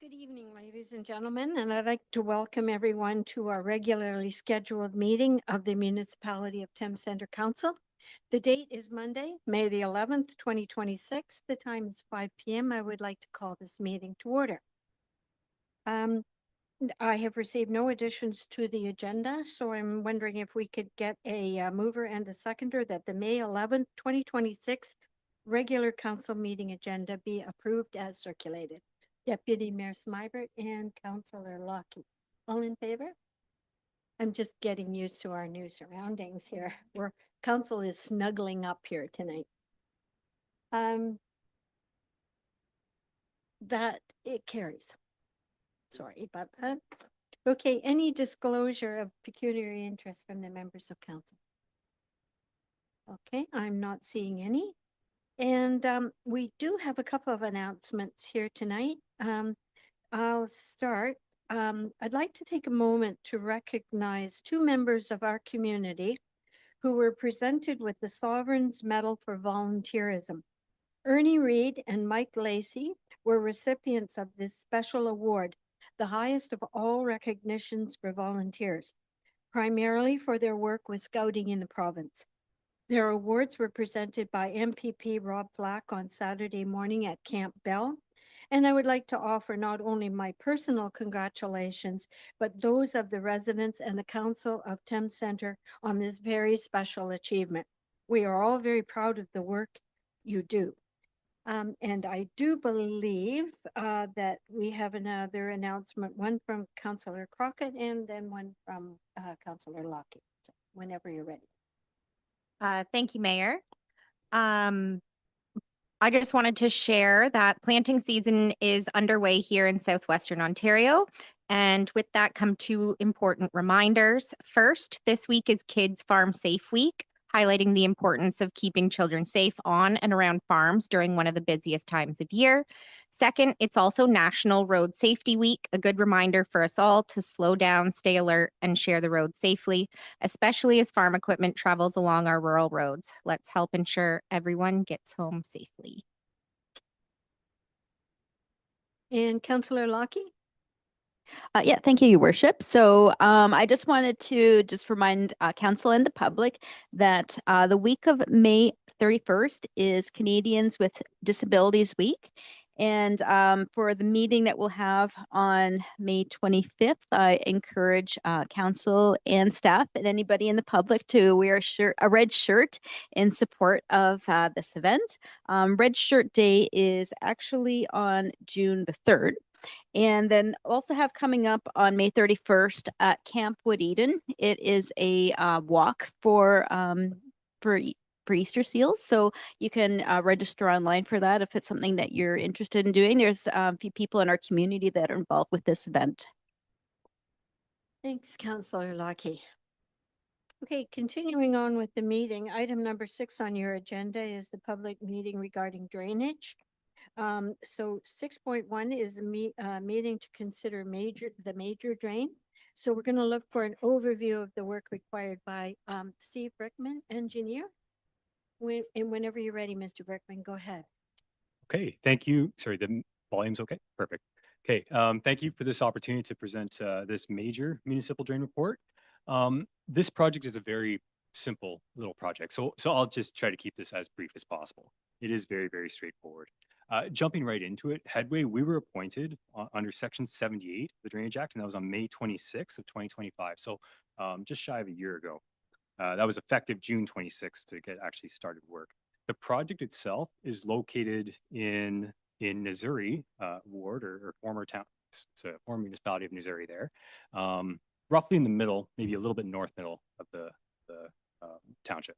Good evening, ladies and gentlemen, and I'd like to welcome everyone to our regularly scheduled meeting of the Municipality of Thames Centre Council. The date is Monday, May the 11th, 2026. The time is 5 p.m. I would like to call this meeting to order. I have received no additions to the agenda, so I'm wondering if we could get a mover and a seconder that the May 11th, 2026 regular council meeting agenda be approved as circulated. Deputy Mayor Smybert and Councillor Lockie. All in favor? I'm just getting used to our new surroundings here. Council is snuggling up here tonight. That it carries. Sorry about that. Okay, any disclosure of pecuniary interest from the members of council? Okay, I'm not seeing any. And we do have a couple of announcements here tonight. I'll start. I'd like to take a moment to recognize two members of our community who were presented with the Sovereign's Medal for Volunteerism. Ernie Reed and Mike Lacey were recipients of this special award, the highest of all recognitions for volunteers, primarily for their work with scouting in the province. Their awards were presented by MPP Rob Black on Saturday morning at Camp Bell. And I would like to offer not only my personal congratulations, but those of the residents and the Council of Thames Centre on this very special achievement. We are all very proud of the work you do. And I do believe that we have another announcement, one from Councillor Crockett and then one from Councillor Lockie. So whenever you're ready. Thank you, Mayor. I just wanted to share that planting season is underway here in southwestern Ontario. And with that come two important reminders. First, this week is Kids Farm Safe Week, highlighting the importance of keeping children safe on and around farms during one of the busiest times of year. Second, it's also National Road Safety Week, a good reminder for us all to slow down, stay alert, and share the road safely, especially as farm equipment travels along our rural roads. Let's help ensure everyone gets home safely. And Councillor Lockie? Yeah, thank you, Your Worship. So I just wanted to remind council and the public that the week of May 31st is Canadians with Disabilities Week. And for the meeting that we'll have on May 25th, I encourage council and staff and anybody in the public to wear a red shirt in support of this event. Red Shirt Day is actually on June the 3rd. And then also have coming up on May 31st at Camp Wood Eden. It is a walk for Easter seals. So you can register online for that if it's something that you're interested in doing. There's a few people in our community that are involved with this event. Thanks, Councillor Lockie. Okay, continuing on with the meeting, item number 6 on your agenda is the public meeting regarding drainage. So 6.1 is a meeting to consider the major drain. So we're going to look for an overview of the work required by Steve Brickman, engineer. Whenever you're ready, Mr. Brickman, go ahead. Okay, thank you. Sorry, the volume's okay? Perfect. Okay, thank you for this opportunity to present this major municipal drain report. This project is a very simple little project, so I'll just try to keep this as brief as possible. It is very, very straightforward. Jumping right into it, Headway, we were appointed under Section 78 of the Drainage Act, and that was on May 26th of 2025, so just shy of a year ago. That was effective June 26th to get actually started work. The project itself is located in Missouri ward or former town. It's a former municipality of Missouri there, roughly in the middle, maybe a little bit north middle of the township.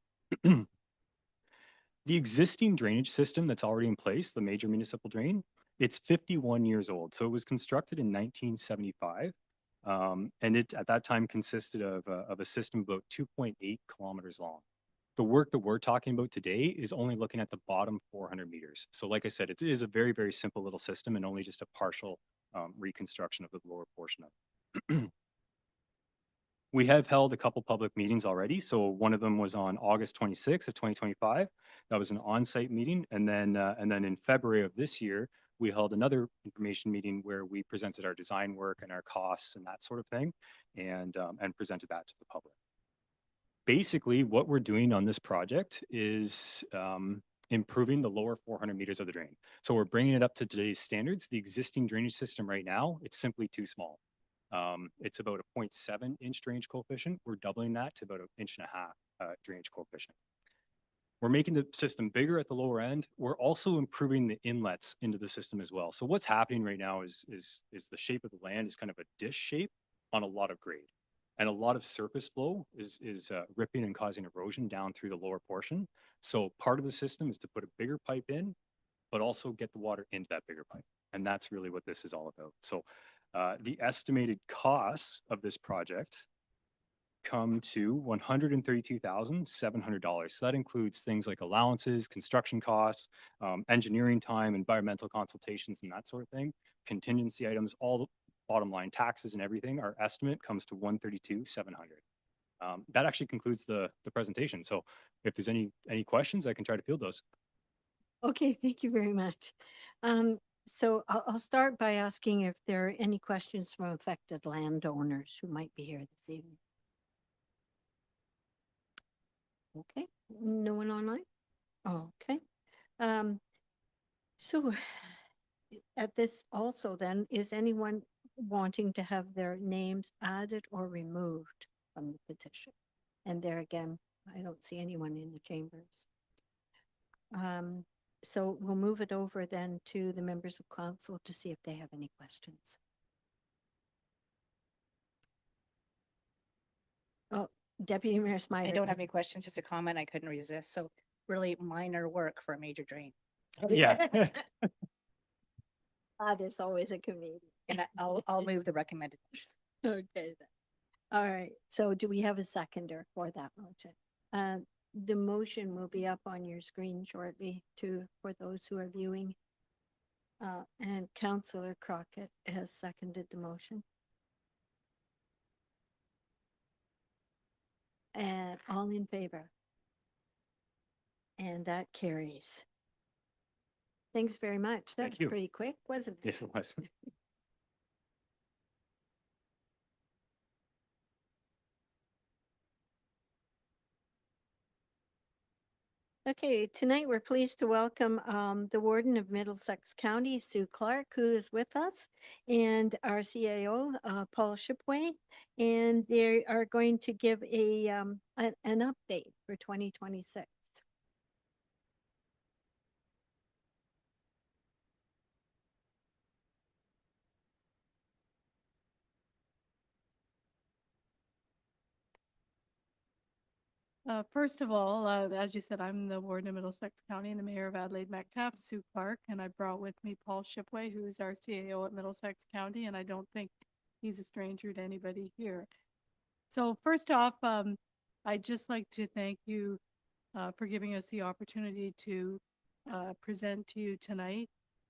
The existing drainage system that's already in place, the major municipal drain, it's 51 years old. So it was constructed in 1975. And it at that time consisted of a system about 2.8 kilometers long. The work that we're talking about today is only looking at the bottom 400 meters. So like I said, it is a very, very simple little system and only just a partial reconstruction of the lower portion of it. We have held a couple public meetings already. So one of them was on August 26th of 2025. That was an on-site meeting. And then in February of this year, we held another information meeting where we presented our design work and our costs and that sort of thing, and presented that to the public. Basically, what we're doing on this project is improving the lower 400 meters of the drain. So we're bringing it up to today's standards. The existing drainage system right now, it's simply too small. It's about a 0.7 inch drainage coefficient. We're doubling that to about an 1.5 inch drainage coefficient. We're making the system bigger at the lower end. We're also improving the inlets into the system as well. So what's happening right now is the shape of the land is kind of a dish shape on a lot of grade. And a lot of surface flow is ripping and causing erosion down through the lower portion. So part of the system is to put a bigger pipe in, but also get the water into that bigger pipe. And that's really what this is all about. So the estimated costs of this project come to $132,700. So that includes things like allowances, construction costs, engineering time, environmental consultations, and that sort of thing, contingency items, all the bottom line taxes and everything. Our estimate comes to $132,700. That actually concludes the presentation. So if there's any questions, I can try to field those. Okay, thank you very much. So I'll start by asking if there are any questions from affected landowners who might be here this evening. Okay, no one online? Okay. So at this also then, is anyone wanting to have their names added or removed from the petition? And there again, I don't see anyone in the chambers. So we'll move it over then to the members of council to see if they have any questions. Oh, Deputy Mayor Smider. I don't have any questions, just a comment. I couldn't resist. So really minor work for a major drain. Yeah. There's always a committee. And I'll move the recommended motion. Okay. Then. All right. So do we have a seconder for that motion? The motion will be up on your screen shortly for those who are viewing. And Councillor Crockett has seconded the motion. And all in favor? And that carries. Thanks very much. That Thank was you. pretty quick, wasn't it? Yes, it was. Okay, tonight we're pleased to welcome the Warden of Middlesex County, Sue Clark, who is with us, and our CAO, Paul Shipway, and they are going to give an update for 2026. First of all, as you said, I'm the Warden of Middlesex County and the Mayor of Adelaide Metcalfe, Sue Clark, and I brought with me Paul Shipway, who is our CAO at Middlesex County, and I don't think he's a stranger to anybody here. So first off, I'd just like to thank you for giving us the opportunity to present to you tonight.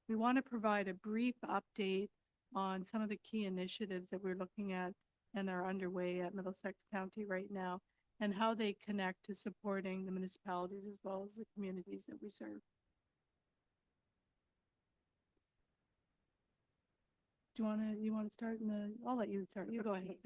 We want to provide a brief update on some of the key initiatives that we're looking at and are underway at Middlesex County right now, and how they connect to supporting the municipalities as well as the communities that we serve. Do you want to start I'll let you start. You go ahead.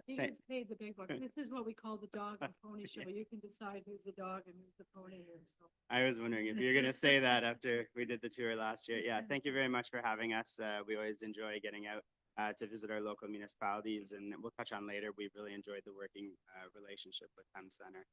He gets paid the big bucks. This is what we call the dog and pony show. You can decide who's the dog and who's the pony here. So. I was wondering if you're going to say that after we did the tour last year. Yeah, thank you very much for having us. We always enjoy getting out to visit our local municipalities, and we'll touch on later. We've really enjoyed the working relationship with Thames Center.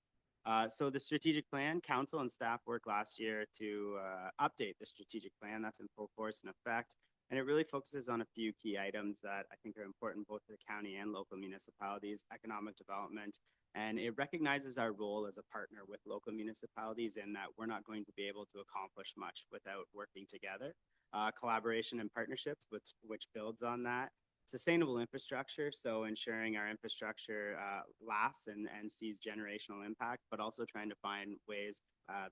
So the strategic plan, council and staff worked last year to update the strategic plan. That's in full force and effect. And it really focuses on a few key items that I think are important both to the county and local municipalities, economic development, and it recognizes our role as a partner with local municipalities in that we're not going to be able to accomplish much without working together. Collaboration and partnerships, which builds on that. Sustainable infrastructure, so ensuring our infrastructure lasts and sees generational impact, but also trying to find ways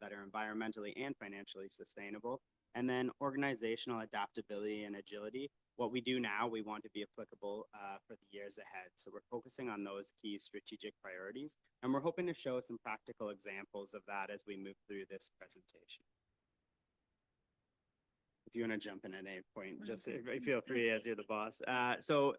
that are environmentally and financially sustainable. And then organizational adaptability and agility. What we do now, we want to be applicable for the years ahead. So we're focusing on those key strategic priorities, and we're hoping to show some practical examples of that as we move through this presentation. you want to jump in at any point, just feel free as you're the boss.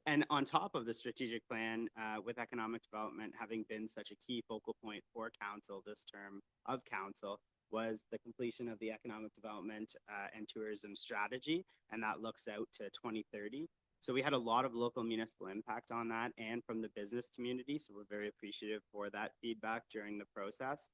And on top of the strategic plan, with economic development having been such a key focal point for council this term of council, was the completion of the economic development and tourism strategy, and that looks out to 2030. So we had a lot of local municipal impact on that and from the business community. So we're very appreciative for that feedback during the process.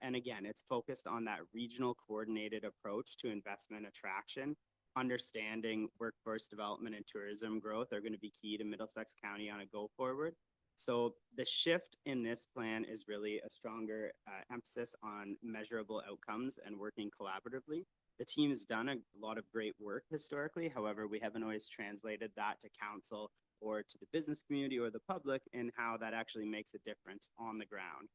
And again, it's focused on that regional coordinated approach to investment attraction. Understanding workforce development and tourism growth are going to be key to Middlesex County on a go forward. So the shift in this plan is really a stronger emphasis on measurable outcomes and working collaboratively. The team's done a lot of great work historically. However, we haven't always translated that to council or to the business community or the public and how that actually makes a difference on the ground.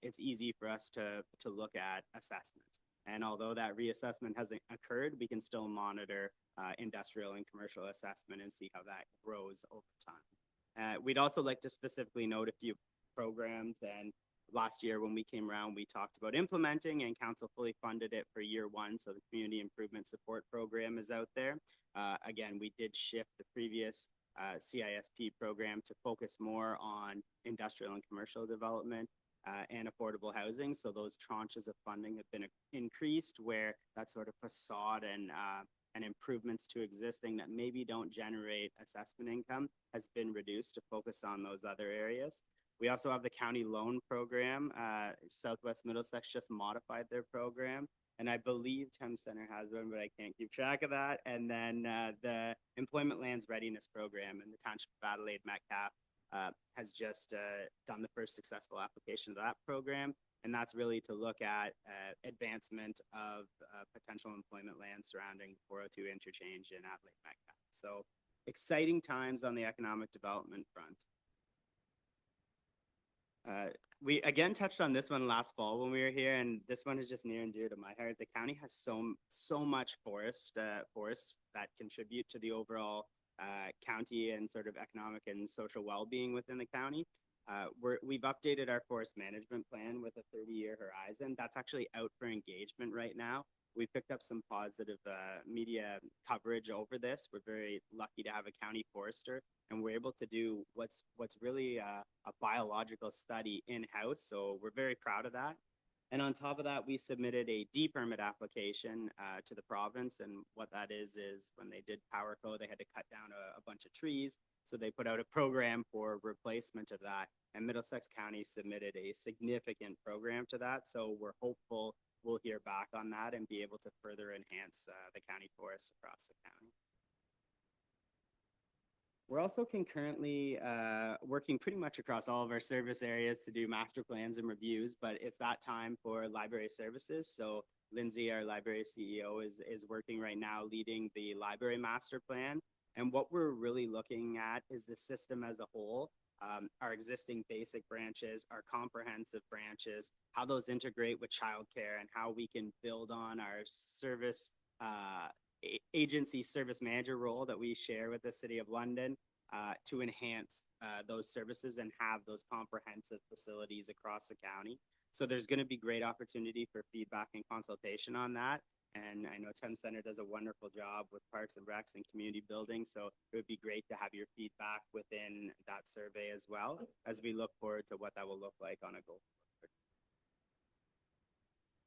It's easy for us to look at assessment. And although that reassessment hasn't occurred, we can still monitor industrial and commercial assessment and see how that grows over time. We'd also like to specifically note a few programs. And last year when we came around, we talked about implementing, and council fully funded it for year one. So the Community Improvement Support Program is out there. Again, we did shift the previous CISP program to focus more on industrial and commercial development and affordable housing. So those tranches of funding have been increased, where that sort of facade and improvements to existing that maybe don't generate assessment income has been reduced to focus on those other areas. We also have the county loan program. Southwest Middlesex just modified their program, and I believe Thames Center has one, but I can't keep track of that. And then the Employment Lands Readiness Program in the Township of Adelaide Metcalfe has just done the first successful application of that program. And that's really to look at advancement of potential employment land surrounding 402 interchange in Adelaide Metcalfe. So exciting times on the economic development front. We again touched on this one last fall when we were here, and this one is just near and dear to my heart. The county has so much forests that contribute to the overall county and sort of economic and social well-being within the county. We've updated our forest management plan with a 30-year horizon. That's actually out for engagement right now. We picked up some positive media coverage over this. We're very lucky to have a county forester, and we're able to do what's really a biological study in-house. So we're very proud of that. And on top of that, we submitted a D permit application to the province. And what that is when they did PowerCo, they had to cut down a bunch of trees. So they put out a program for replacement of that. And Middlesex County submitted a significant program to that. So we're hopeful we'll hear back on that and be able to further enhance the county forests across the county. We're also concurrently working pretty much across all of our service areas to do master plans and reviews, but it's that time for library services. So Lindsay, our library CEO, is working right now leading the library master plan. And what we're really looking at is the system as a whole. Our existing basic branches, our comprehensive branches, how those integrate with childcare, and how we can build on our service agency service manager role that we share with the City of London to enhance those services and have those comprehensive facilities across the county. So there's going to be great opportunity for feedback and consultation on that. And I know Thames Center does a wonderful job with parks and recs and community building. So it would be great to have your feedback within that survey as well, as we look forward to what that will look like on a go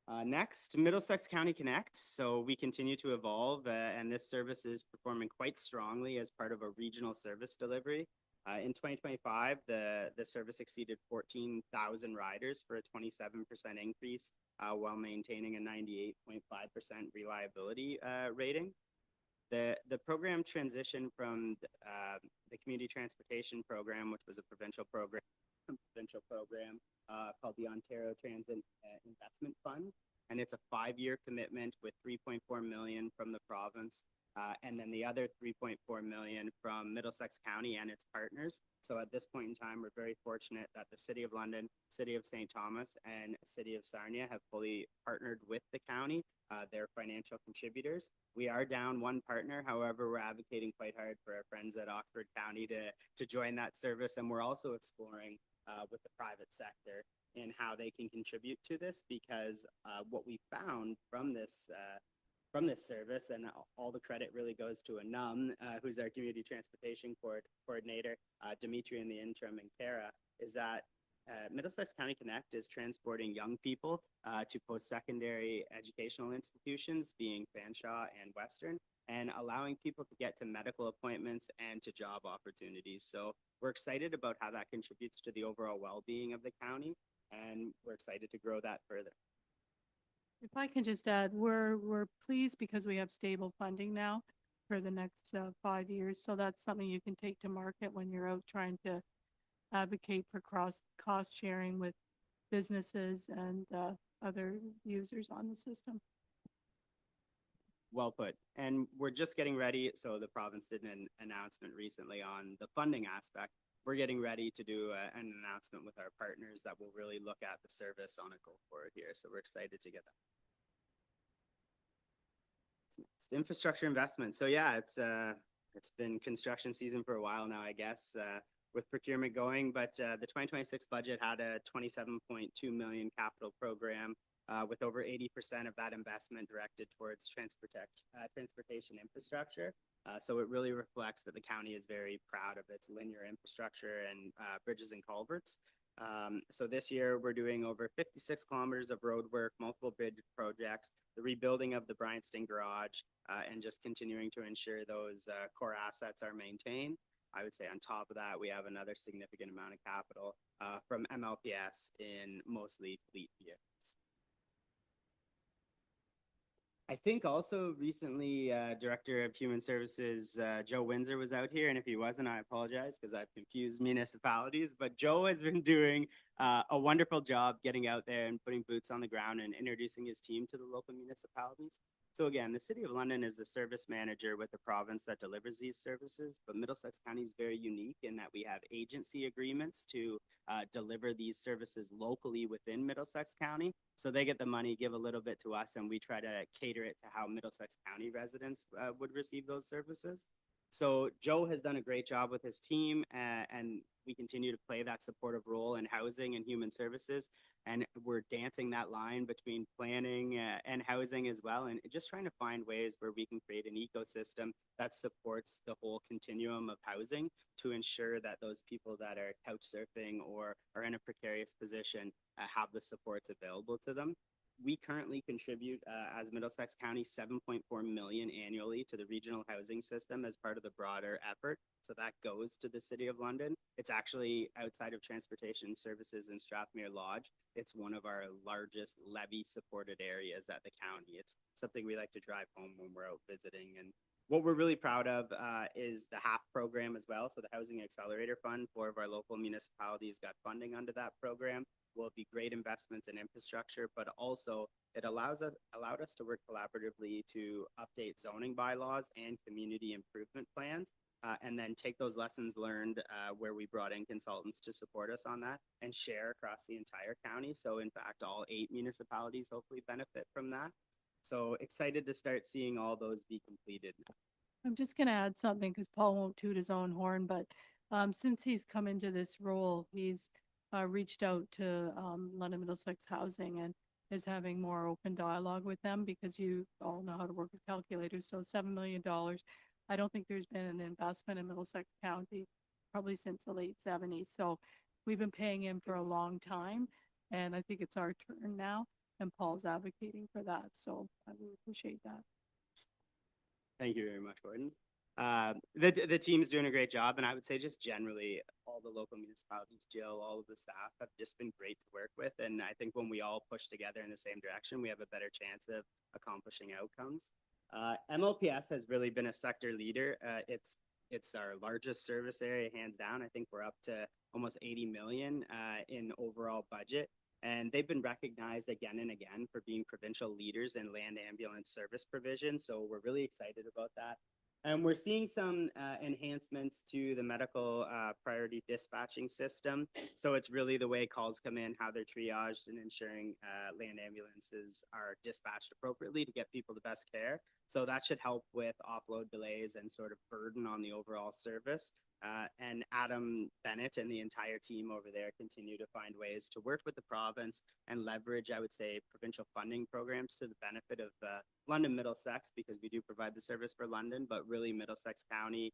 forward. Next, Middlesex County Connect. So we continue to evolve, and this service is performing quite strongly as part of a regional service delivery. In 2025, the service exceeded 14,000 riders for a 27% increase while maintaining a 98.5% reliability rating. The program transitioned from the Community Transportation Program, which was a provincial program called the Ontario Transit Investment Fund. And it's a 5-year commitment with $3.4 million from the province. And then the other $3.4 million from Middlesex County and its partners. So at this point in time, we're very fortunate that the City of London, City of St. Thomas, and City of Sarnia have fully partnered with the county. They're financial contributors. We are down one partner. However, we're advocating quite hard for our friends at Oxford County to join that service. And we're also exploring with the private sector and how they can contribute to this, because what we found from from this service, and all the credit really goes to Anum, who's our community transportation coordinator, Dimitri in the interim, and Kara, is that Middlesex County Connect is transporting young people to post-secondary educational institutions, being Fanshawe and Western, and allowing people to get to medical appointments and to job opportunities. So we're excited about how that contributes to the overall well-being of the county, and we're excited to grow that further. If I can just add, we're pleased because we have stable funding now for the next 5 years. So that's something you can take to market when you're out trying to advocate for cost sharing with businesses and other users on the system. Well put. And we're just getting ready. So the province did an announcement recently on the funding aspect. We're getting ready to do an announcement with our partners that will really look at the service on a go forward here. So we're excited to get that. Next, infrastructure investment. So yeah, it's been construction season for a while now, I guess, with procurement going, but the 2026 budget had a 27.2 million capital program with over 80% of that investment directed towards transportation infrastructure. So it really reflects that the county is very proud of its linear infrastructure and bridges and culverts. So this year we're doing over 56 kilometers of road work, multiple bridge projects, the rebuilding of the Bryanston Garage, and just continuing to ensure those core assets are maintained. I would say on top of that, we have another significant amount of capital from MLPS in mostly fleet vehicles. I think also recently, Director of Human Services, Joe Windsor was out here, and if he wasn't, I apologize because I've confused municipalities, but Joe has been doing a wonderful job getting out there and putting boots on the ground and introducing his team to the local municipalities. So again, the City of London is the service manager with the province that delivers these services, but Middlesex County is very unique in that we have agency agreements to deliver these services locally within Middlesex County. So they get the money, give a little bit to us, and we try to cater it to how Middlesex County residents would receive those services. So Joe has done a great job with his team, and we continue to play that supportive role in housing and human services. And we're dancing that line between planning and housing as well, and just trying to find ways where we can create an ecosystem that supports the whole continuum of housing to ensure that those people that are couch surfing or are in a precarious position have the supports available to them. We currently contribute as Middlesex County 7.4 million annually to the regional housing system as part of the broader effort. So that goes to the City of London. It's actually outside of transportation services in Strathmere Lodge. It's one of our largest levy supported areas at the county. It's something we like to drive home when we're out visiting. And what we're really proud of is the HAP program as well. So the Housing Accelerator Fund, 4 of our local municipalities got funding under that program. Will be great investments in infrastructure, but also it allowed us to work collaboratively to update zoning bylaws and community improvement plans, and then take those lessons learned where we brought in consultants to support us on that and share across the entire county. So in fact, all 8 municipalities hopefully benefit from that. So excited to start seeing all those be completed. I'm just going to add something because Paul won't toot his own horn, but since he's come into this role, he's reached out to London Middlesex Housing and is having more open dialogue with them because you all know how to work with calculators. So $7 million. I don't think there's been an investment in Middlesex County probably since the late 70s. So we've been paying him for a long time, and I think it's our turn now, and Paul's advocating for that. So I really appreciate that. Thank you very much, Gordon. The team's doing a great job, and I would say just generally all the local municipalities, Jill, all of the staff have just been great to work with. And I think when we all push together in the same direction, we have a better chance of accomplishing outcomes. MLPS has really been a sector leader. It's our largest service area, hands down. I think we're up to almost 80 million in overall budget. And they've been recognized again and again for being provincial leaders in land ambulance service provision. So we're really excited about that. And we're seeing some enhancements to the medical priority dispatching system. So it's really the way calls come in, how they're triaged, and ensuring land ambulances are dispatched appropriately to get people the best care. So that should help with offload delays and sort of burden on the overall service. And Adam Bennett and the entire team over there continue to find ways to work with the province and leverage, I would say, provincial funding programs to the benefit of London Middlesex, because we do provide the service for London, but really Middlesex County,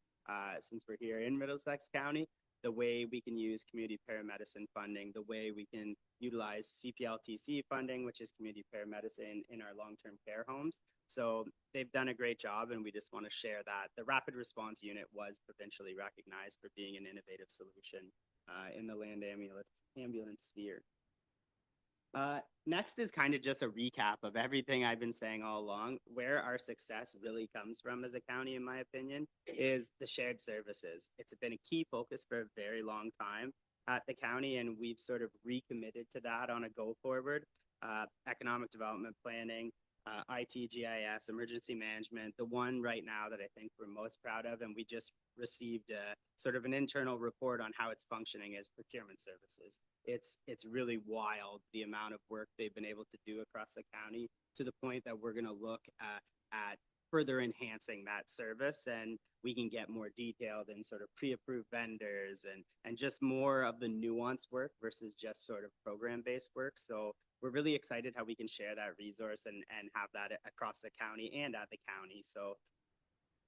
since we're here in Middlesex County, the way we can use community paramedicine funding, the way we can utilize CPLTC funding, which is community paramedicine in our long-term care homes. So they've done a great job, and we just want to share that. The Rapid Response Unit was provincially recognized for being an innovative solution in the land ambulance sphere. Next is kind of just a recap of everything I've been saying all along. Where our success really comes from as a county, in my opinion, is the shared services. It's been a key focus for a very long time at the county, and we've sort of recommitted to that on a go forward. Economic development planning, IT, GIS, emergency management. The one right now that I think we're most proud of, and we just received sort of an internal report on how it's functioning, is procurement services. It's really wild the amount of work they've been able to do across the county, to the point that we're going to look at further enhancing that service, and we can get more detailed in sort of pre-approved vendors and just more of the nuanced work versus just sort of program-based work. So we're really excited how we can share that resource and have that across the county and at the county. So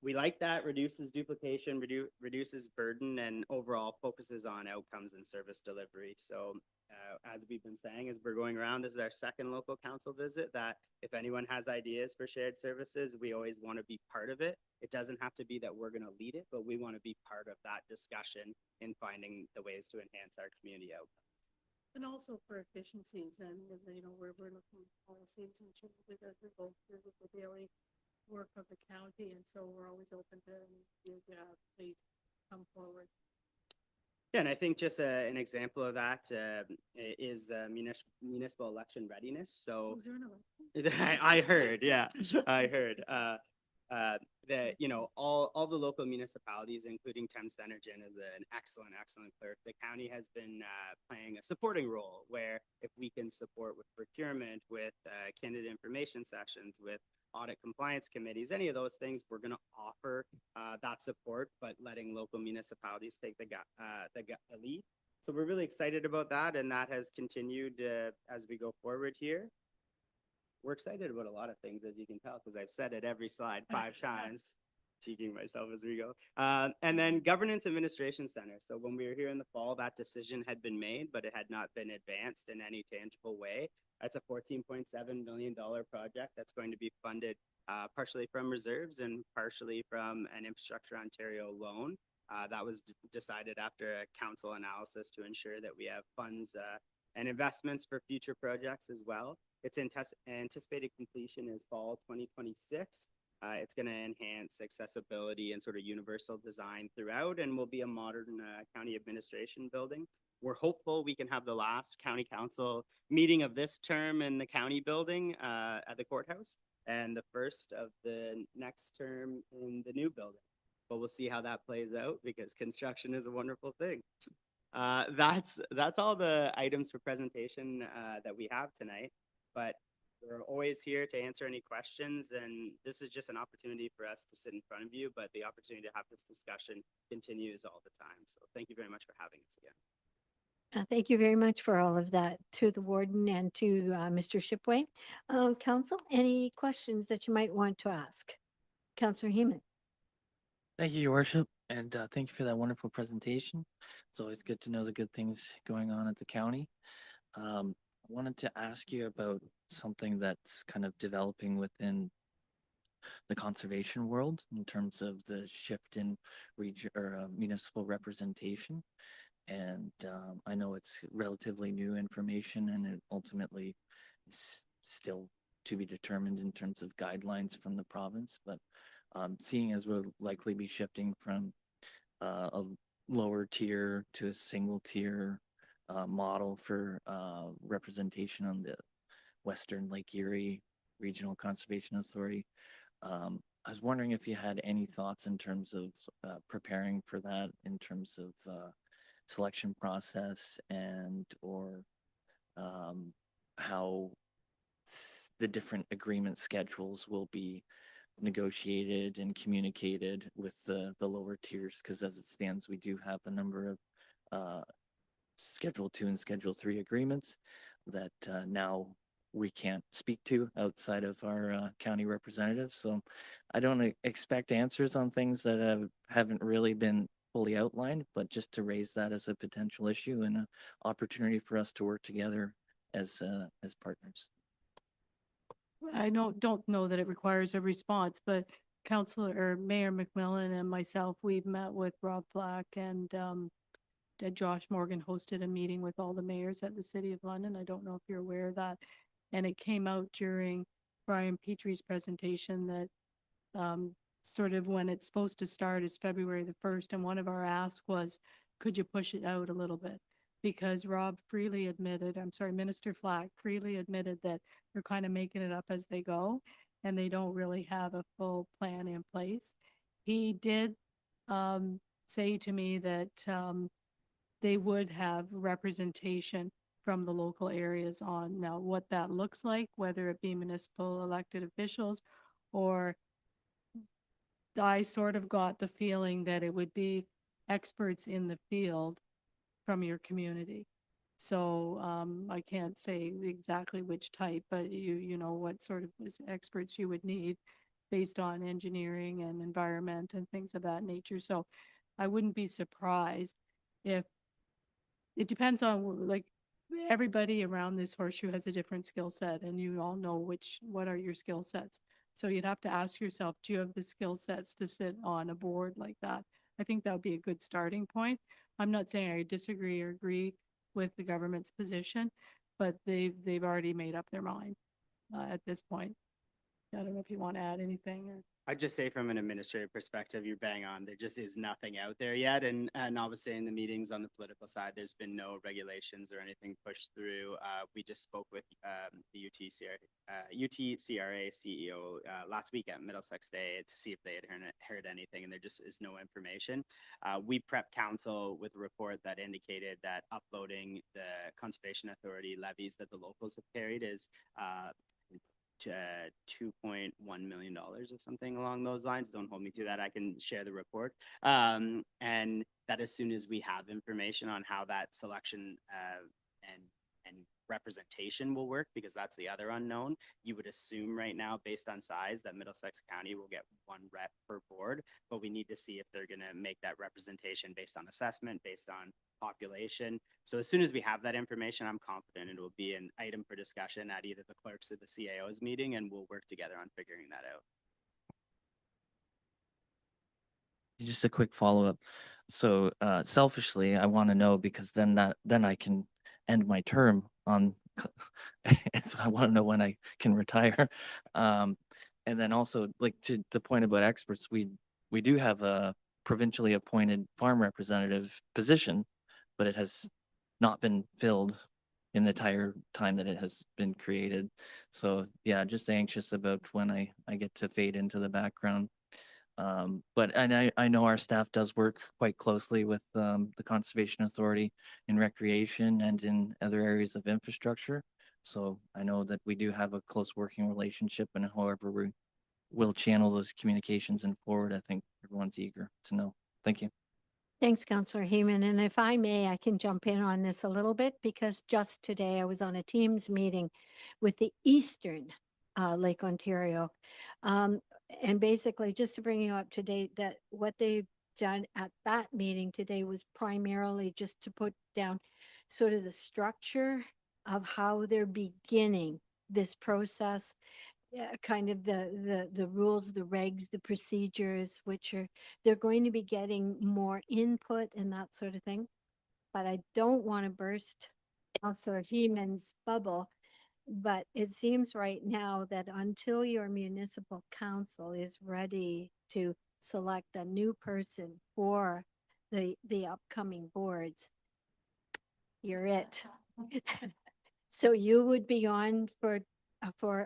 we like that. Reduces duplication, reduces burden, and overall focuses on outcomes and service delivery. So as we've been saying, as we're going around, this is our second local council visit, that if anyone has ideas for shared services, we always want to be part of it. It doesn't have to be that we're going to lead it, but we want to be part of that discussion in finding the ways to enhance our community outcomes. And also for efficiencies, and you know, we're looking at policies and changes as we go through with the daily work of the county, and so we're always open to please come forward. Yeah, and I think just an example of that is the municipal election readiness. So Was there an election? I heard, yeah, I heard that, you know, all the local municipalities, including Thames Energen, is an excellent clerk. The county has been playing a supporting role, where if we can support with procurement, with candidate information sessions, with audit compliance committees, any of those things, we're going to offer that support, but letting local municipalities take the lead. So we're really excited about that, and that has continued as we go forward here. We're excited about a lot of things, as you can tell, because I've said it every slide 5 times, cheating myself as we go. And then Governance Administration Center. So when we were here in the fall, that decision had been made, but it had not been advanced in any tangible way. That's a $14.7 million project that's going to be funded partially from reserves and partially from an Infrastructure Ontario loan. That was decided after a council analysis to ensure that we have funds and investments for future projects as well. Its anticipated completion is fall 2026. It's going to enhance accessibility and sort of universal design throughout, and will be a modern county administration building. We're hopeful we can have the last county council meeting of this term in the county building at the courthouse, and the first of the next term in the new building. But we'll see how that plays out, because construction is a wonderful thing. That's all the items for presentation that we have tonight, but we're always here to answer any questions, and this is just an opportunity for us to sit in front of you, but the opportunity to have this discussion continues all the time. So thank you very much for having us again. Thank you very much for all of that, to the warden and to Mr. Shipway. Council, any questions that you might want to ask? Councillor Heeman. Thank you, Your Worship, and thank you for that wonderful presentation. It's always good to know the good things going on at the county. I wanted to ask you about something that's kind of developing within the conservation world in terms of the shift in region or municipal representation. And I know it's relatively new information, and it ultimately is still to be determined in terms of guidelines from the province. But seeing as we'll likely be shifting from a lower tier to a single tier model for representation on the Western Lake Erie Regional Conservation Authority, I was wondering if you had any thoughts in terms of preparing for that, in terms of selection process, and or how the different agreement schedules will be negotiated and communicated with the lower tiers, because as it stands, we do have a number of Schedule 2 and Schedule 3 agreements that now we can't speak to outside of our county representatives. So I don't expect answers on things that haven't really been fully outlined, but just to raise that as a potential issue and an opportunity for us to work together as partners. I don't know that it requires a response, but Councilor or Mayor McMillan and myself, we've met with Rob Black and Josh Morgan hosted a meeting with all the mayors at the City of London. I don't know if you're aware of that. And it came out during Brian Petrie's presentation that sort of when it's supposed to start is February the 1st. And one of our asks was, could you push it out a little bit? Because Rob freely admitted, I'm sorry, Minister Flack freely admitted that they're kind of making it up as they go and they don't really have a full plan in place. He did say to me that they would have representation from the local areas on now what that looks like, whether it be municipal elected officials or I sort of got the feeling that it would be experts in the field from your community. So I can't say exactly which type, but you know what sort of experts you would need based on engineering and environment and things of that nature. So I wouldn't be surprised if it depends on like everybody around this horseshoe has a different skill set and you all know what are your skill sets. So you'd have to ask yourself, do you have the skill sets to sit on a board like that? I think that would be a good starting point. I'm not saying I disagree or agree with the government's position, but they've already made up their mind at this point. I don't know if you want to add anything or. I'd just say from an administrative perspective, you're bang on. There just is nothing out there yet. And obviously in the meetings on the political side, there's been no regulations or anything pushed through. We just spoke with the UTCRA CEO last week at Middlesex Day to see if they had heard anything, and there just is no information. We prepped council with a report that indicated that uploading the Conservation Authority levies that the locals have carried is to $2.1 million or something along those lines. Don't hold me to that. I can share the report. And that as soon as we have information on how that selection and representation will work, because that's the other unknown, you would assume right now, based on size, that Middlesex County will get one rep per board, but we need to see if they're going to make that representation based on assessment, based on population. So as soon as we have that information, I'm confident it will be an item for discussion at either the clerks or the CAO's meeting, and we'll work together on figuring that out. Just a quick follow-up. So selfishly, I want to know, because then I can end my term on and so I want to know when I can retire. And then also, like, to the point about experts, we do have a provincially appointed farm representative position, but it has not been filled in the entire time that it has been created. So yeah, just anxious about when I get to fade into the background. But I know our staff does work quite closely with the Conservation Authority in recreation and in other areas of infrastructure. So I know that we do have a close working relationship, and however we will channel those communications and forward, I think everyone's eager to know. Thank you. Thanks, Councillor Heyman. And if I may, I can jump in on this a little bit because just today I was on a Teams meeting with the Eastern Lake Ontario. And basically, just to bring you up to date, that what they've done at that meeting today was primarily just to put down sort of the structure of how they're beginning this process. Kind of the rules, the regs, the procedures, which are, they're going to be getting more input and that sort of thing. But I don't want to burst Councillor Heeman's bubble, but it seems right now that until your municipal council is ready to select a new person for the upcoming boards, you're it. So you would be on for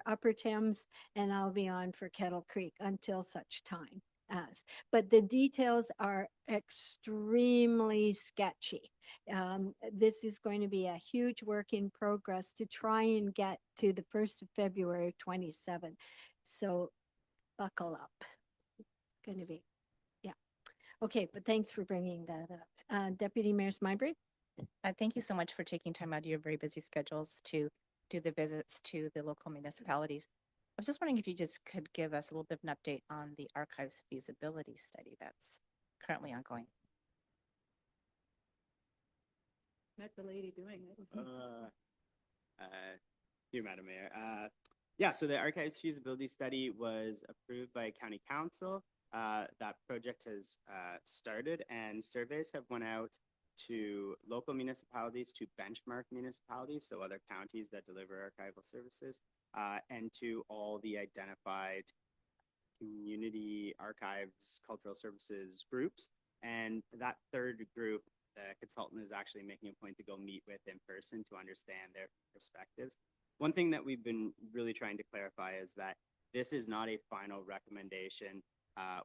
Upper Thames, and I'll be on for Kettle Creek until such time as. But the details are extremely sketchy. This is going to be a huge work in progress to try and get to the 1st of February 27. So buckle up. It's going to be, yeah. Okay, but thanks for bringing that up. Deputy Mayor Smybury? Thank you so much for taking time out of your very busy schedules to do the visits to the local municipalities. I was just wondering if you just could give us a little bit of an update on the archives feasibility study that's currently ongoing. Met the lady doing it. You, Madam Mayor. Yeah, so the archives feasibility study was approved by County Council. That project has started, and surveys have went out to local municipalities, to benchmark municipalities, so other counties that deliver archival services, and to all the identified community archives, cultural services groups. And that third group, the consultant is actually making a point to go meet with in person to understand their perspectives. One thing that we've been really trying to clarify is that this is not a final recommendation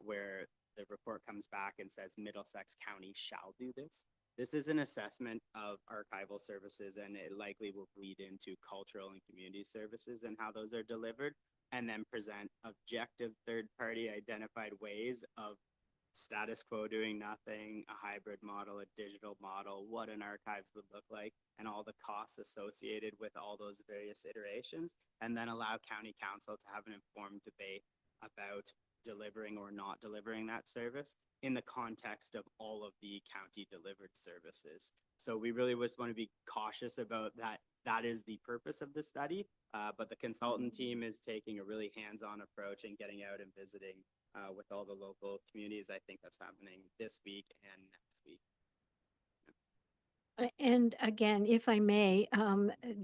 where the report comes back and says Middlesex County shall do this. This is an assessment of archival services, and it likely will bleed into cultural and community services and how those are delivered, and then present objective third-party identified ways of status quo doing nothing, a hybrid model, a digital model, what an archives would look like, and all the costs associated with all those various iterations, and then allow county council to have an informed debate about delivering or not delivering that service in the context of all of the county delivered services. So we really just want to be cautious about that. That is the purpose of the study, but the consultant team is taking a really hands-on approach and getting out and visiting with all the local communities. I think that's happening this week and next week. And again, if I may,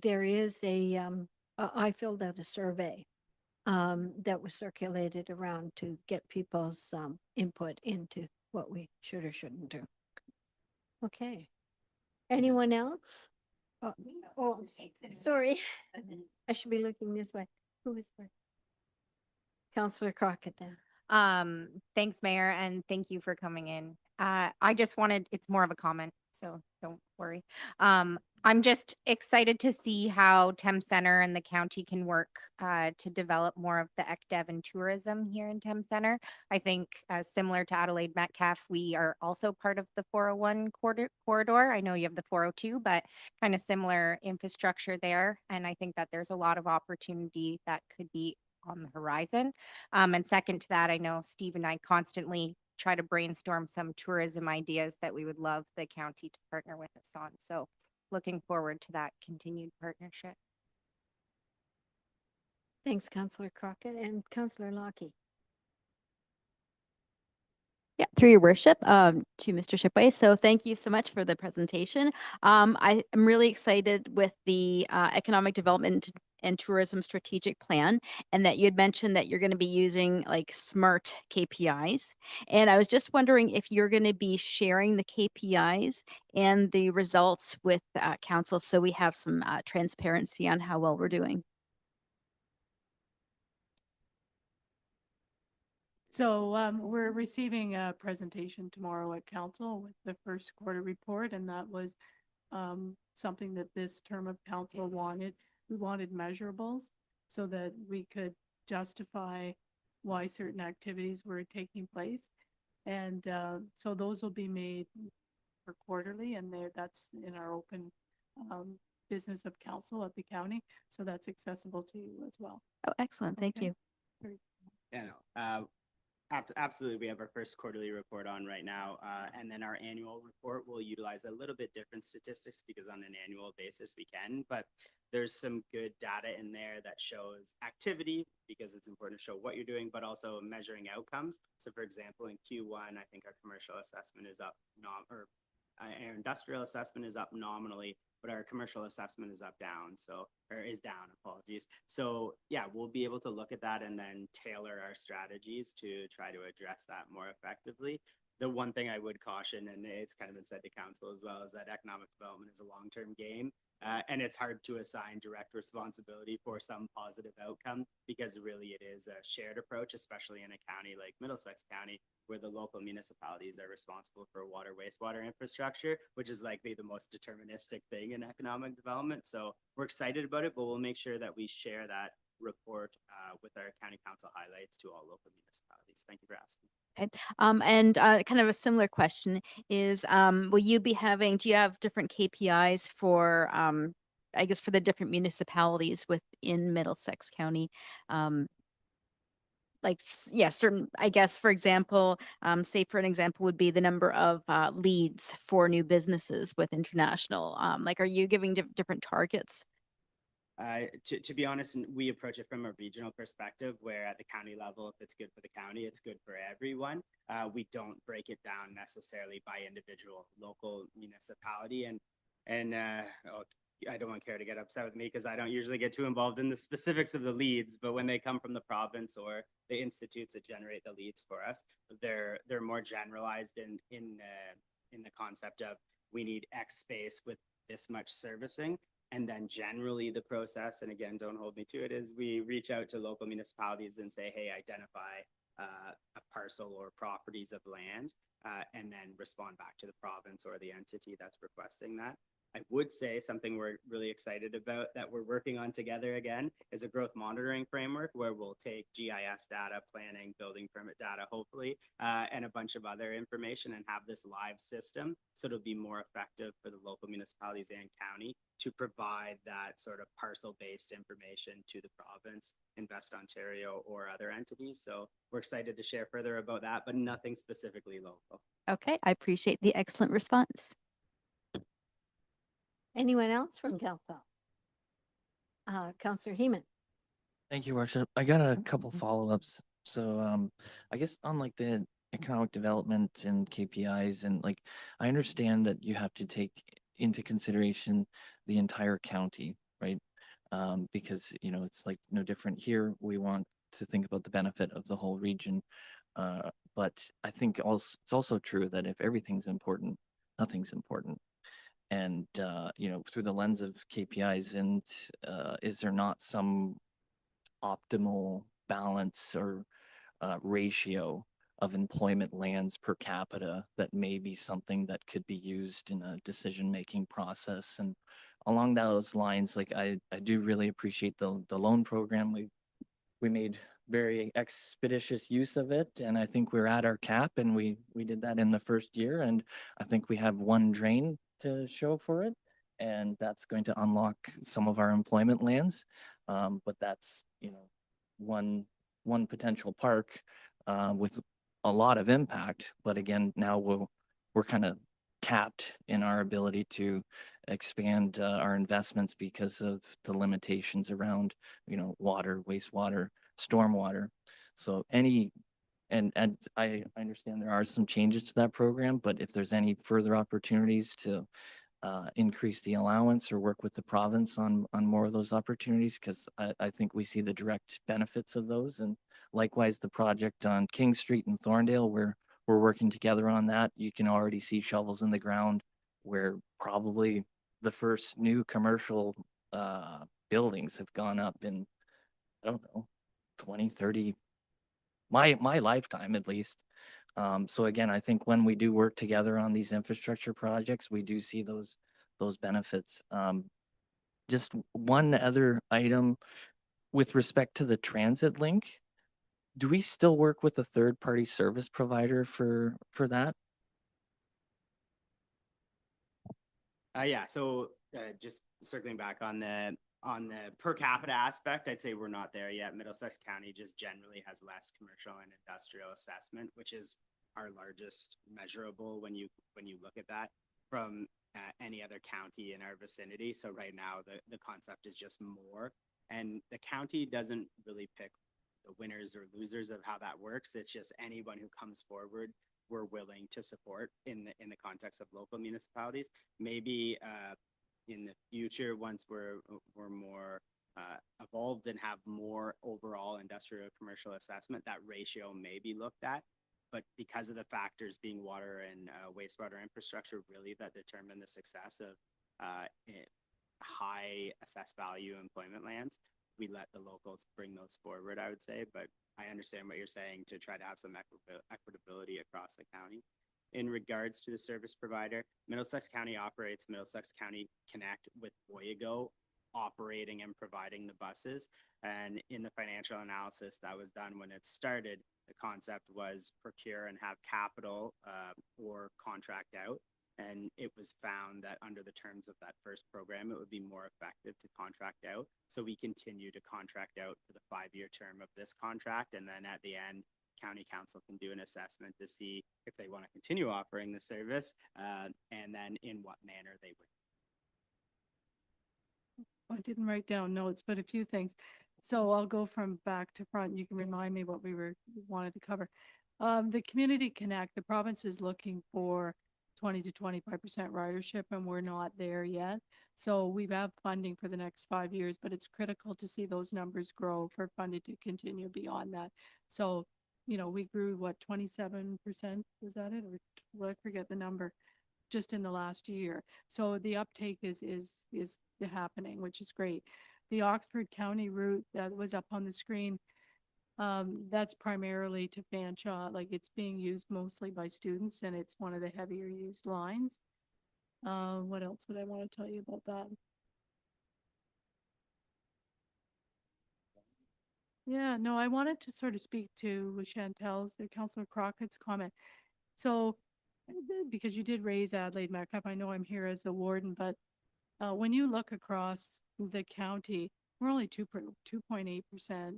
there is I filled out a survey that was circulated around to get people's input into what we should or shouldn't do. Okay. Anyone else? Oh, sorry. I should be looking this way. Who is first? Councillor Crockett then. Thanks, Mayor, and thank you for coming in. I just wanted, it's more of a comment, so don't worry. I'm just excited to see how Thames Center and the county can work to develop more of the ECDEV and tourism here in Thames Center. I think similar to Adelaide Metcalf, we are also part of the 401 corridor. I know you have the 402, but kind of similar infrastructure there. And I think that there's a lot of opportunity that could be on the horizon. And second to that, I know Steve and I constantly try to brainstorm some tourism ideas that we would love the county to partner with us on. So looking forward to that continued partnership. Thanks, Councillor Crockett and Councillor Lockie. Yeah, through your worship, to Mr. Shipway. So thank you so much for the presentation. I am really excited with the economic development and tourism strategic plan, and that you had mentioned that you're going to be using like smart KPIs. And I was just wondering if you're going to be sharing the KPIs and the results with council, so we have some transparency on how well we're doing. So we're receiving a presentation tomorrow at council with the first quarter report, and that was something that this term of council wanted. We wanted measurables so that we could justify why certain activities were taking place. And so those will be made for quarterly, and that's in our open business of council at the county. So that's accessible to you as well. Oh, excellent. Thank Okay. you. Yeah, no, absolutely. We have our first quarterly report on right now, and then our annual report will utilize a little bit different statistics because on an annual basis we can, but there's some good data in there that shows activity because it's important to show what you're doing, but also measuring outcomes. So for example, in Q1, I think our commercial assessment is up, our industrial assessment is up nominally, but our commercial assessment is down, apologies. So yeah, we'll be able to look at that and then tailor our strategies to try to address that more effectively. The one thing I would caution, and it's kind of been said to council as well, is that economic development is a long-term game. And it's hard to assign direct responsibility for some positive outcome because really it is a shared approach, especially in a county like Middlesex County, where the local municipalities are responsible for water, wastewater infrastructure, which is likely the most deterministic thing in economic development. So we're excited about it, but we'll make sure that we share that report with our county council highlights to all local municipalities. Thank you for asking. And kind of a similar question is, will you be having, do you have different KPIs for, I guess for the different municipalities within Middlesex County? Like, yeah, certain, I guess, for example, say for an example would be the number of leads for new businesses with international. Like, are you giving different targets? To be honest, we approach it from a regional perspective where at the county level, if it's good for the county, it's good for everyone. We don't break it down necessarily by individual local municipality. Oh, I don't want Kara to get upset with me because I don't usually get too involved in the specifics of the leads, but when they come from the province or the institutes that generate the leads for us, they're more generalized in the concept of we need X space with this much servicing. And then generally the process, and again, don't hold me to it, is we reach out to local municipalities and say, hey, identify a parcel or properties of land, and then respond back to the province or the entity that's requesting that. I would say something we're really excited about that we're working on together again is a growth monitoring framework where we'll take GIS data, planning, building permit data, hopefully, and a bunch of other information and have this live system. So it'll be more effective for the local municipalities and county to provide that sort of parcel-based information to the province, Invest Ontario, or other entities. So we're excited to share further about that, but nothing specifically local. Okay, I appreciate the excellent response. Anyone else from council? Councillor Heeman. Thank you, Worship. I got a couple follow-ups. So, I guess on like the economic development and KPIs, and like, I understand that you have to take into consideration the entire county, right? Because, you know, it's like no different here. We want to think about the benefit of the whole region. But I think also it's also true that if everything's important, nothing's important. And, you know, through the lens of KPIs, and is there not some optimal balance or ratio of employment lands per capita that may be something that could be used in a decision-making process? And along those lines, like I do really appreciate the loan program. We made very expeditious use of it, and I think we're at our cap, and we did that in the first year, and I think we have one drain to show for it, and that's going to unlock some of our employment lands. But that's, you know, one potential park with a lot of impact. But again, now we're kind of capped in our ability to expand our investments because of the limitations around, you know, water, wastewater, stormwater. So and I understand there are some changes to that program, but if there's any further opportunities to increase the allowance or work with the province on more of those opportunities, because I think we see the direct benefits of those. And likewise, the project on King Street in Thorndale, where we're working together on that. You can already see shovels in the ground where probably the first new commercial buildings have gone up in, I don't know, 20, 30, my lifetime at least. So again, I think when we do work together on these infrastructure projects, we do see those benefits. Just one other item with respect to the transit link, do we still work with a third-party service provider for that? Yeah, so just circling back on the per capita aspect, I'd say we're not there yet. Middlesex County just generally has less commercial and industrial assessment, which is our largest measurable when you look at that from any other county in our vicinity. So right now the concept is just more, and the county doesn't really pick the winners or losers of how that works. It's just anyone who comes forward we're willing to support in the context of local municipalities. Maybe in the future, once we're more evolved and have more overall industrial commercial assessment, that ratio may be looked at. But because of the factors being water and wastewater infrastructure really that determine the success of high assessed value employment lands, we let the locals bring those forward, I would say. But I understand what you're saying to try to have some equitability across the county. In regards to the service provider, Middlesex County operates Middlesex County Connect with Voyago operating and providing the buses. And in the financial analysis that was done when it started, the concept was procure and have capital or contract out. And it was found that under the terms of that first program, it would be more effective to contract out. So we continue to contract out for the 5-year term of this contract. And then at the end, county council can do an assessment to see if they want to continue offering the service and then in what manner they would. I didn't write down notes, but a few things. So I'll go from back to front. You can remind me what we wanted to cover. The Community Connect, the province is looking for 20 to 25% ridership, and we're not there yet. So we have funding for the next 5 years, but it's critical to see those numbers grow for funding to continue beyond that. So, you know, we grew what, 27%? Was that it? Or well, I forget the number, just in the last year. So the uptake is happening, which is great. The Oxford County route that was up on the screen, that's primarily to Fanshawe. Like, it's being used mostly by students, and it's one of the heavier used lines. What else would I want to tell you about that? Yeah, no, I wanted to sort of speak to Chantel's, Councillor Crockett's comment. So, because you did raise Adelaide Metcalfe, I know I'm here as a warden, but when you look across the county, we're only 2.8%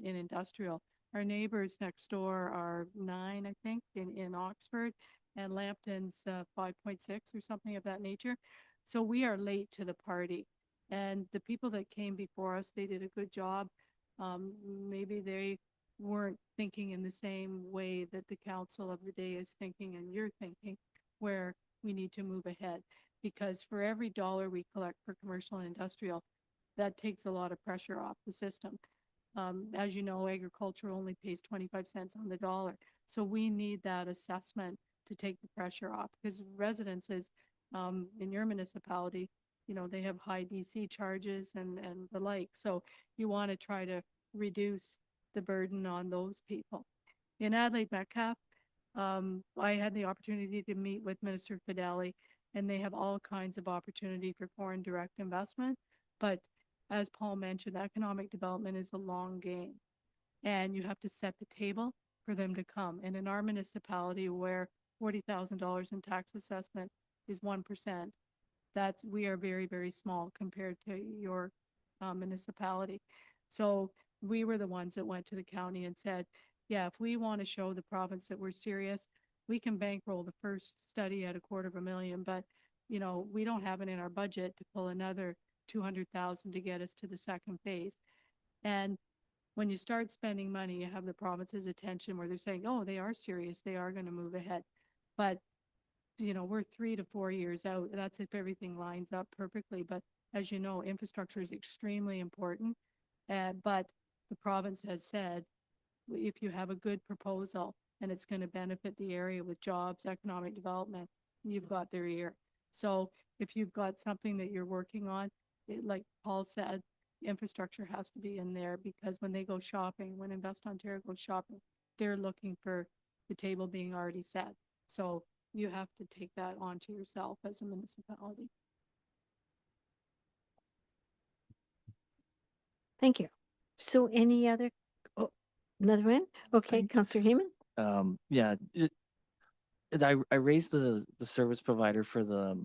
in industrial. Our neighbors next door are 9, I think, in Oxford, and Lambton's 5.6 or something of that nature. So we are late to the party. And the people that came before us, they did a good job. Maybe they weren't thinking in the same way that the council of the day is thinking and you're thinking, where we need to move ahead. Because for every dollar we collect for commercial and industrial, that takes a lot of pressure off the system. As you know, agriculture only pays 25 cents on the dollar. So we need that assessment to take the pressure off, because residences in your municipality, you know, they have high DC charges and the like. So you want to try to reduce the burden on those people. In Adelaide Metcalfe, I had the opportunity to meet with Minister Fideli, and they have all kinds of opportunity for foreign direct investment. But as Paul mentioned, economic development is a long game, and you have to set the table for them to come. And in our municipality, where $40,000 in tax assessment is 1%, we are very, very small compared to your municipality. So we were the ones that went to the county and said, yeah, if we want to show the province that we're serious, we can bankroll the first study at $250,000, but you know, we don't have it in our budget to pull another 200,000 to get us to the second phase. And when you start spending money, you have the province's attention where they're saying, oh, they are serious, they are going to move ahead. But you know, we're 3 to 4 years out. That's if everything lines up perfectly. But as you know, infrastructure is extremely important. But the province has said, if you have a good proposal and it's going to benefit the area with jobs, economic development, you've got their ear. So if you've got something that you're working on, like Paul said, infrastructure has to be in there, because when they go shopping, when Invest Ontario goes shopping, they're looking for the table being already set. So you have to take that onto yourself as a municipality. Thank you. So any other, oh, another one? Okay, Councillor Heyman? Yeah, I raised the service provider for the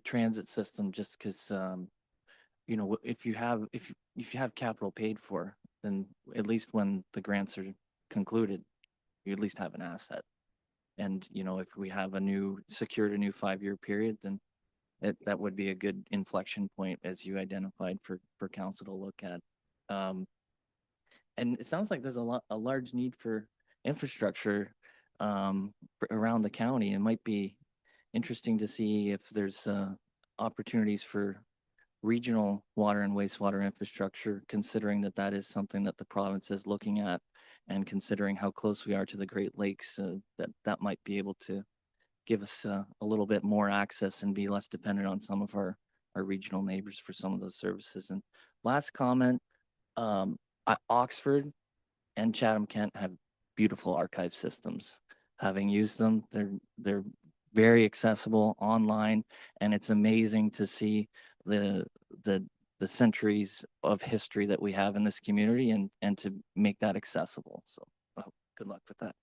transit system just because you know, if you have capital paid for, then at least when the grants are concluded, you at least have an asset. And you know, if we have secured a new 5-year period, then that would be a good inflection point, as you identified, for council to look at. And it sounds like there's a large need for infrastructure around the county. It might be interesting to see if there's opportunities for regional water and wastewater infrastructure, considering that is something that the province is looking at, and considering how close we are to the Great Lakes, that might be able to give us a little bit more access and be less dependent on some of our regional neighbors for some of those services. And last comment, Oxford and Chatham-Kent have beautiful archive systems. Having used them, they're very accessible online, and it's amazing to see the the the centuries of history that we have in this community and to make that accessible. So good luck with that.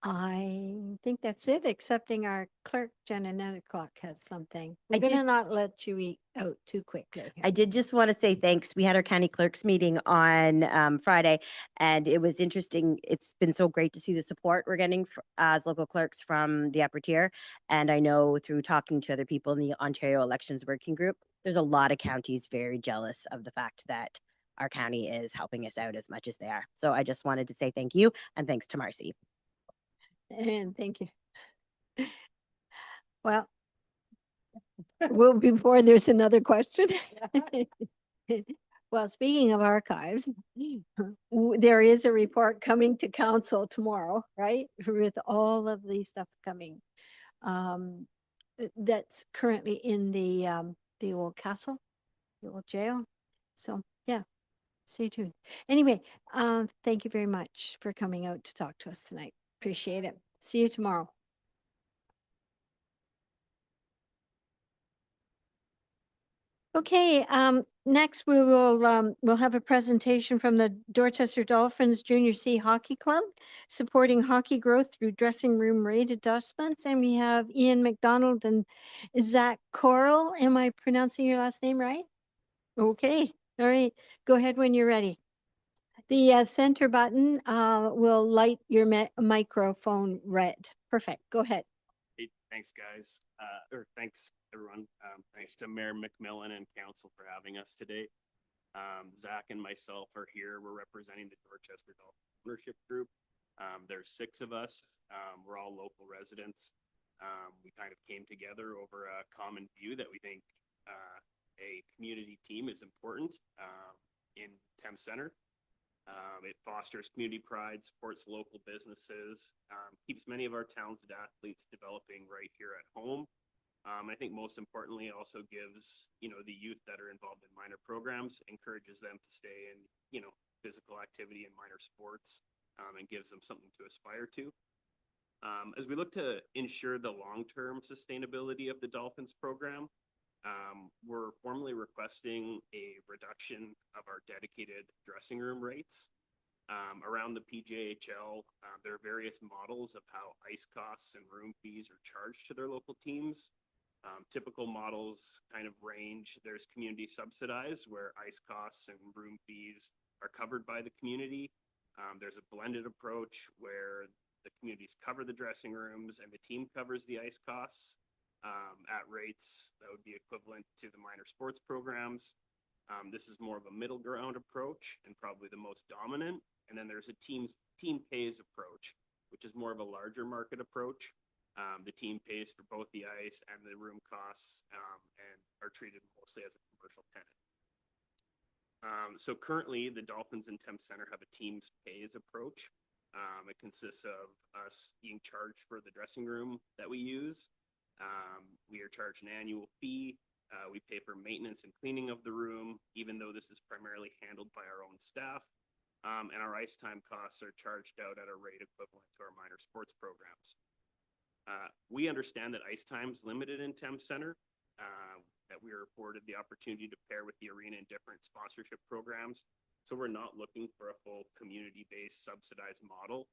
I think that's it, excepting our clerk, Jenna Netherclock, has something. We're I did- gonna not let you eat out too quickly. I did just want to say thanks. We had our county clerks meeting on Friday, and it was interesting. It's been so great to see the support we're getting as local clerks from the upper tier. And I know through talking to other people in the Ontario Elections Working Group, there's a lot of counties very jealous of the fact that our county is helping us out as much as they are. So I just wanted to say thank you, and thanks to Marcy. And thank you. Well, well, before there's another question. Well, speaking of archives, there is a report coming to council tomorrow, right? With all of the stuff coming. That's currently in the old castle, the old jail. So, yeah, stay tuned. Anyway, thank you very much for coming out to talk to us tonight. Appreciate it. See you tomorrow. Okay, next we'll have a presentation from the Dorchester Dolphins Junior C Hockey Club, supporting hockey growth through dressing room rate adjustments. And we have Ian McDonald and Zach Coral. Am I pronouncing your last name right? Okay, all right. Go ahead when you're ready. The center button will light your microphone red. Perfect. Go ahead. Hey, thanks, guys. Thanks, everyone. Thanks to Mayor McMillan and council for having us today. Zach and myself are here. We're representing the Dorchester Dolphin Ownership Group. There's 6 of us. We're all local residents. We kind of came together over a common view that we think a community team is important in Thames Center. It fosters community pride, supports local businesses, keeps many of our talented athletes developing right here at home. I think most importantly, also gives, the youth that are involved in minor programs, encourages them to stay in, physical activity and minor sports, and gives them something to aspire to. As we look to ensure the long-term sustainability of the Dolphins program, we're formally requesting a reduction of our dedicated dressing room rates. Around the PJHL, there are various models of how ice costs and room fees are charged to their local teams. Typical models kind of range. There's community subsidized, where ice costs and room fees are covered by the community. There's a blended approach where the communities cover the dressing rooms and the team covers the ice costs. At rates that would be equivalent to the minor sports programs. This is more of a middle ground approach and probably the most dominant. And then there's a team pays approach, which is more of a larger market approach. The team pays for both the ice and the room costs and are treated mostly as a commercial tenant. So currently the Dolphins and Thames Center have a teams pays approach. It consists of us being charged for the dressing room that we use. We are charged an annual fee. We pay for maintenance and cleaning of the room, even though this is primarily handled by our own staff. And our ice time costs are charged out at a rate equivalent to our minor sports programs. We understand that ice time is limited in Thames Center, that we are afforded the opportunity to pair with the arena in different sponsorship programs. So we're not looking for a full community-based subsidized model.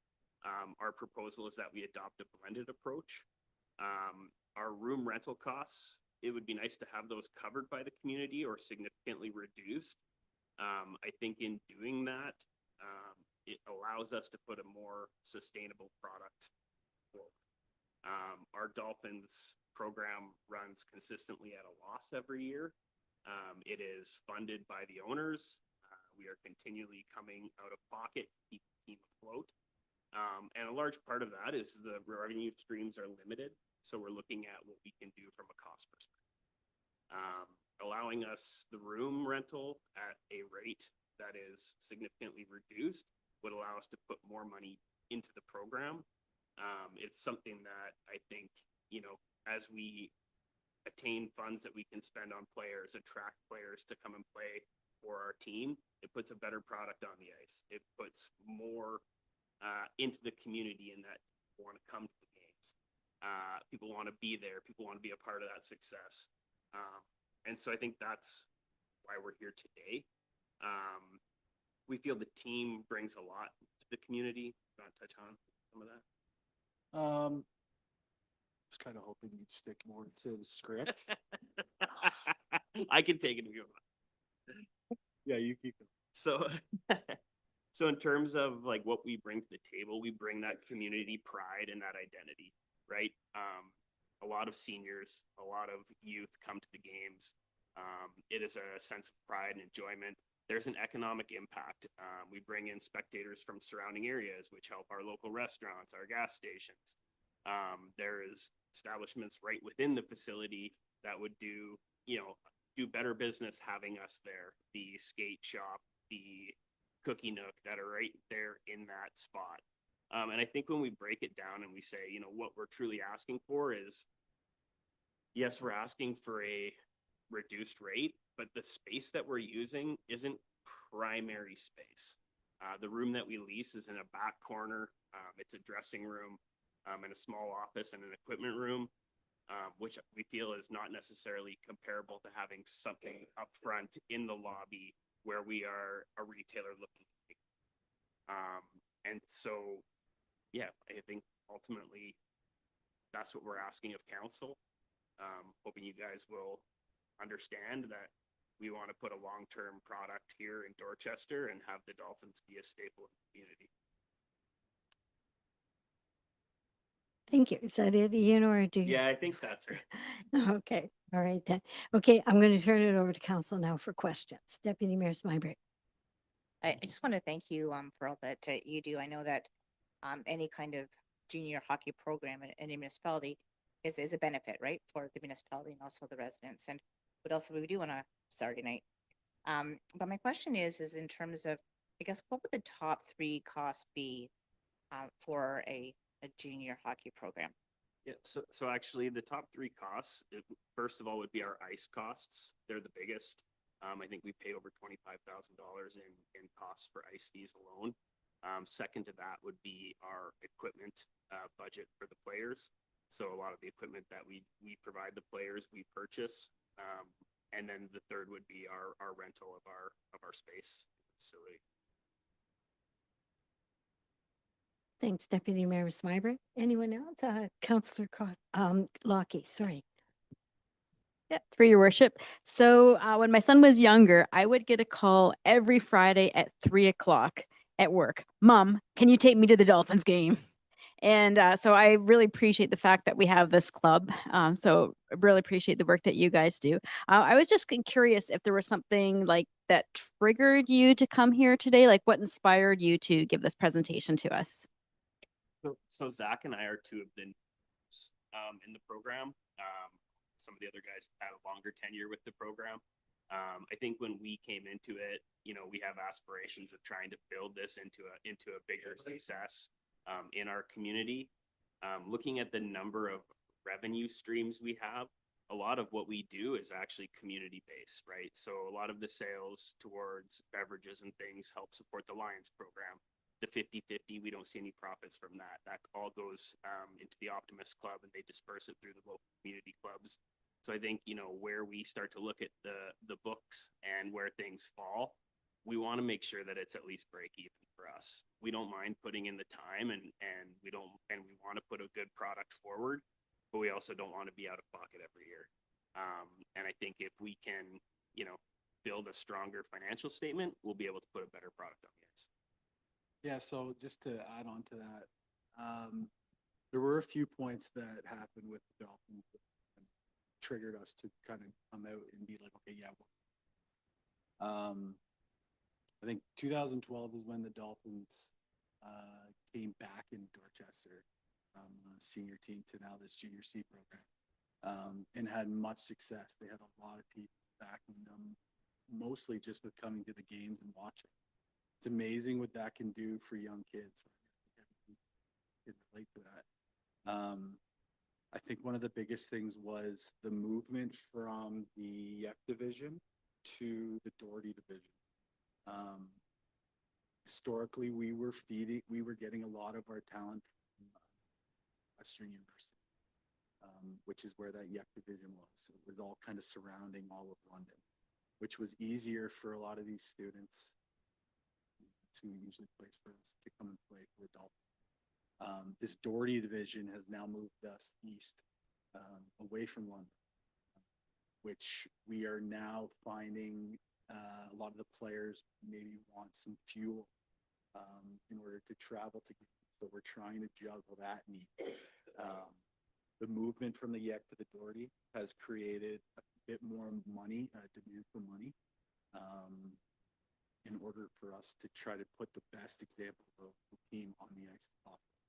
Our proposal is that we adopt a blended approach. Our room rental costs, it would be nice to have those covered by the community or significantly reduced. I think in doing that, it allows us to put a more sustainable product forward. Our Dolphins program runs consistently at a loss every year. It is funded by the owners. We are continually coming out of pocket to keep the team afloat. And a large part of that is the revenue streams are limited. So we're looking at what we can do from a cost perspective. Allowing us the room rental at a rate that is significantly reduced would allow us to put more money into the program. It's something that I think, as we attain funds that we can spend on players, attract players to come and play for our team, it puts a better product on the ice. It puts more into the community in that want to come to the games. People want to be there. People want to be a part of that success. And so I think that's why we're here today. We feel the team brings a lot to the community. Want to touch on some of that? Was kind of hoping you'd stick more to the script. I can take it if you want. Yeah, you keep it. So, so in terms of like what we bring to the table, we bring that community pride and that identity, right? A lot of seniors, a lot of youth come to the games. It is a sense of pride and enjoyment. There's an economic impact. We bring in spectators from surrounding areas, which help our local restaurants, our gas stations. There is establishments right within the facility that would do better business having us there. The skate shop, the cookie nook that are right there in that spot. And I think when we break it down and we say, what we're truly asking for is, yes, we're asking for a reduced rate, but the space that we're using isn't primary space. The room that we lease is in a back corner. It's a dressing room and a small office and an equipment room, which we feel is not necessarily comparable to having something up front in the lobby where we are a retailer looking. And so, yeah, I think ultimately that's what we're asking of council. Hoping you guys will understand that we want to put a long-term product here in Dorchester and have the Dolphins be a staple in the community. Thank you. Is that it, Ian, or do you? Yeah, I think that's it. Okay, all right then. Okay, I'm going to turn it over to council now for questions. Deputy Mayor Smyberg. I just want to thank you for all that you do. I know that any kind of junior hockey program in any municipality is a benefit, right, for the municipality and also the residents. And what else would we do on a Saturday night? But my question is in terms of, I guess, what would the top 3 costs be for a junior hockey program? Yeah, so actually the top 3 costs, first of all, would be our ice costs. They're the biggest. I think we pay over $25,000 in costs for ice fees alone. Second to that would be our equipment budget for the players. So a lot of the equipment that we provide the players, we purchase. And then the third would be our rental of our space facility. Thanks, Deputy Mayor Smyberg. Anyone else? Councillor Lockie, sorry. Yeah, through your worship. So when my son was younger, I would get a call every Friday at 3 o'clock at work. Mom, can you take me to the Dolphins game? And so I really appreciate the fact that we have this club. So I really appreciate the work that you guys do. I was just curious if there was something like that triggered you to come here today, like what inspired you to give this presentation to us? So Zach and I are 2 of the in the program. Some of the other guys had a longer tenure with the program. I think when we came into it, we have aspirations of trying to build this into a bigger success in our community. Looking at the number of revenue streams we have, a lot of what we do is actually community based, right? So a lot of the sales towards beverages and things help support the Lions program. The 50-50, we don't see any profits from that. That all goes into the Optimist Club and they disperse it through the local community clubs. So I think, where we start to look at the books and where things fall, we want to make sure that it's at least break even for us. We don't mind putting in the time and we want to put a good product forward, but we also don't want to be out of pocket every year. And I think if we can, build a stronger financial statement, we'll be able to put a better product on the ice. Yeah, so just to add on to that, there were a few points that happened with the Dolphins that triggered us to kind of come out and be like, okay, yeah. I think 2012 is when the Dolphins came back in Dorchester, senior team to now this junior C program, and had much success. They had a lot of people backing them, mostly just with coming to the games and watching. It's amazing what that can do for young kids. Can relate to that. I think one of the biggest things was the movement from the F division to the Doherty division. Historically, we were getting a lot of our talent from Western University. which is where that YEC division was. So it was all kind of surrounding all of London, which was easier for a lot of these students who usually plays for us to come and play for the Dolphins. This Doherty division has now moved us east, away from London, which we are now finding a lot of the players maybe want some fuel in order to travel to. So we're trying to juggle that need. The movement from the YEC to the Doherty has created a bit more money, demand for money, in order for us to try to put the best example of the team on the ice as possible.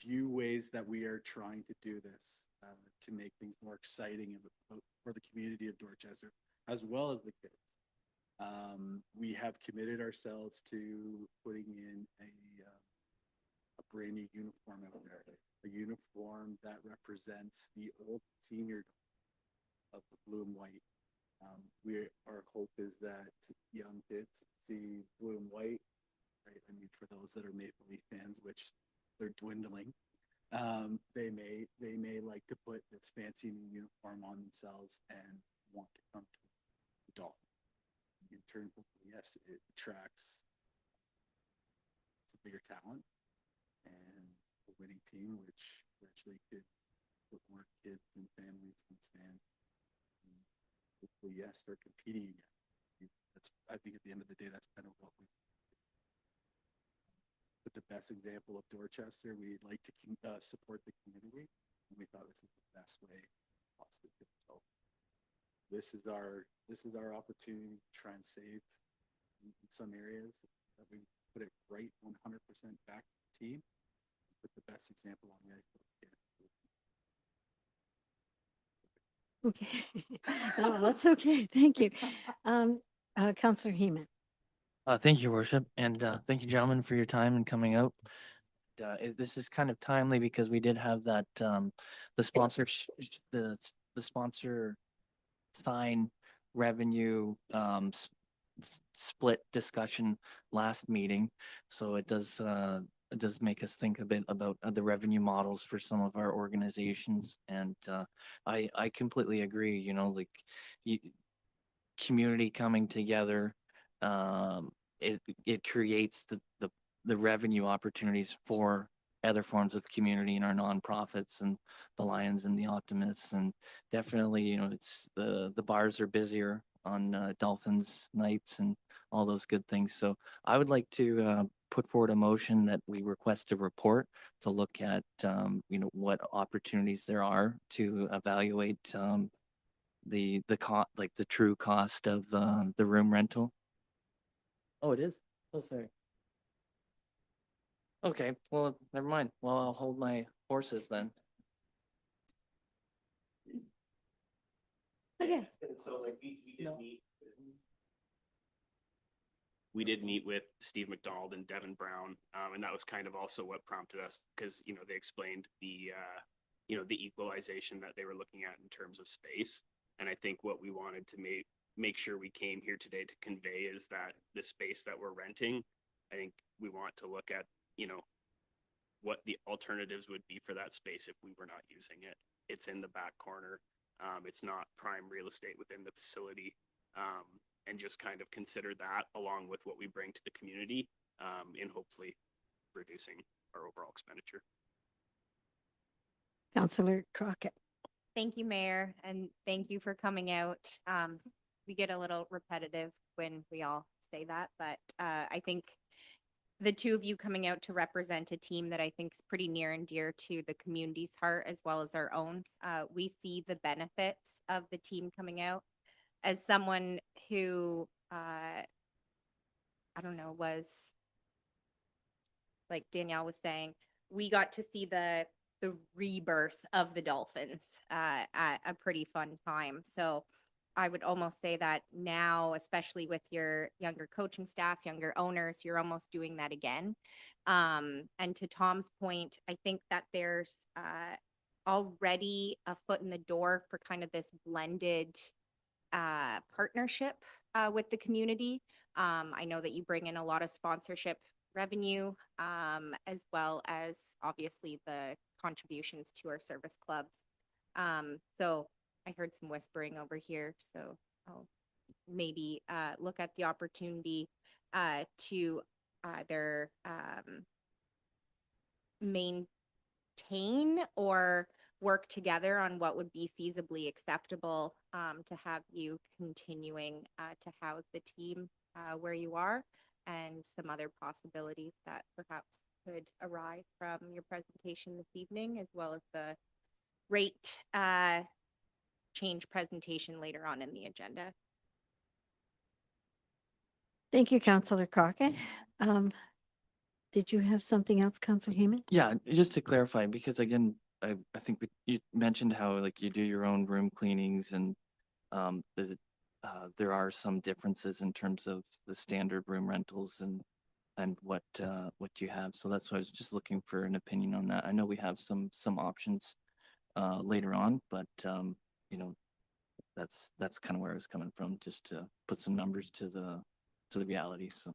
Few ways that we are trying to do this to make things more exciting for the community of Dorchester, as well as the kids. We have committed ourselves to putting in a brand new uniform out there, a uniform that represents the old senior of the blue and white. Our hope is that young kids see blue and white, right? I mean, for those that are Maple Leaf fans, which they're dwindling, they may like to put this fancy new uniform on themselves and want to come to the Dolphins. In turn, yes, it attracts a bigger talent and a winning team, which actually could put more kids and families in the stand. And hopefully, yes, they're competing again. I think at the end of the day, that's kind of what we put the best example of Dorchester. We'd like to support the community, and we thought this was the best way possible. So this is our opportunity to try and save in some areas that we put it right 100% back to the team, put the best example on the ice. Okay. No, that's okay. Thank you. Counselor Heeman. Thank you, Your Worship, and thank you, gentlemen, for your time and coming out. This is kind of timely because we did have that the sponsor the sponsor sign revenue split discussion last meeting, so it does make us think a bit about the revenue models for some of our organizations, and I completely agree. You know, like community coming together, it creates the revenue opportunities for other forms of community in our nonprofits and the Lions and the Optimists, and definitely, you know, it's the bars are busier on Dolphins nights and all those good things. So I would like to put forward a motion that we request a report to look at you know, what opportunities there are to evaluate the like the true cost of the room rental. Oh, it is? Oh, sorry. Okay, well, never mind. Well, I'll hold my horses then. Okay. So like we did No. meet. We did meet with Steve McDonald and Devin Brown, and that was kind of also what prompted us, because you know they explained the you know, the equalization that they were looking at in terms of space, and I think what we wanted to make sure we came here today to convey is that the space that we're renting, I think we want to look at, you know, what the alternatives would be for that space if we were not using it. It's in the back corner. It's not prime real estate within the facility. And just kind of consider that along with what we bring to the community in hopefully reducing our overall expenditure. Counselor Crockett. Thank you, Mayor, and thank you for coming out. We get a little repetitive when we all say that, but I think the two of you coming out to represent a team that I think is pretty near and dear to the community's heart as well as our own. We see the benefits of the team coming out. As someone who, I don't know, was like Danielle was saying, we got to see the rebirth of the Dolphins at a pretty fun time. So I would almost say that now, especially with your younger coaching staff, younger owners, you're almost doing that again. And to Tom's point, I think that there's already a foot in the door for kind of this blended partnership with the community. I know that you bring in a lot of sponsorship revenue, as well as obviously the contributions to our service clubs. So I heard some whispering over here, so I'll maybe look at the opportunity to either maintain or work together on what would be feasibly acceptable to have you continuing to house the team where you are, and some other possibilities that perhaps could arise from your presentation this evening, as well as the rate change presentation later on in the agenda. Thank you, Councillor Crockett. Did you have something else, Councillor Heyman? Yeah, just to clarify, because again, I think you mentioned how like you do your own room cleanings and there are some differences in terms of the standard room rentals and what you have. So that's why I was just looking for an opinion on that. I know we have some options later on, but you know, that's kind of where I was coming from, just to put some numbers to the reality. So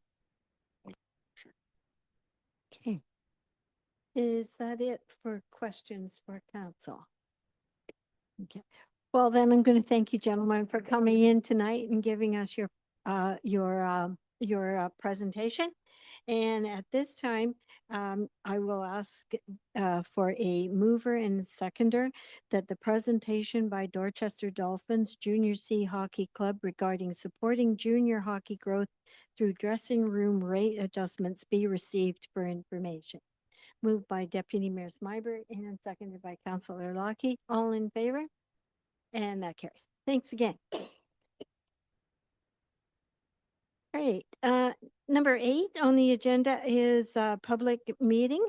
Okay. Is that it for questions for council? Okay. Well, then I'm going to thank you, gentlemen, for coming in tonight and giving us your presentation. And at this time, I will ask for a mover and seconder that the presentation by Dorchester Dolphins Junior C Hockey Club regarding supporting junior hockey growth through dressing room rate adjustments be received for information. Moved by Deputy Mayor Smyber and seconded by Councillor Lockie. All in favor? And that carries. Thanks again. All right, number 8 on the agenda is a public meeting.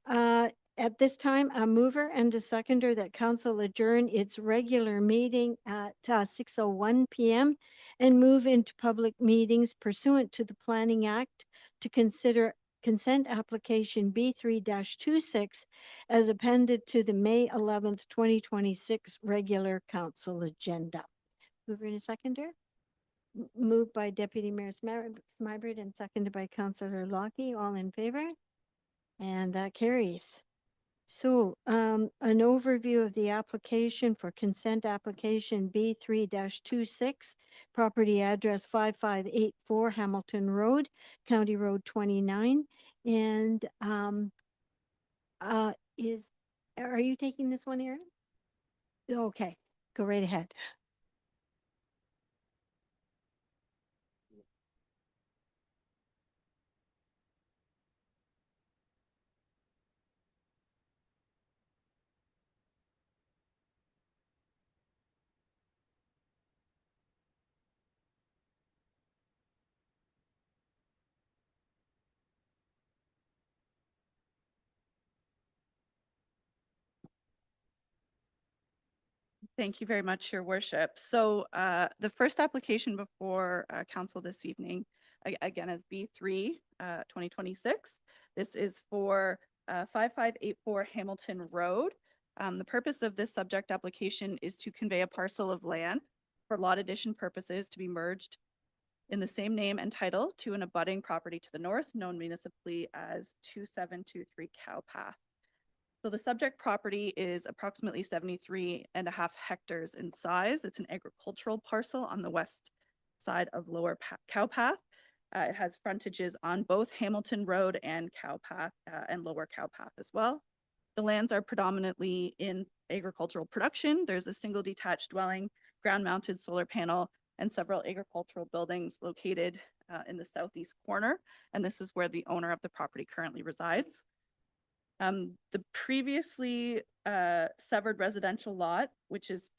At this time, a mover and a seconder that council adjourn its regular meeting at 6:01 p.m. and move into public meetings pursuant to the Planning Act to consider consent application B3-26 as appended to the May 11th, 2026 regular council agenda. Mover and a seconder? Moved by Deputy Mayor Smybert and seconded by Councillor Lockie. All in favor? And that carries. So an overview of the application for consent application B3-26, property address 5584 Hamilton Road, County Road 29. And are you taking this one, Erin? Okay, go right ahead. Thank you very much, Your Worship. So the first application before council this evening, again, is B3 2026. This is for 5584 Hamilton Road. The purpose of this subject application is to convey a parcel of land for lot addition purposes to be merged in the same name and title to an abutting property to the north, known municipally as 2723 Cow Path. So the subject property is approximately 73.5 hectares in size. It's an agricultural parcel on the west side of Lower Cow Path. It has frontages on both Hamilton Road and Cow Path and Lower Cow Path as well. The lands are predominantly in agricultural production. There's a single detached dwelling, ground-mounted solar panel, and several agricultural buildings located in the southeast corner. And this is where the owner of the property currently resides. The previously severed residential lot, which is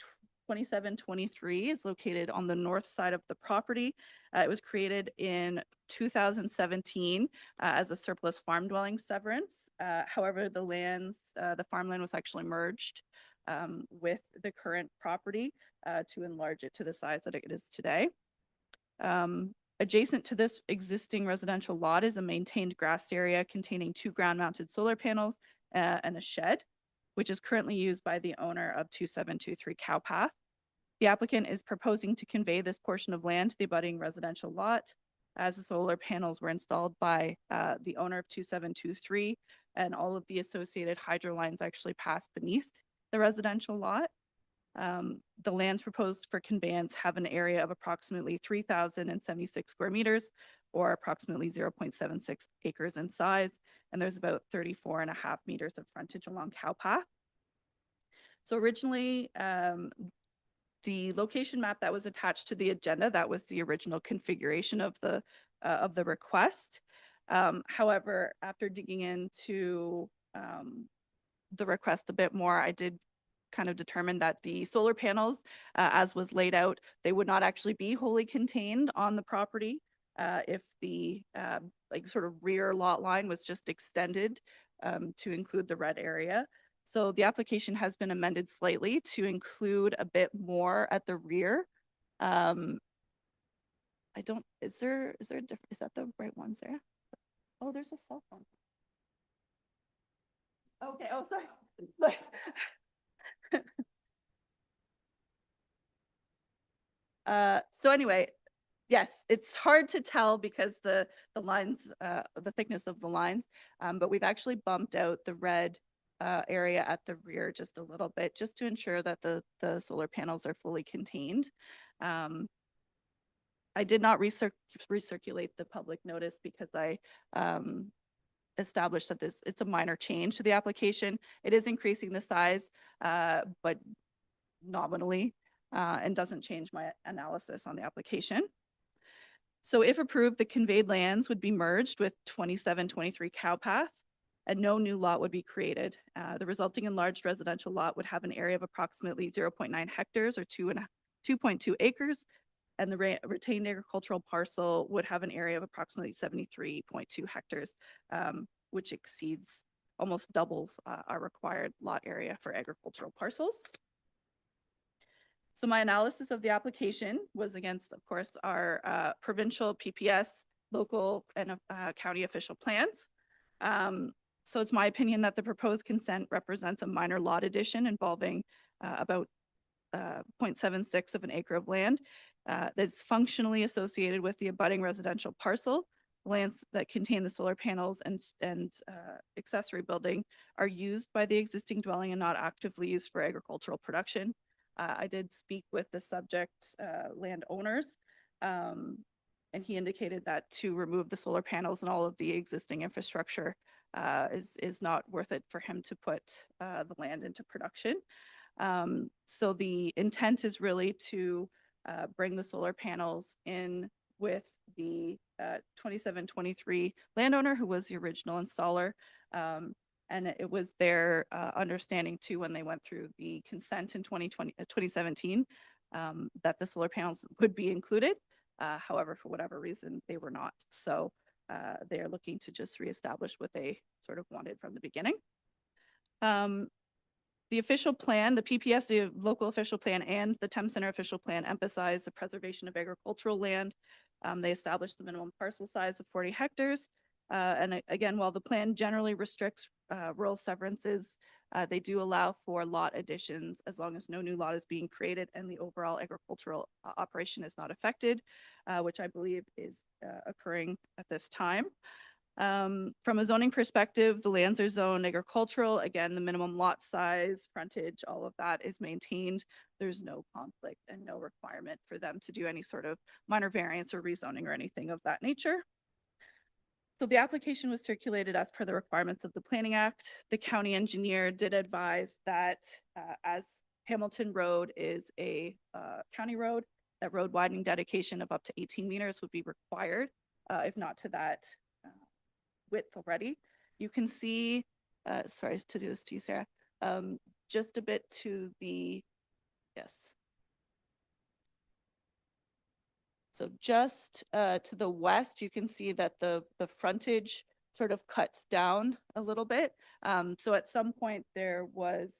2723, is located on the north side of the property. It was created in 2017 as a surplus farm dwelling severance. However, the farmland was actually merged with the current property to enlarge it to the size that it is today. Adjacent to this existing residential lot is a maintained grass area containing 2 ground-mounted solar panels and a shed, which is currently used by the owner of 2723 Cow Path. The applicant is proposing to convey this portion of land to the abutting residential lot. as the solar panels were installed by the owner of 2723, and all of the associated hydro lines actually pass beneath the residential lot. The lands proposed for conveyance have an area of approximately 3,076 square meters, or approximately 0.76 acres in size, and there's about 34.5 meters of frontage along cow path. So originally, the location map that was attached to the agenda, that was the original configuration of the request. However, after digging into the request a bit more, I did kind of determine that the solar panels, as was laid out, they would not actually be wholly contained on the property if the like sort of rear lot line was just extended to include the red area. So the application has been amended slightly to include a bit more at the rear. I don't, is there a different, is that the right ones there? Oh, there's a cell phone. Okay, oh, sorry. So anyway, yes, it's hard to tell because the lines, the thickness of the lines, but we've actually bumped out the red area at the rear just a little bit, just to ensure that the solar panels are fully contained. I did not recirculate the public notice because I established that it's a minor change to the application. It is increasing the size, but nominally, and doesn't change my analysis on the application. So if approved, the conveyed lands would be merged with 2723 Cow Path, and no new lot would be created. The resulting enlarged residential lot would have an area of approximately 0.9 hectares or 2.2 acres, and the retained agricultural parcel would have an area of approximately 73.2 hectares, which exceeds, almost doubles our required lot area for agricultural parcels. So my analysis of the application was against, of course, our provincial PPS, local and county official plans. So it's my opinion that the proposed consent represents a minor lot addition involving about 0.76 of an acre of land that's functionally associated with the abutting residential parcel. Lands that contain the solar panels and accessory building are used by the existing dwelling and not actively used for agricultural production. I did speak with the subject landowners, and he indicated that to remove the solar panels and all of the existing infrastructure is not worth it for him to put the land into production. So the intent is really to bring the solar panels in with the 2723 landowner who was the original installer. And it was their understanding too when they went through the consent in 2017 that the solar panels would be included. However, for whatever reason, they were not. So they are looking to just reestablish what they sort of wanted from the beginning. The official plan, the PPS, the local official plan, and the Thames Center official plan emphasize the preservation of agricultural land. They established the minimum parcel size of 40 hectares. And again, while the plan generally restricts rural severances, they do allow for lot additions as long as no new lot is being created and the overall agricultural operation is not affected, which I believe is occurring at this time. From a zoning perspective, the lands are zoned agricultural. Again, the minimum lot size, frontage, all of that is maintained. There's no conflict and no requirement for them to do any sort of minor variance or rezoning or anything of that nature. So the application was circulated as per the requirements of the Planning Act. The county engineer did advise that as Hamilton Road is a county road, that road widening dedication of up to 18 meters would be required, if not to that width already. You can see, sorry to do this to you, Sarah, just a bit to the, yes. So just to the west, you can see that the frontage sort of cuts down a little bit. So at some point there was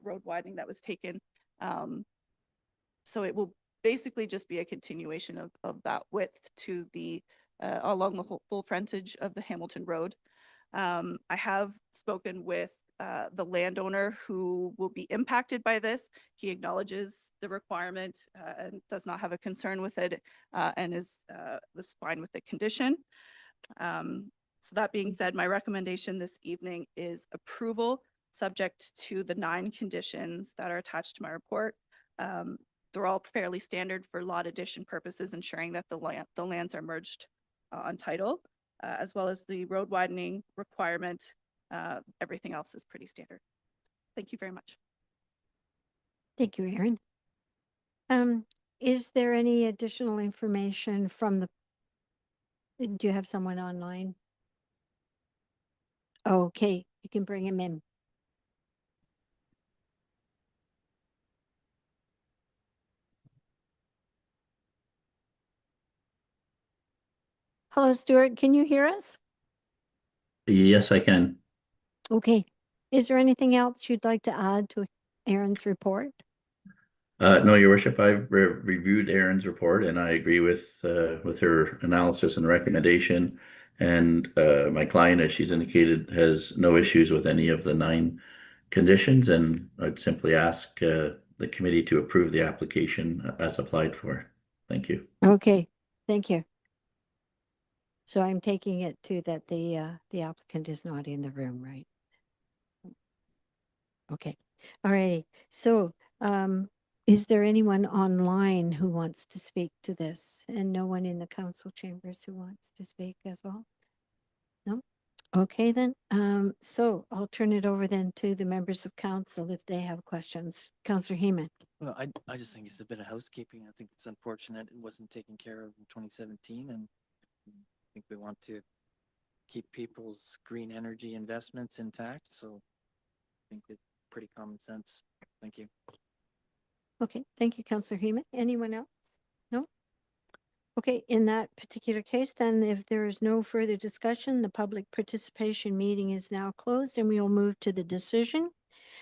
road widening that was taken. So it will basically just be a continuation of that width to the along the whole full frontage of the Hamilton Road. I have spoken with the landowner who will be impacted by this. He acknowledges the requirement and does not have a concern with it and was fine with the condition. So that being said, my recommendation this evening is approval subject to the 9 conditions that are attached to my report. They're all fairly standard for lot addition purposes, ensuring that the lands are merged on title, as well as the road widening requirement. Everything else is pretty standard. Thank you very much. Thank you, Erin. Is there any additional information from the, do you have someone online? Okay, you can bring him in. Hello, Stuart, can you hear us? Yes, I can. Okay. Is there anything else you'd like to add to Erin's report? No, Your Worship, I've reviewed Erin's report and I agree with her analysis and recommendation. And my client, as she's indicated, has no issues with any of the 9 conditions. And I'd simply ask the committee to approve the application as applied for. Thank you. Okay, thank you. So I'm taking it too that the applicant is not in the room, right? Okay, all righty. So is there anyone online who wants to speak to this, and no one in the council chambers who wants to speak as well? No? Okay then. So I'll turn it over then to the members of council if they have questions. Councillor Heeman. Well, I just think it's a bit of housekeeping. I think it's unfortunate it wasn't taken care of in 2017, and I think we want to keep people's green energy investments intact. So I think it's pretty common sense. Thank you. Okay, thank you, Councillor Heeman. Anyone else? No? Okay, in that particular case, then if there is no further discussion, the public participation meeting is now closed and we will move to the decision.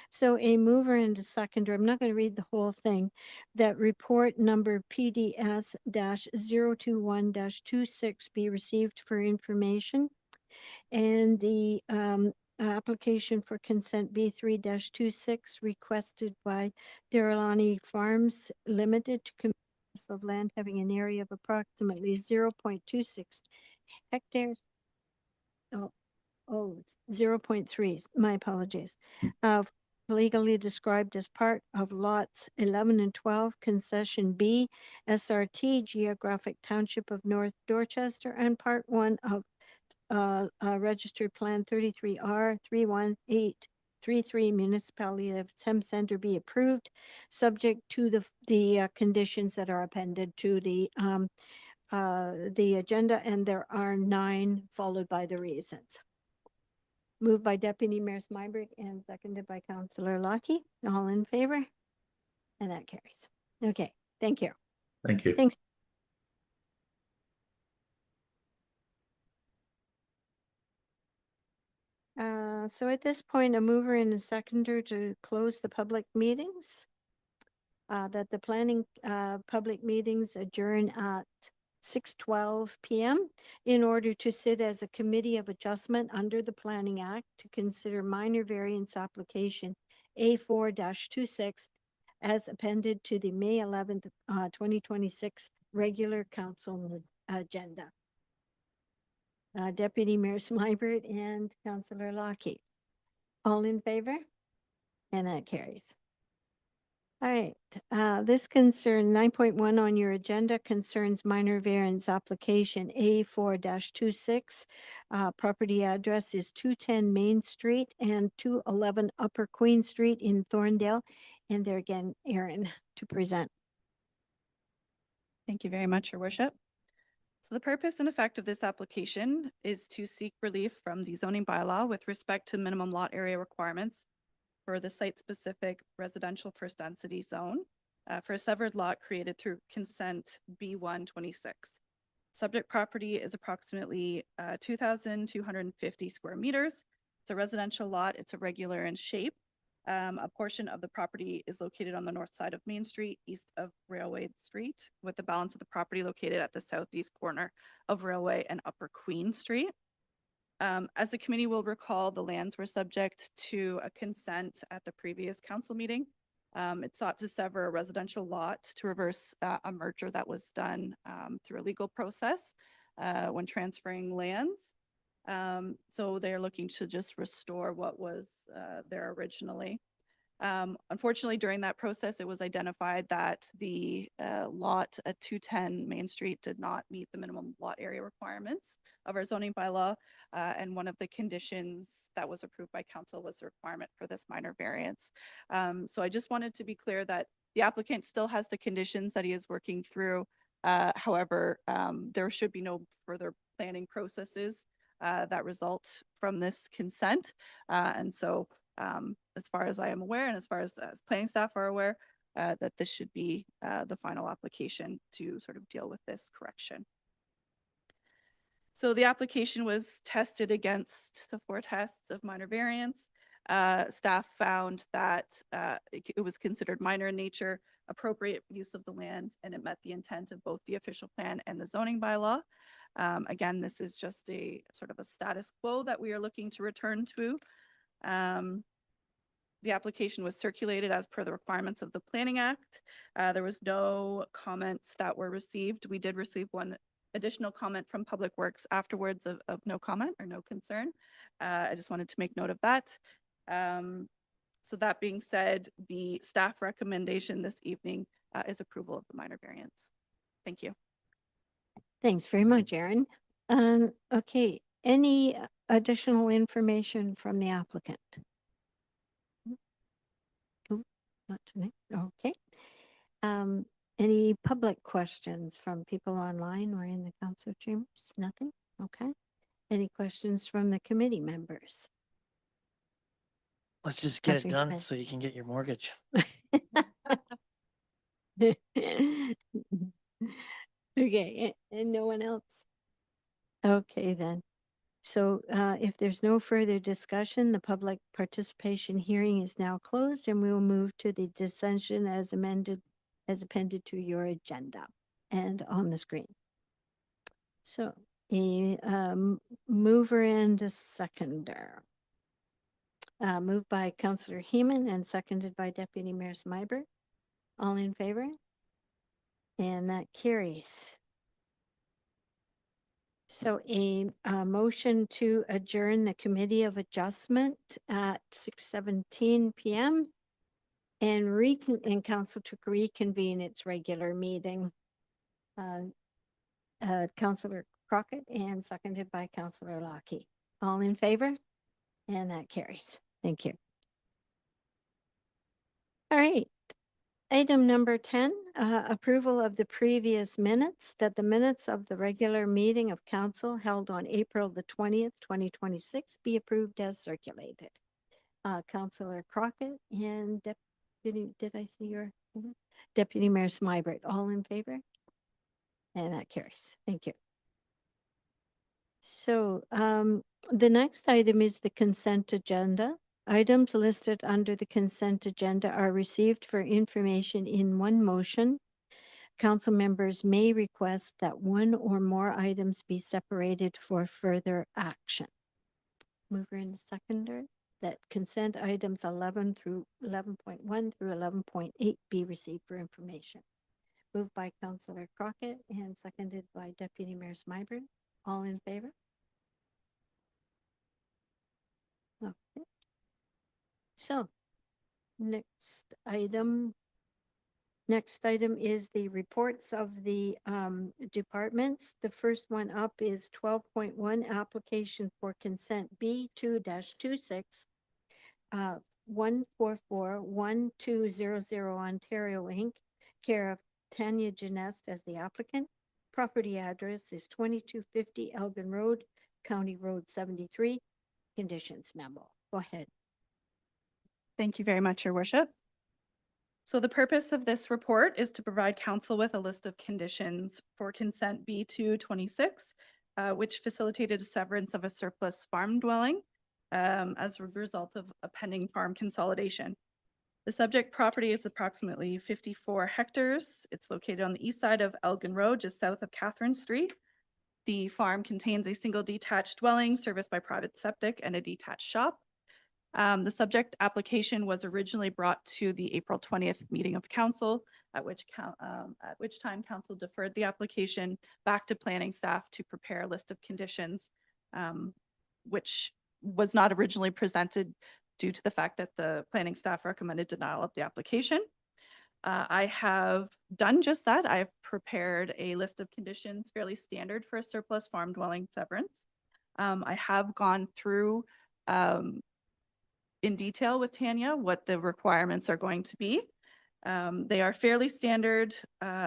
So a mover and a seconder, I'm not going to read the whole thing, that report number PDS-021-26 be received for information. And the application for consent B3-26 requested by Darrellani Farms Limited to commit of land having an area of approximately 0.26 hectares. Oh, 0.3, my apologies. Legally described as part of lots 11 and 12, concession B, SRT, geographic township of North Dorchester, and part 1 of registered plan 33R 31833 municipality of Thames Center be approved, subject to the conditions that are appended to the agenda, and there are 9 followed by the reasons. Moved by Deputy Mayor Smyberg and seconded by Councillor Lockie. All in favor? And that carries. Okay, thank you. Thank you. Thanks. So at this point, a mover and a seconder to close the public meetings. That the planning public meetings adjourn at 6:12 p.m. in order to sit as a committee of adjustment under the Planning Act to consider minor variance application A4-26 as appended to the May 11th, 2026 regular council agenda. Deputy Mayor Smybert and Councillor Lockie. All in favor? And that carries. All right, this concern 9.1 on your agenda concerns minor variance application A4-26. Property address is 210 Main Street and 211 Upper Queen Street in Thorndale. And there again, Erin to present. Thank you very much, Your Worship. So the purpose and effect of this application is to seek relief from the zoning bylaw with respect to minimum lot area requirements for the site-specific residential first density zone for a severed lot created through consent B1-26. Subject property is approximately 2,250 square meters. It's a residential lot. It's irregular in shape. A portion of the property is located on the north side of Main Street, east of Railway Street, with the balance of the property located at the southeast corner of Railway and Upper Queen Street. As the committee will recall, the lands were subject to a consent at the previous council meeting. It sought to sever a residential lot to reverse a merger that was done through a legal process when transferring lands. So they're looking to just restore what was there originally. Unfortunately, during that process, it was identified that the lot at 210 Main Street did not meet the minimum lot area requirements of our zoning bylaw. And one of the conditions that was approved by council was the requirement for this minor variance. So I just wanted to be clear that the applicant still has the conditions that he is working through. However, there should be no further planning processes that result from this consent. And so as far as I am aware, and as far as planning staff are aware, that this should be the final application to sort of deal with this correction. So the application was tested against the 4 tests of minor variance. Staff found that it was considered minor in nature, appropriate use of the land, and it met the intent of both the official plan and the zoning bylaw. Again, this is just a sort of a status quo that we are looking to return to. The application was circulated as per the requirements of the Planning Act. There was no comments that were received. We did receive one additional comment from Public Works afterwards of no comment or no concern. I just wanted to make note of that. So that being said, the staff recommendation this evening is approval of the minor variance. Thank you. Thanks very much, Erin. Okay, any additional information from the applicant? Oh, not tonight. Okay. Any public questions from people online or in the council chambers? Nothing? Okay. Any questions from the committee members? Let's just get it Nothing done bad. so you can get your mortgage. Okay, and no one else? Okay, then. So if there's no further discussion, the public participation hearing is now closed and we will move to the dissension as amended, as appended to your agenda and on the screen. So a mover and a seconder. Moved by Councillor Heeman and seconded by Deputy Mayor Smyber. All in favor? And that carries. So a motion to adjourn the Committee of Adjustment at 6:17 PM and council to reconvene its regular meeting. Councillor Crockett and seconded by Councillor Lockie. All in favor? And that carries. Thank you. All right. Item number 10, approval of the previous minutes, that the minutes of the regular meeting of council held on April the 20th, 2026 be approved as circulated. Councillor Crockett and Deputy, did I see your? Deputy Mayor Smybert, all in favor? And that carries. Thank you. So the next item is the consent agenda. Items listed under the consent agenda are received for information in one motion. Council members may request that one or more items be separated for further action. Mover and seconder, that consent items 11 through 11.1 through 11.8 be received for information. Moved by Councillor Crockett and seconded by Deputy Mayor Smyber. All in favor? Okay. So next item is the reports of the departments. The first one up is 12.1 application for consent B2-26 1441200 Ontario Inc. care of Tanya Janest as the applicant. Property address is 2250 Elgin Road, County Road 73. Conditions memo. Go ahead. Thank you very much, Your Worship. So the purpose of this report is to provide council with a list of conditions for consent B2-26, which facilitated a severance of a surplus farm dwelling as a result of a pending farm consolidation. The subject property is approximately 54 hectares. It's located on the east side of Elgin Road, just south of Catherine Street. The farm contains a single detached dwelling serviced by private septic and a detached shop. The subject application was originally brought to the April 20th meeting of council, at which time council deferred the application back to planning staff to prepare a list of conditions, which was not originally presented due to the fact that the planning staff recommended denial of the application. I have done just that. I've prepared a list of conditions fairly standard for a surplus farm dwelling severance. I have gone through in detail with Tanya what the requirements are going to be. They are fairly standard.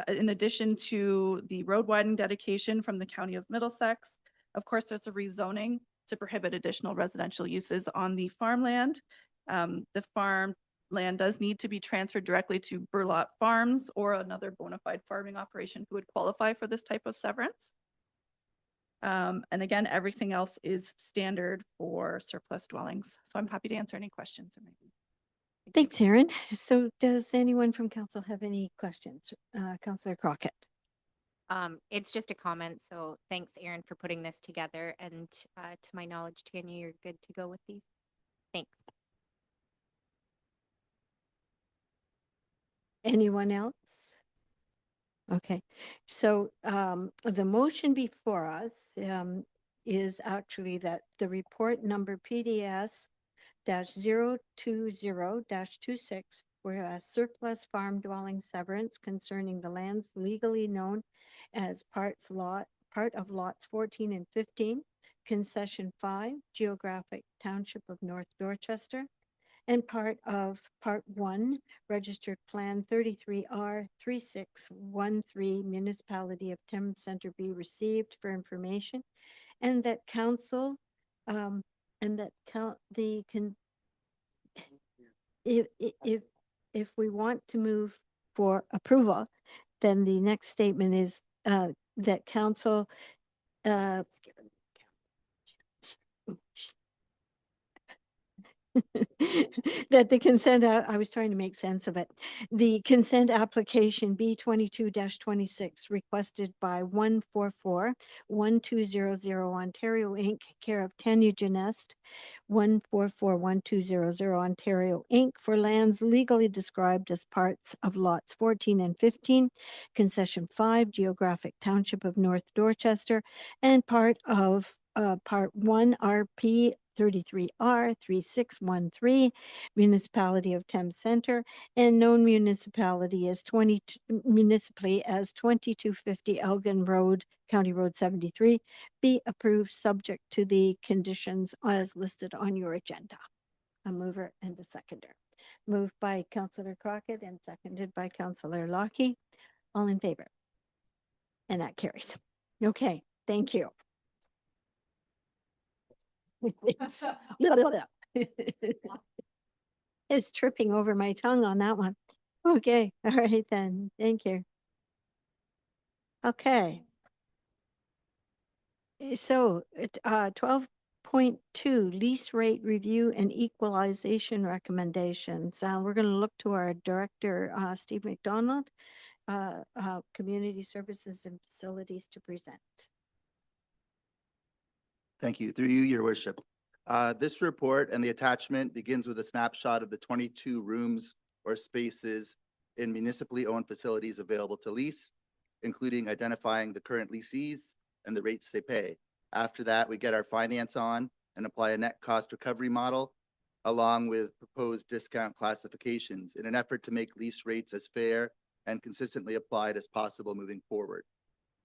In addition to the road widening dedication from the County of Middlesex, of course, there's a rezoning to prohibit additional residential uses on the farmland. The farmland does need to be transferred directly to Burlot Farms or another bona fide farming operation who would qualify for this type of severance. And again, everything else is standard for surplus dwellings. So I'm happy to answer any questions. Thanks, Erin. So does anyone from council have any questions? Councillor Crockett. It's just a comment. So thanks, Erin, for putting this together. And to my knowledge, Tanya, you're good to go with these. Thanks. Anyone else? Okay, so the motion before us is actually that the report number PDS -020-26 for a surplus farm dwelling severance concerning the lands legally known as part of lots 14 and 15, concession 5, geographic township of North Dorchester, and part 1, registered plan 33R 3613, municipality of Thames Center be received for information, and that council if we want to move for approval, then the next statement is that council that the consent, I was trying to make sense of it. The consent application B22-26 requested by 144-1200 Ontario Inc., care of Tanya Genest, 144-1200 Ontario Inc., for lands legally described as parts of lots 14 and 15, concession 5, geographic township of North Dorchester, and part of Part 1 RP 33R 3613, municipality of Thames Center, and known municipality as 2250 Elgin Road, County Road 73, be approved subject to the conditions as listed on your agenda. A mover and a seconder. Moved by Councillor Crockett and seconded by Councillor Lockie. All in favor? And that carries. Okay, thank you. It's tripping over my tongue on that one. Okay, all right then. Thank you. Okay. So 12.2 lease rate review and equalization recommendations. We're going to look to our director, Steve McDonald, Community Services and Facilities, to present. Thank you. Through you, Your Worship. This report and the attachment begins with a snapshot of the 22 rooms or spaces in municipally owned facilities available to lease, including identifying the current lessees and the rates they pay. After that, we get our finance on and apply a net cost recovery model along with proposed discount classifications in an effort to make lease rates as fair and consistently applied as possible moving forward.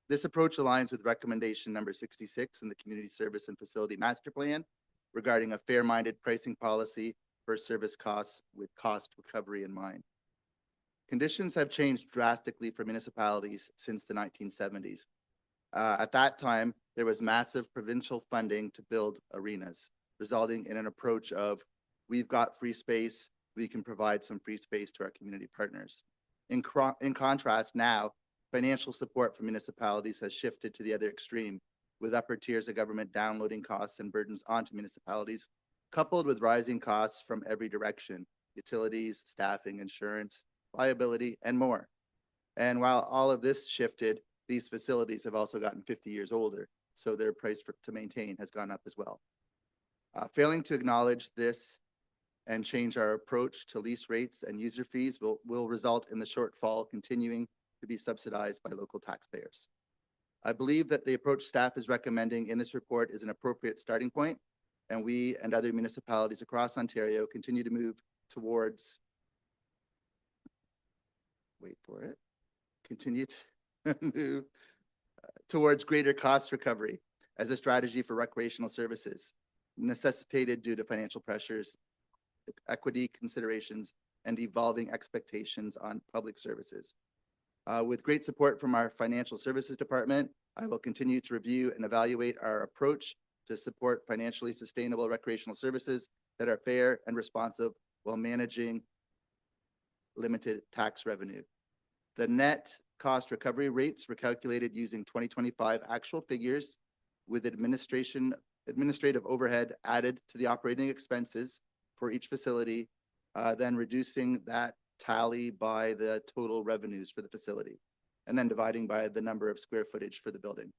This approach aligns with recommendation number 66 in the Community Service and Facility Master Plan regarding a fair-minded pricing policy for service costs with cost recovery in mind. Conditions have changed drastically for municipalities since the 1970s. At that time, there was massive provincial funding to build arenas, resulting in an approach of, we've got free space, we can provide some free space to our community partners. In contrast, now, financial support for municipalities has shifted to the other extreme, with upper tiers of government downloading costs and burdens onto municipalities, coupled with rising costs from every direction: utilities, staffing, insurance, liability, and more. And while all of this shifted, these facilities have also gotten 50 years older, So their price to maintain has gone up as well. Failing to acknowledge this and change our approach to lease rates and user fees will result in the shortfall continuing to be subsidized by local taxpayers. I believe that the approach staff is recommending in this report is an appropriate starting point, and we and other municipalities across Ontario continue to move towards, wait for it, continue to move towards greater cost recovery as a strategy for recreational services, necessitated due to financial pressures, equity considerations, and evolving expectations on public services. With great support from our financial services department, I will continue to review and evaluate our approach to support financially sustainable recreational services that are fair and responsive while managing limited tax revenue. The net cost recovery rates were calculated using 2025 actual figures with administrative overhead added to the operating expenses for each facility, then reducing that tally by the total revenues for the facility, and then dividing by the number of square footage for the building.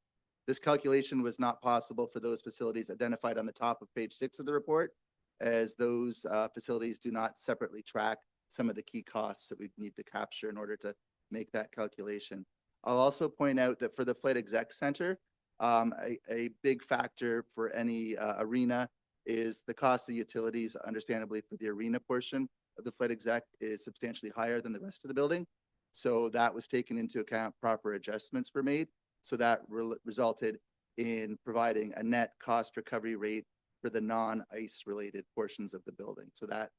This calculation was not possible for those facilities identified on the top of page 6 of the report, as those facilities do not separately track some of the key costs that we need to capture in order to make that calculation. I'll also point out that for the Flight Exec Center, a big factor for any arena is the cost of utilities. Understandably, for the arena portion of the Flight Exec is substantially higher than the rest of the building. So that was taken into account, proper adjustments were made. So that resulted in providing a net cost recovery rate for the non-ice related portions of the building. So that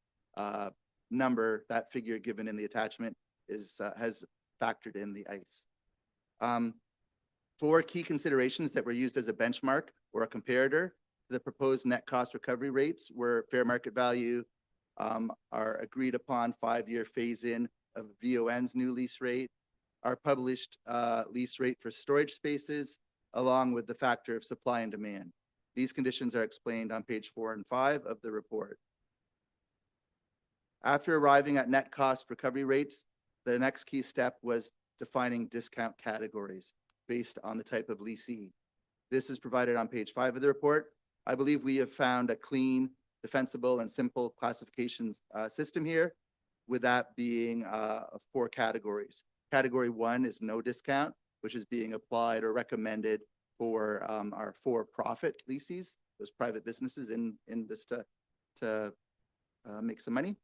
number, that figure given in the attachment is has factored in the ice. 4 key considerations that were used as a benchmark or a comparator. The proposed net cost recovery rates were fair market value, our agreed upon 5-year phase-in of VON's new lease rate, our published lease rate for storage spaces, along with the factor of supply and demand. These conditions are explained on page 4 and 5 of the report. After arriving at net cost recovery rates, the next key step was defining discount categories based on the type of leasee. This is provided on page 5 of the report. I believe we have found a clean, defensible, and simple classifications system here, with that being 4 categories. Category 1 is no discount, which is being applied or recommended for our for-profit leases, those private businesses in this to make some money.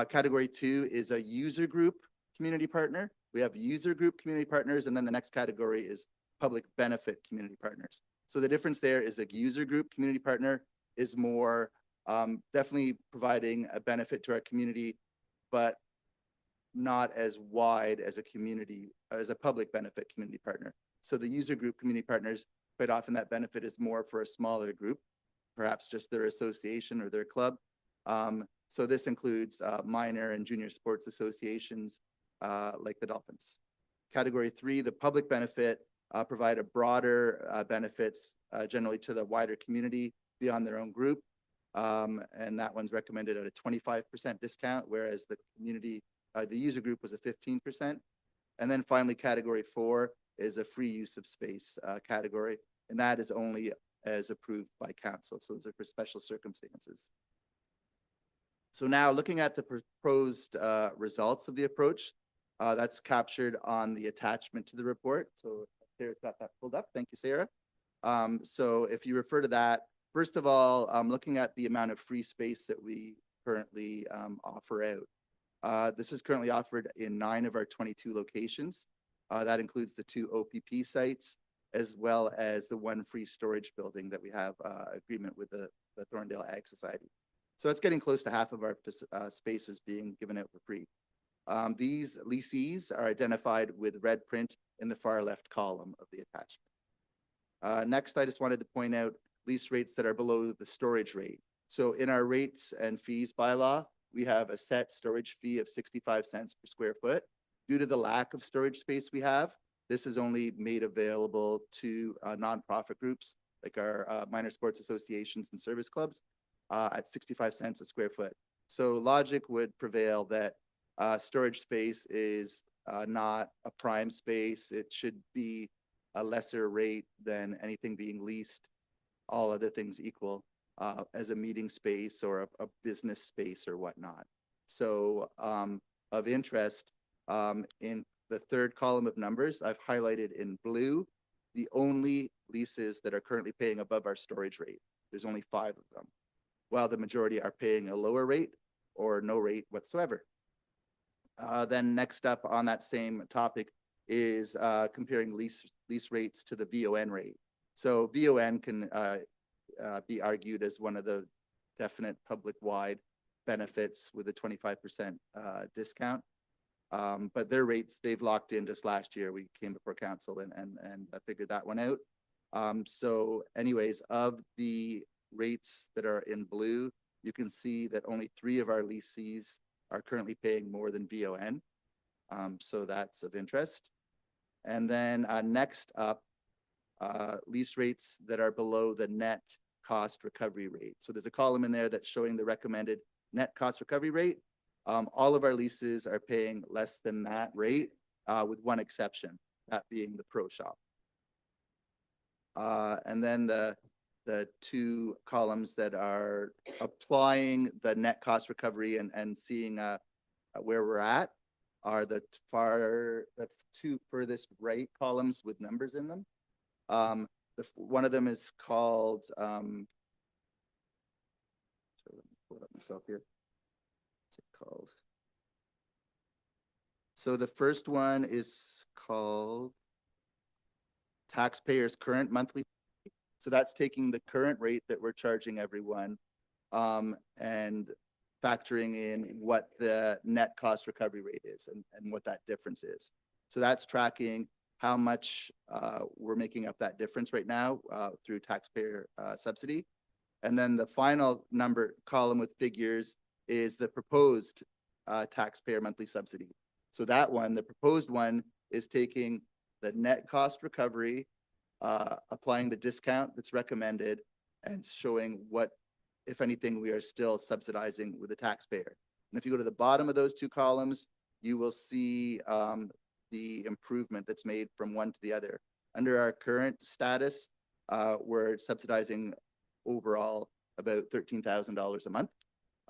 Category 2 is a user group community partner. We have user group community partners, and then the next category is public benefit community partners. So the difference there is a user group community partner is more definitely providing a benefit to our community, but not as wide as a community, as a public benefit community partner. So the user group community partners, quite often that benefit is more for a smaller group, perhaps just their association or their club. So this includes minor and junior sports associations like the Dolphins. Category 3, the public benefit, provide a broader benefits generally to the wider community beyond their own group. And that one's recommended at a 25% discount, whereas the community, the user group was a 15%. And then finally, category 4 is a free use of space category, and that is only as approved by council. So those are for special circumstances. So now looking at the proposed results of the approach, that's captured on the attachment to the report. So Sarah's got that pulled up. Thank you, Sarah. So if you refer to that, first of all, looking at the amount of free space that we currently offer out. This is currently offered in 9 of our 22 locations. That includes the 2 OPP sites, as well as the 1 free storage building that we have agreement with the Thorndale Ag Society. So it's getting close to half of our spaces being given out for free. These leasees are identified with red print in the far left column of the attachment. Next, I just wanted to point out lease rates that are below the storage rate. So in our rates and fees bylaw, we have a set storage fee of 65 cents per square foot. Due to the lack of storage space we have, this is only made available to nonprofit groups like our minor sports associations and service clubs at 65 cents a square foot. So logic would prevail that storage space is not a prime space. It should be a lesser rate than anything being leased, all other things equal, as a meeting space or a business space or whatnot. So of interest, in the third column of numbers, I've highlighted in blue the only leases that are currently paying above our storage rate. There's only 5 of them, while the majority are paying a lower rate or no rate whatsoever. Then next up on that same topic is comparing lease rates to the VON rate. So VON can be argued as one of the definite public-wide benefits with a 25% discount. But their rates, they've locked in just last year. We came before council and figured that one out. So anyways, of the rates that are in blue, you can see that only 3 of our leases are currently paying more than VON. So that's of interest. And then next up, lease rates that are below the net cost recovery rate. So there's a column in there that's showing the recommended net cost recovery rate. All of our leases are paying less than that rate, with one exception, that being the pro shop. And then the 2 columns that are applying the net cost recovery and seeing where we're at are the 2 furthest right columns with numbers in them. One of them is called, let me pull it up myself here. What's it called? So the first one is called taxpayers' current monthly. So that's taking the current rate that we're charging everyone, and factoring in what the net cost recovery rate is and what that difference is. So that's tracking how much we're making up that difference right now through taxpayer subsidy. And then the final number column with figures is the proposed taxpayer monthly subsidy. So that one, the proposed one, is taking the net cost recovery, applying the discount that's recommended, and showing what, if anything, we are still subsidizing with the taxpayer. And if you go to the bottom of those 2 columns, you will see the improvement that's made from one to the other. Under our current status, we're subsidizing overall about $13,000 a month,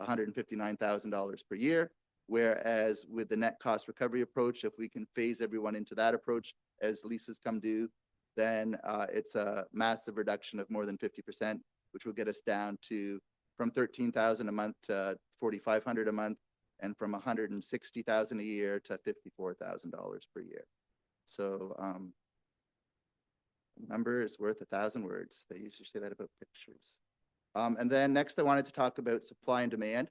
$159,000 per year. Whereas with the net cost recovery approach, if we can phase everyone into that approach as leases come due, then it's a massive reduction of more than 50%, which will get us down to from $13,000 a month to $4,500 a month, and from $160,000 a year to $54,000 per year. So number is worth 1,000 words. They usually say that about pictures. And then next I wanted to talk about supply and demand.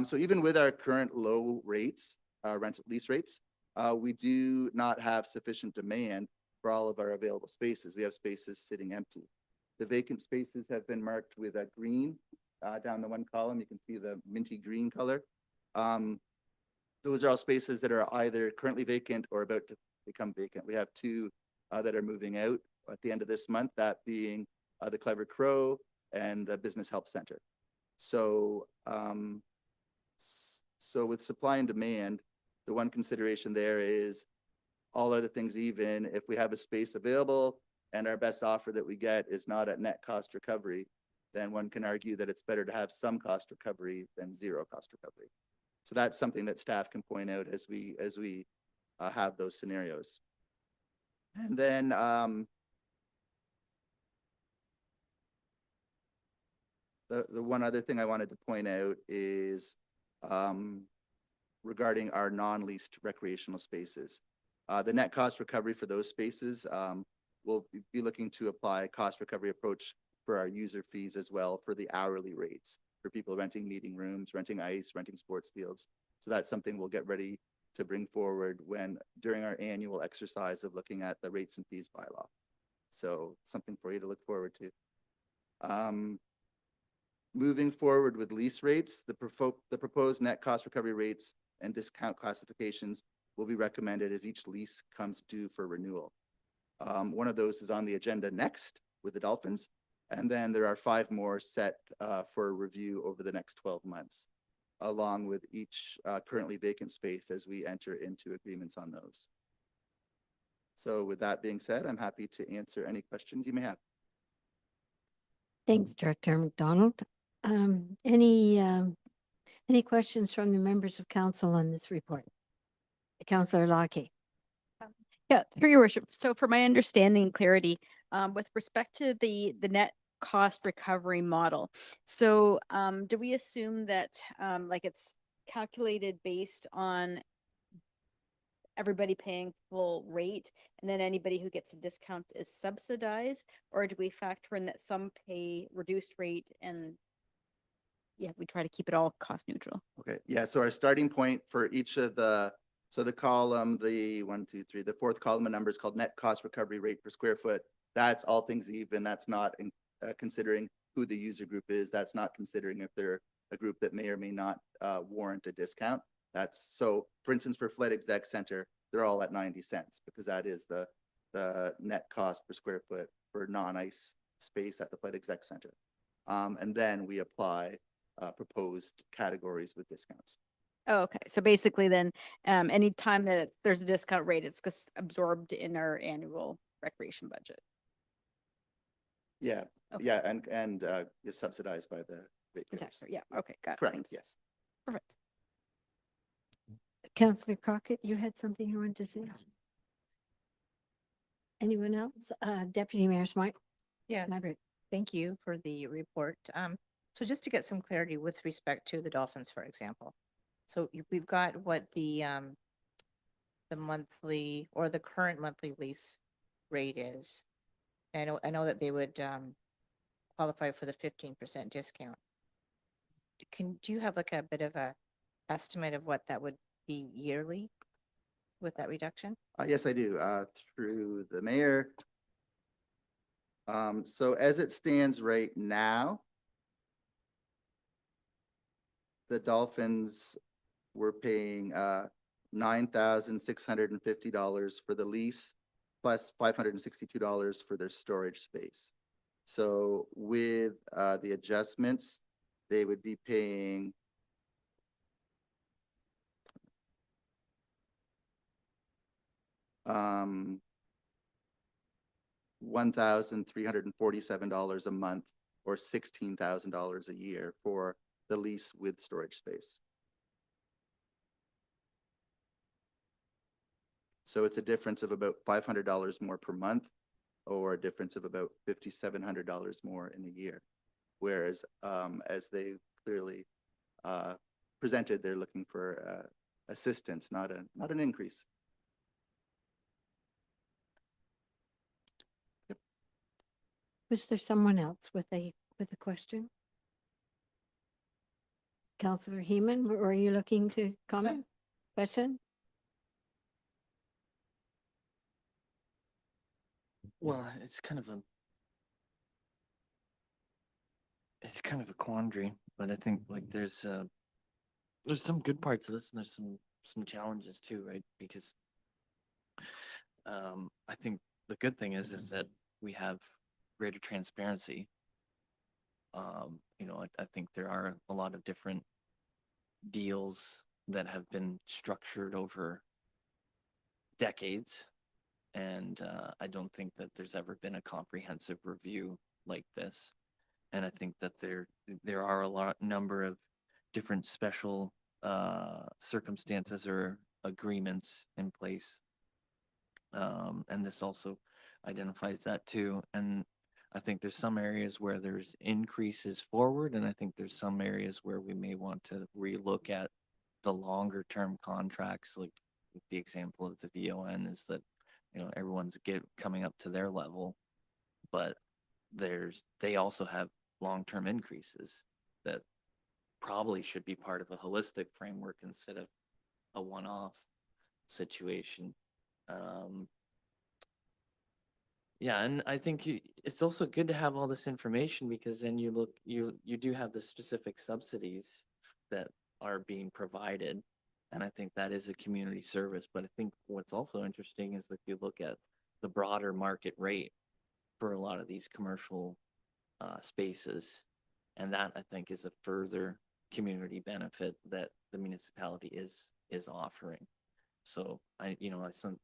So even with our current low rates, rental lease rates, we do not have sufficient demand for all of our available spaces. We have spaces sitting empty. The vacant spaces have been marked with a green down the one column. You can see the minty green color. Those are all spaces that are either currently vacant or about to become vacant. We have 2 that are moving out at the end of this month, that being the Clever Crow and the Business Help Center. So, so with supply and demand, the one consideration there is all other things even, if we have a space available and our best offer that we get is not at net cost recovery, then one can argue that it's better to have some cost recovery than 0 cost recovery. So that's something that staff can point out as we have those scenarios. And then the one other thing I wanted to point out is regarding our non-leased recreational spaces. The net cost recovery for those spaces, we'll be looking to apply a cost recovery approach for our user fees as well for the hourly rates for people renting meeting rooms, renting ice, renting sports fields. So that's something we'll get ready to bring forward during our annual exercise of looking at the rates and fees bylaw. So something for you to look forward to. Moving forward with lease rates, the proposed net cost recovery rates and discount classifications will be recommended as each lease comes due for renewal. One of those is on the agenda next with the Dolphins, and then there are 5 more set for review over the next 12 months, along with each currently vacant space as we enter into agreements on those. So with that being said, I'm happy to answer any questions you may have. Thanks, Director McDonald. Any questions from the members of council on this report? Councillor Lockie. Yeah, through your worship. So for my understanding and clarity, with respect to the net cost recovery model, so do we assume that like it's calculated based on everybody paying full rate, and then anybody who gets a discount is subsidized, or do we factor in that some pay reduced rate and yeah, we try to keep it all cost neutral? Okay, yeah, so our starting point for each of the, so the column, the 1, 2, 3, the fourth column of numbers called net cost recovery rate per square foot. That's all things even. That's not considering who the user group is. That's not considering if they're a group that may or may not warrant a discount. That's so, for instance, for Flood Exec Center, they're all at 90 cents because that is the net cost per square foot for non-ice space at the Flood Exec Center. And then we apply proposed categories with discounts. Oh, okay. So basically then, anytime that there's a discount rate, it's just absorbed in our annual recreation budget. Yeah, Okay. yeah, and is subsidized by the ratepayers. Taxpayer. Yeah, okay, got it. Correct, Thanks. yes. Perfect. Councillor Crockett, you had something you wanted to say? Anyone else? Deputy Mayor Smart? Yes. Margaret. Thank you for the report. So just to get some clarity with respect to the Dolphins, for example. So we've got what the monthly or the current monthly lease rate is. I know that they would qualify for the 15% discount. Do you have like a bit of a estimate of what that would be yearly with that reduction? Yes, I do, through the mayor. So as it stands right now, the Dolphins were paying $9,650 for the lease, plus $562 for their storage space. So with the adjustments, they would be paying $1,347 a month, or $16,000 a year for the lease with storage space. So it's a difference of about $500 more per month, or a difference of about $5,700 more in a year. Whereas as they clearly presented, they're looking for assistance, not an increase. Was there someone else with a question? Councillor Heeman, were you looking to comment? Question? Well, it's kind of a quandary, but I think like there's some good parts of this and there's some challenges too, right? Because I think the good thing is that we have greater transparency. I think there are a lot of different deals that have been structured over decades, and I don't think that there's ever been a comprehensive review like this. And I think that there are a number of different special circumstances or agreements in place, and this also identifies that too. And I think there's some areas where there's increases forward, and I think there's some areas where we may want to relook at the longer term contracts. Like the example of the VON is that everyone's coming up to their level, but they also have long-term increases that probably should be part of a holistic framework instead of a one-off situation. Yeah, and I think it's also good to have all this information, because then you do have the specific subsidies that are being provided, and I think that is a community service. But I think what's also interesting is if you look at the broader market rate for a lot of these commercial spaces, and that I think is a further community benefit that the municipality is offering. So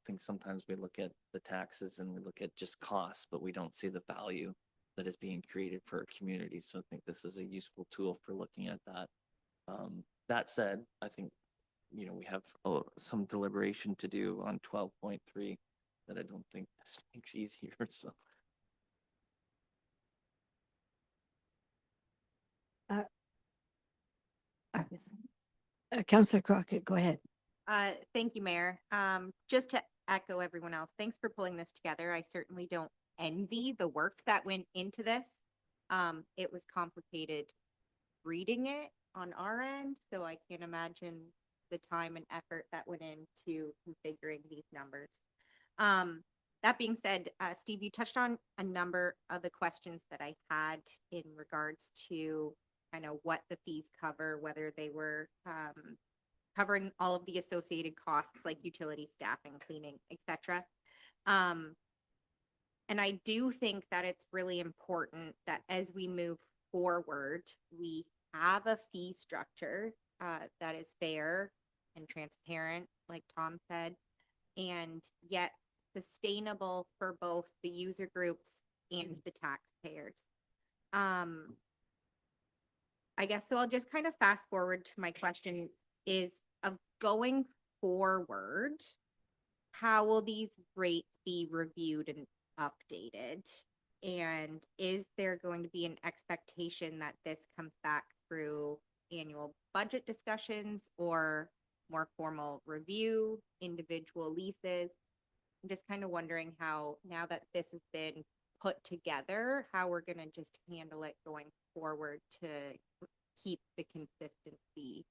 think sometimes we look at the taxes and we look at just costs, but we don't see the value that is being created for our community. So I think this is a useful tool for looking at that. That said, I think, we have some deliberation to do on 12.3 that I don't think this makes easier. So Councillor Crockett, go ahead. Thank you, Mayor. Just to echo everyone else, thanks for pulling this together. I certainly don't envy the work that went into this. It was complicated reading it on our end, so I can't imagine the time and effort that went into configuring these numbers. That being said, Steve, you touched on a number of the questions that I had in regards to kind of what the fees cover, whether they were covering all of the associated costs like utility, staffing, cleaning, etc. And I do think that it's really important that as we move forward, we have a fee structure that is fair and transparent, like Tom said, and yet sustainable for both the user groups and the taxpayers. I guess so. I'll just kind of fast forward to my question is of going forward, how will these rates be reviewed and updated? And is there going to be an expectation that this comes back through annual budget discussions or more formal review, individual leases? I'm just kind of wondering how, now that this has been put together, how we're going to just handle it going forward to keep the consistency,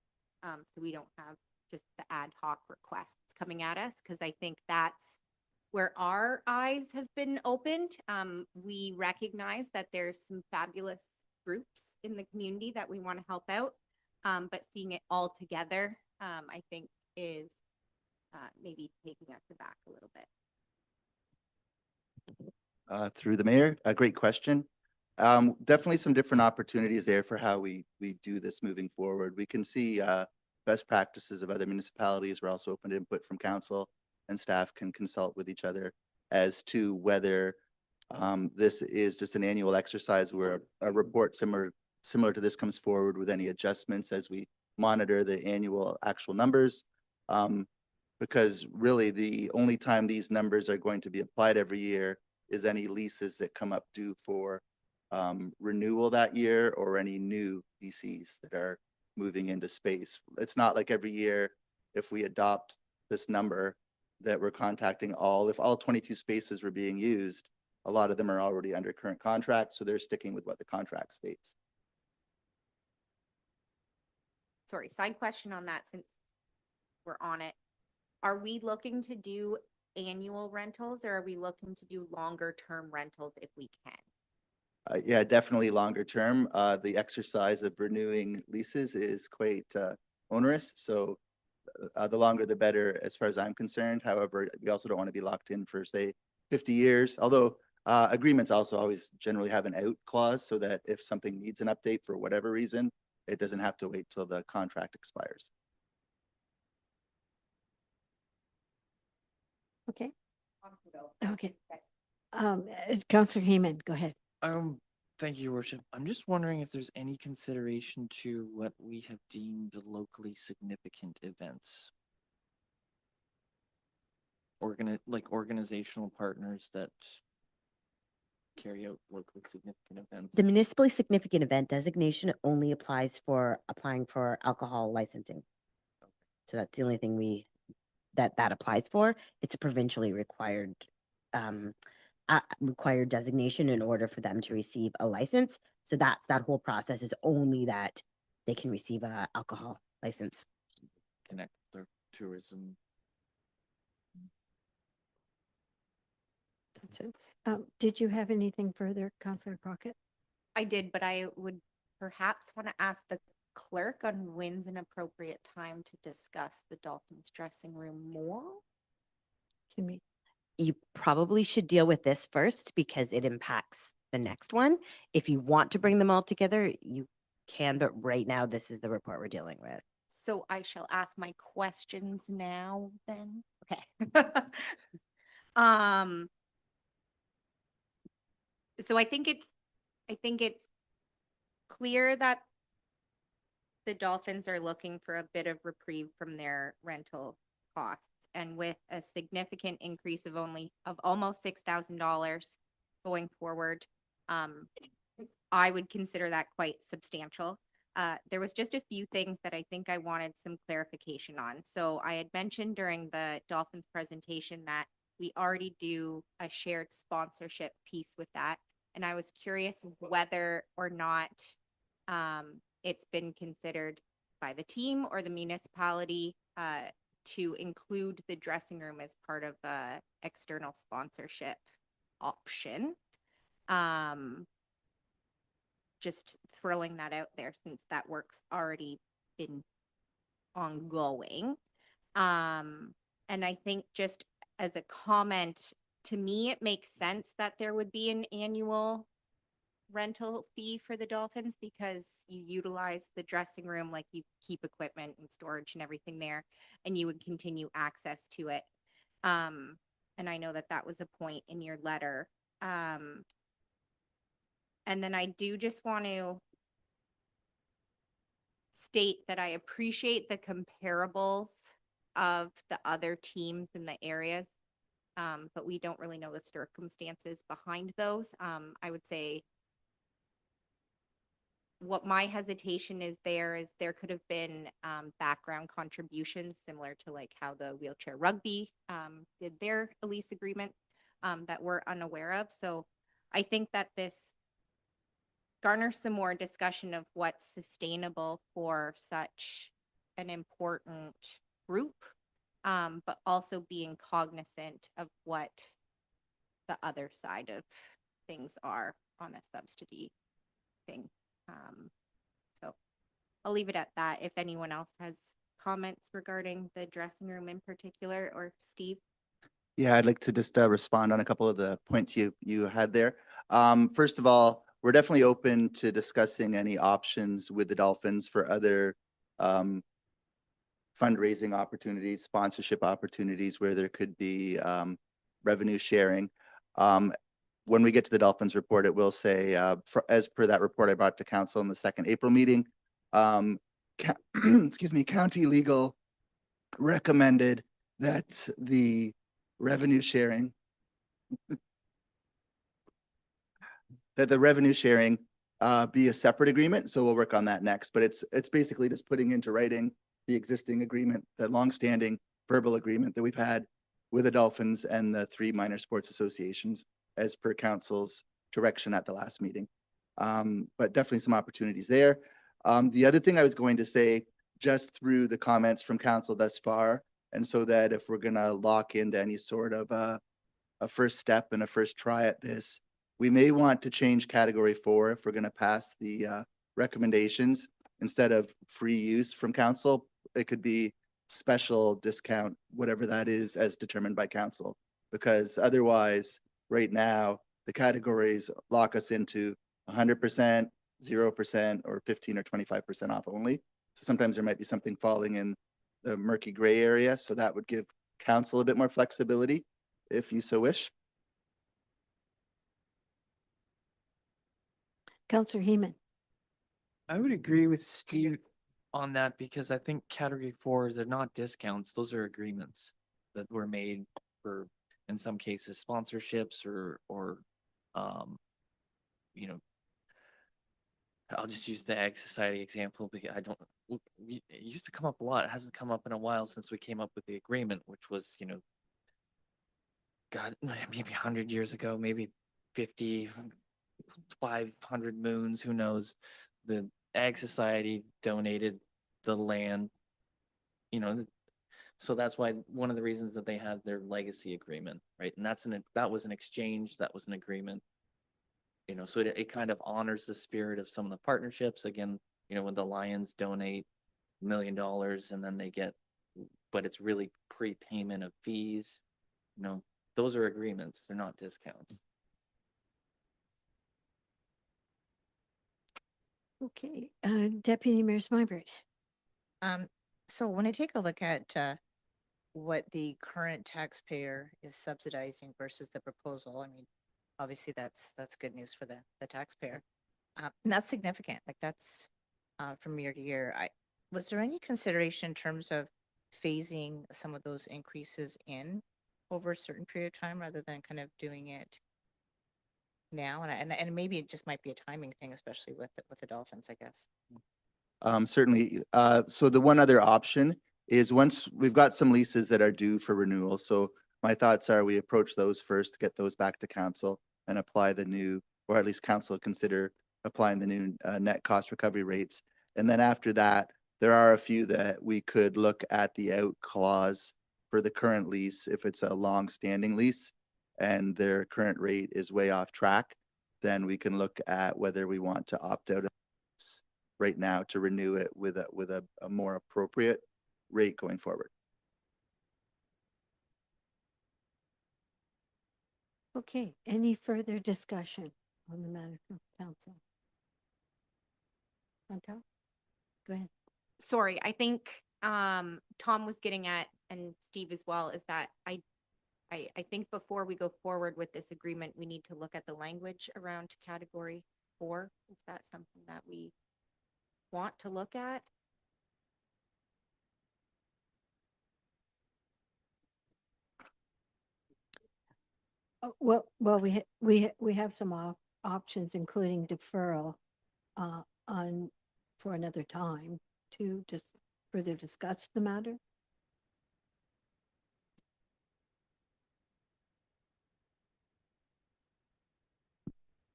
so we don't have just the ad hoc requests coming at us, because I think that's where our eyes have been opened. We recognize that there's some fabulous groups in the community that we want to help out, but seeing it all together, I think is maybe taking us aback a little bit. Through the mayor, a great question. Definitely some different opportunities there for how we do this moving forward. We can see best practices of other municipalities. We're also open to input from council, and staff can consult with each other as to whether this is just an annual exercise where a report similar to this comes forward with any adjustments as we monitor the annual actual numbers. Because really the only time these numbers are going to be applied every year is any leases that come up due for renewal that year, or any new DCs that are moving into space. It's not like every year, if we adopt this number, that we're contacting if all 22 spaces were being used, a lot of them are already under current contract, so they're sticking with what the contract states. Sorry, side question on that, since we're on it. Are we looking to do annual rentals, or are we looking to do longer term rentals if we can? Yeah, definitely longer term. The exercise of renewing leases is quite onerous. So the longer the better as far as I'm concerned. However, we also don't want to be locked in for, say, 50 years, although agreements also always generally have an out clause so that if something needs an update for whatever reason, it doesn't have to wait till the contract expires. Okay. Okay. Councillor Heyman, go ahead. Thank you, Your Worship. I'm just wondering if there's any consideration to what we have deemed locally significant events. Organizational partners that carry out locally significant events. The municipally significant event designation only applies for applying for alcohol licensing. So that's the only thing that applies for. It's a provincially required designation in order for them to receive a license. So that whole process is only that they can receive a alcohol license. Connect their tourism. That's it. Did you have anything further, Councillor Crockett? I did, but I would perhaps want to ask the clerk on when's an appropriate time to discuss the Dolphins dressing room more. Can we? You probably should deal with this first because it impacts the next one. If you want to bring them all together, you can, but right now this is the report we're dealing with. So I shall ask my questions now then. Okay. Um, so I think it's clear that the Dolphins are looking for a bit of reprieve from their rental costs. And with a significant increase of almost $6,000 going forward, I would consider that quite substantial. There was just a few things that I think I wanted some clarification on. So I had mentioned during the Dolphins presentation that we already do a shared sponsorship piece with that. And I was curious whether or not it's been considered by the team or the municipality to include the dressing room as part of the external sponsorship option. Just throwing that out there since that work's already been ongoing. And I think just as a comment, to me, it makes sense that there would be an annual rental fee for the Dolphins because you utilize the dressing room, like you keep equipment and storage and everything there, and you would continue access to it. And I know that that was a point in your letter. And then I do just want to state that I appreciate the comparables of the other teams in the areas, but we don't really know the circumstances behind those. I would say what my hesitation is there could have been background contributions similar to like how the wheelchair rugby did their lease agreement that we're unaware of. So I think that this garner some more discussion of what's sustainable for such an important group, but also being cognizant of what the other side of things are on a subsidy thing. So I'll leave it at that. If anyone else has comments regarding the dressing room in particular, or Steve. Yeah, I'd like to just respond on a couple of the points you had there. First of all, we're definitely open to discussing any options with the Dolphins for other fundraising opportunities, sponsorship opportunities where there could be revenue sharing. When we get to the Dolphins report, it will say, as per that report I brought to council in the second April meeting, excuse me, county legal recommended that the revenue sharing be a separate agreement. So we'll work on that next, but it's basically just putting into writing the existing agreement, the longstanding verbal agreement that we've had with the Dolphins and the 3 minor sports associations as per council's direction at the last meeting. But definitely some opportunities there. The other thing I was going to say, just through the comments from council thus far, and so that if we're gonna lock into any sort of a first step and a first try at this, we may want to change category 4 if we're gonna pass the recommendations. Instead of free use from council, it could be special discount, whatever that is, as determined by council. Because otherwise, right now, the categories lock us into 100%, 0%, or 15 or 25% off only. So sometimes there might be something falling in the murky gray area. So that would give council a bit more flexibility if you so wish. Counselor Heeman. I would agree with Steve on that because I think category 4s are not discounts. Those are agreements that were made for, in some cases, sponsorships or you know, I'll just use the Ag Society example because it used to come up a lot. It hasn't come up in a while since we came up with the agreement, which was, God, maybe 100 years ago, maybe 50, 500 moons, who knows. The Ag Society donated the land, so that's why one of the reasons that they have their legacy agreement, right? And that was an exchange, that was an agreement. So it kind of honors the spirit of some of the partnerships. Again, when the Lions donate $1 million and then they get, but it's really prepayment of fees, those are agreements, they're not discounts. Okay, Deputy Mayor Smybert. So when I take a look at what the current taxpayer is subsidizing versus the proposal, I mean, obviously that's good news for the taxpayer. And that's significant, like that's from year to year. Was there any consideration in terms of phasing some of those increases in over a certain period of time rather than kind of doing it now? And maybe it just might be a timing thing, especially with the Dolphins, I guess. Certainly. So the one other option is once we've got some leases that are due for renewal. So my thoughts are we approach those first, get those back to council and apply the new, or at least council consider applying the new net cost recovery rates. And then after that, there are a few that we could look at the out clause for the current lease. If it's a long-standing lease and their current rate is way off track, then we can look at whether we want to opt out of this right now to renew it with a more appropriate rate going forward. Okay, any further discussion on the matter from council? Chantal? Go ahead. Sorry, I think Tom was getting at, and Steve as well, is that I think before we go forward with this agreement, we need to look at the language around category 4. Is that something that we want to look at? Well, we have some options, including deferral on for another time to just further discuss the matter.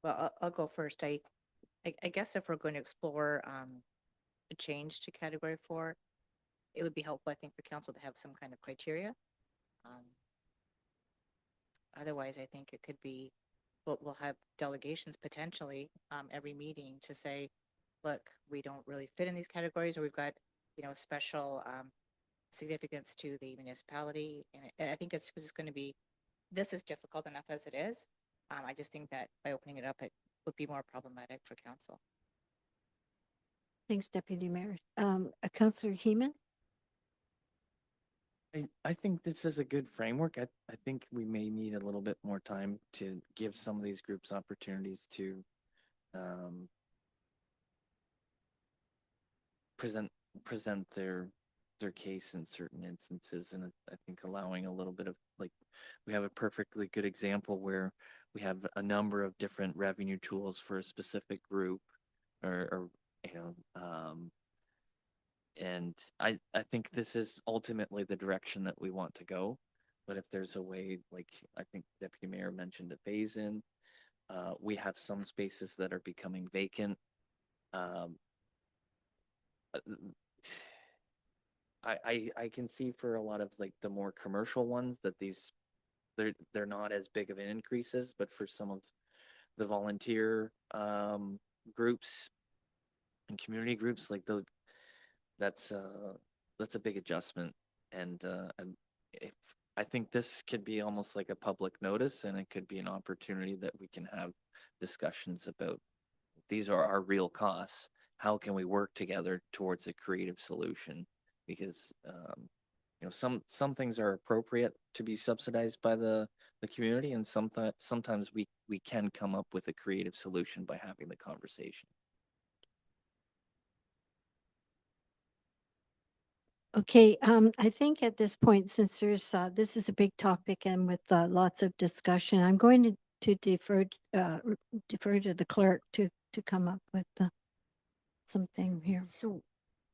Well, I'll go first. I guess if we're going to explore a change to category 4, it would be helpful, I think, for council to have some kind of criteria. Otherwise, I think it could be, we'll have delegations potentially every meeting to say, look, we don't really fit in these categories, or we've got, special significance to the municipality. And I think it's going to be, this is difficult enough as it is. I just think that by opening it up, it would be more problematic for council. Thanks, Deputy Mayor. Councillor Heeman? I think this is a good framework. I think we may need a little bit more time to give some of these groups opportunities to present their case in certain instances. And I think allowing a little bit of, like, we have a perfectly good example where we have a number of different revenue tools for a specific group, or and I think this is ultimately the direction that we want to go. But if there's a way, like I think Deputy Mayor mentioned, a phase in, we have some spaces that are becoming vacant. I can see for a lot of like the more commercial ones that they're not as big of an increases, but for some of the volunteer groups and community groups, like those, that's a big adjustment. And if, I think this could be almost like a public notice, and it could be an opportunity that we can have discussions about, these are our real costs. How can we work together towards a creative solution? Because some things are appropriate to be subsidized by the community, and sometimes we can come up with a creative solution by having the conversation. Okay, I think at this point, since there's this is a big topic and with lots of discussion, I'm going to defer to the clerk to come up with something here. So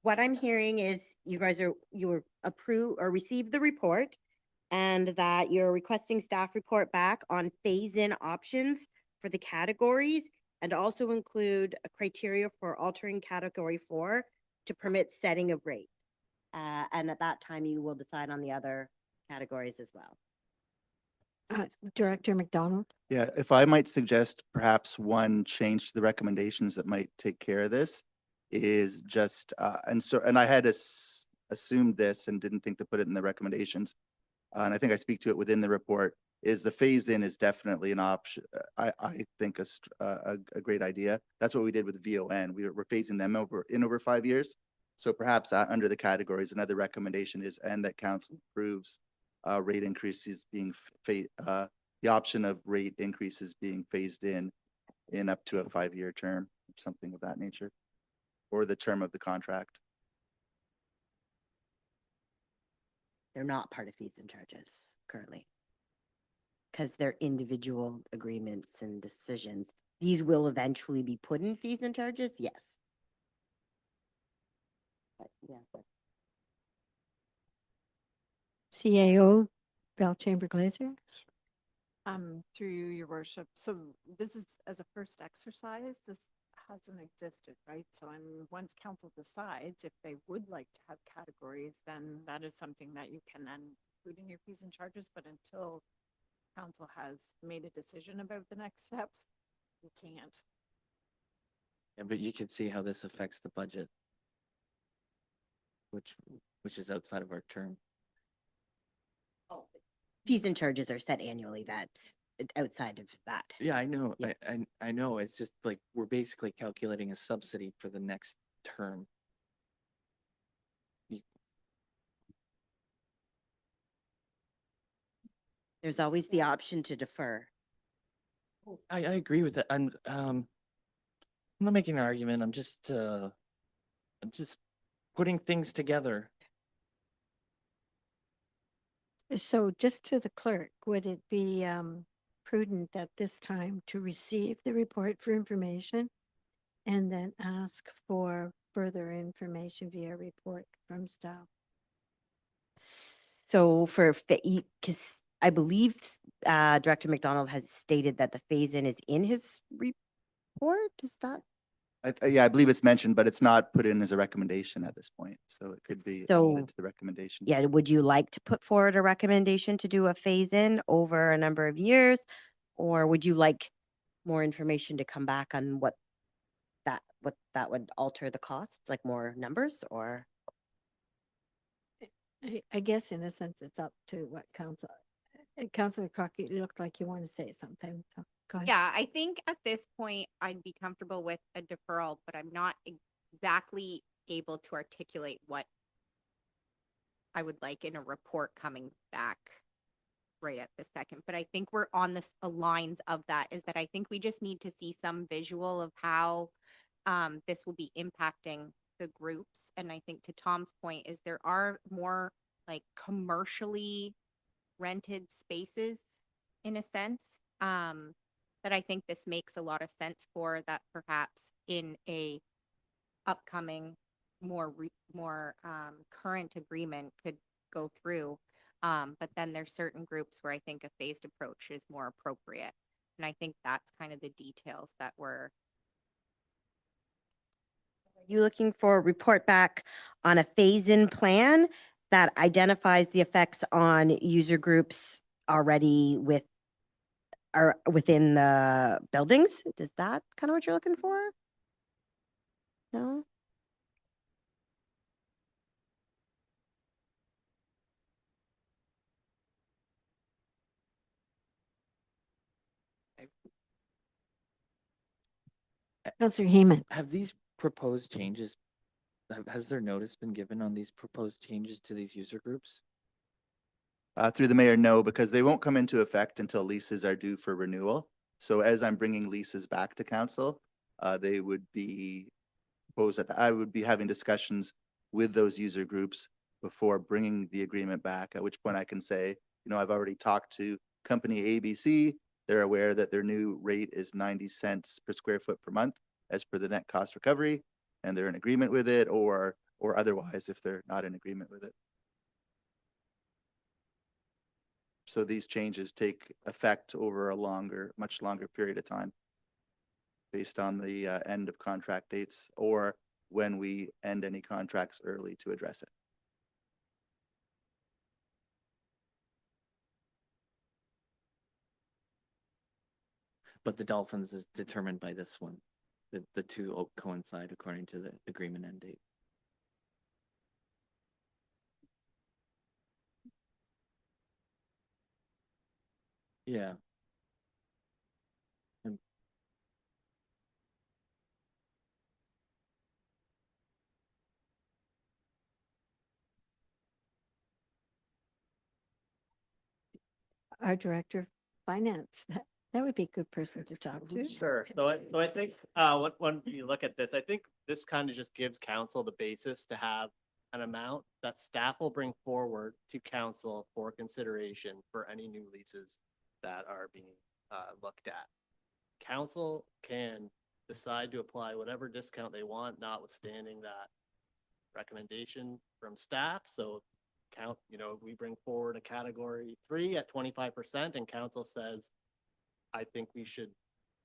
what I'm hearing is you were approve or receive the report, and that you're requesting staff report back on phase-in options for the categories, and also include a criteria for altering category 4 to permit setting of rate. And at that time, you will decide on the other categories as well. Director McDonald? Yeah, if I might suggest perhaps one change to the recommendations that might take care of this is just, and I had assumed this and didn't think to put it in the recommendations. And I think I speak to it within the report, is the phase in is definitely an option. I think a great idea. That's what we did with VON. We're phasing them over 5 years. So perhaps under the categories, another recommendation is, and that council approves rate increases being the option of rate increases being phased in up to a 5-year term, something of that nature, or the term of the contract. They're not part of fees and charges currently. Because they're individual agreements and decisions. These will eventually be put in fees and charges, yes. But yeah, CAO, Bell-Chamber Glazer. Through you, your worship. So this is as a first exercise, this hasn't existed, right? So once council decides if they would like to have categories, then that is something that you can then include in your fees and charges, but until council has made a decision about the next steps, you can't. Yeah, but you could see how this affects the budget, which is outside of our term. fees and charges are set annually. That's outside of that. Yeah, I know. Yeah. I know. It's just like we're basically calculating a subsidy for the next term. There's always the option to defer. I agree with that. I'm not making an argument. I'm just putting things together. So just to the clerk, would it be prudent at this time to receive the report for information and then ask for further information via report from staff? So for, because I believe Director McDonald has stated that the phase-in is in his report. Is that? Yeah, I believe it's mentioned, but it's not put in as a recommendation at this point. So it could be So, added to the recommendation. Yeah, would you like to put forward a recommendation to do a phase-in over a number of years? Or would you like more information to come back on what that would alter the costs, like more numbers or? I guess in a sense, it's up to what Councillor Crockett, you look like you want to say something. So go ahead. Yeah, I think at this point I'd be comfortable with a deferral, but I'm not exactly able to articulate what I would like in a report coming back right at this second. But I think we're on this lines of that, is that I think we just need to see some visual of how this will be impacting the groups. And I think to Tom's point is there are more like commercially rented spaces in a sense, that I think this makes a lot of sense for, that perhaps in a upcoming more current agreement could go through. But then there's certain groups where I think a phased approach is more appropriate. And I think that's kind of the details that we're. You looking for a report back on a phase-in plan that identifies the effects on user groups already within the buildings? Is that kind of what you're looking for? No? Councillor Heeman. Have these proposed changes, has there notice been given on these proposed changes to these user groups? Through the mayor, no, because they won't come into effect until leases are due for renewal. So as I'm bringing leases back to council, they would be proposed that I would be having discussions with those user groups before bringing the agreement back, at which point I can say, I've already talked to company ABC. They're aware that their new rate is 90 cents per square foot per month as per the net cost recovery, and they're in agreement with it, or otherwise if they're not in agreement with it. So these changes take effect over a much longer period of time based on the end of contract dates or when we end any contracts early to address it. But the Dolphins is determined by this one. The two coincide according to the agreement end date. Yeah. our Director of Finance. That would be a good person to talk to. Sure. So I think, when you look at this, I think this kind of just gives council the basis to have an amount that staff will bring forward to council for consideration for any new leases that are being, looked at. Council can decide to apply whatever discount they want, notwithstanding that recommendation from staff. So we bring forward a category 3 at 25% and council says, I think we should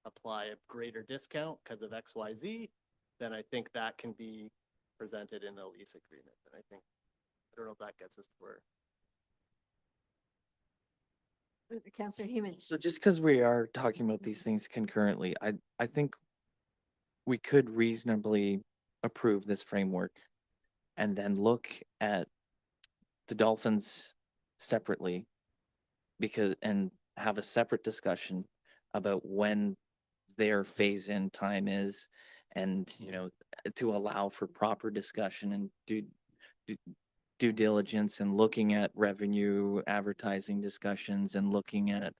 apply a greater discount because of XYZ, then I think that can be presented in the lease agreement. And I don't know if that gets us to where. Councillor Heeman. So just because we are talking about these things concurrently, I think we could reasonably approve this framework and then look at the Dolphins separately and have a separate discussion about when their phase in time is, and to allow for proper discussion and due diligence and looking at revenue advertising discussions and looking at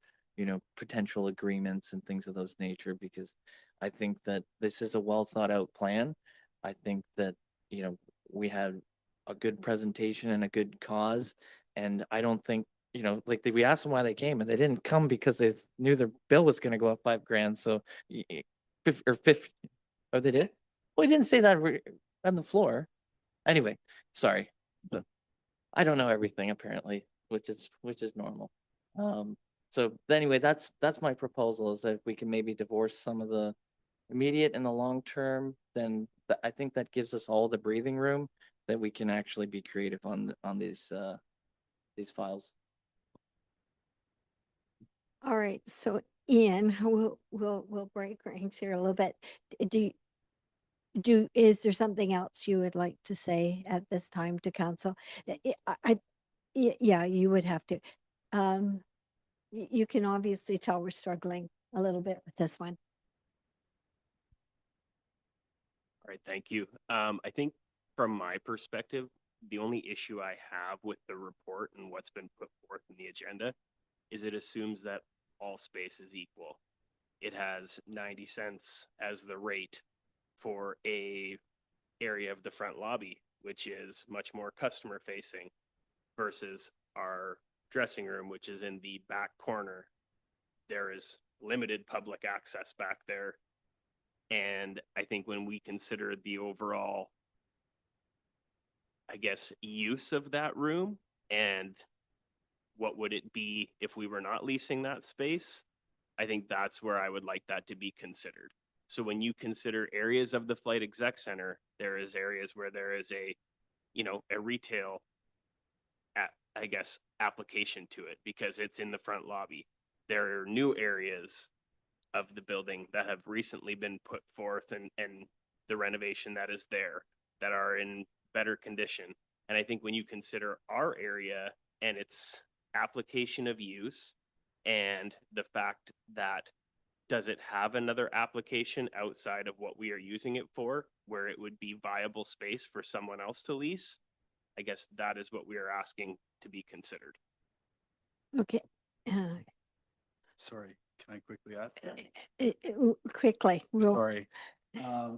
potential agreements and things of those nature, because I think that this is a well thought out plan. I think that we had a good presentation and a good cause, and I don't think we asked them why they came, and they didn't come because they knew their bill was going to go up $5,000. So, or 50, oh, they did? Well, he didn't say that on the floor. Anyway, sorry. But I don't know everything apparently, which is normal. So anyway, that's my proposal, is that we can maybe divorce some of the immediate and the long term. Then I think that gives us all the breathing room that we can actually be creative on these files. All right, so Ian, we'll break ranks here a little bit. Is there something else you would like to say at this time to council? Yeah, you would have to. You can obviously tell we're struggling a little bit with this one. All right, thank you. I think from my perspective, the only issue I have with the report and what's been put forth in the agenda is it assumes that all space is equal. It has 90 cents as the rate for a area of the front lobby, which is much more customer facing, versus our dressing room, which is in the back corner. There is limited public access back there. And I think when we consider the overall, I guess, use of that room and what would it be if we were not leasing that space, I think that's where I would like that to be considered. So when you consider areas of the Flight Exec Center, there is areas where there is a retail, I guess, application to it because it's in the front lobby. There are new areas of the building that have recently been put forth and the renovation that is there that are in better condition. And I think when you consider our area and its application of use and the fact that does it have another application outside of what we are using it for where it would be viable space for someone else to lease, I guess that is what we are asking to be considered. Okay. Sorry, can I quickly add? Quickly. Sorry.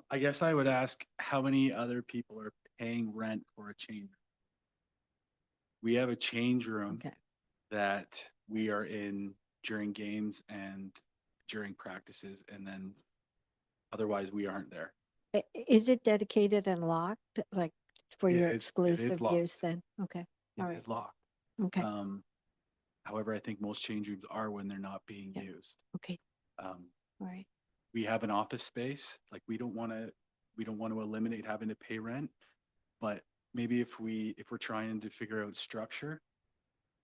I guess I would ask how many other people are paying rent for a change room? We have a change room Okay. that we are in during games and during practices, and then otherwise we aren't there. Is it dedicated and locked, like for Yeah, your it is exclusive use locked. then? Okay. All It right. is locked. Okay. However, I think most change rooms are when they're not being used. Okay. Um, All right. we have an office space, like we don't want to eliminate having to pay rent, but maybe if we're trying to figure out structure,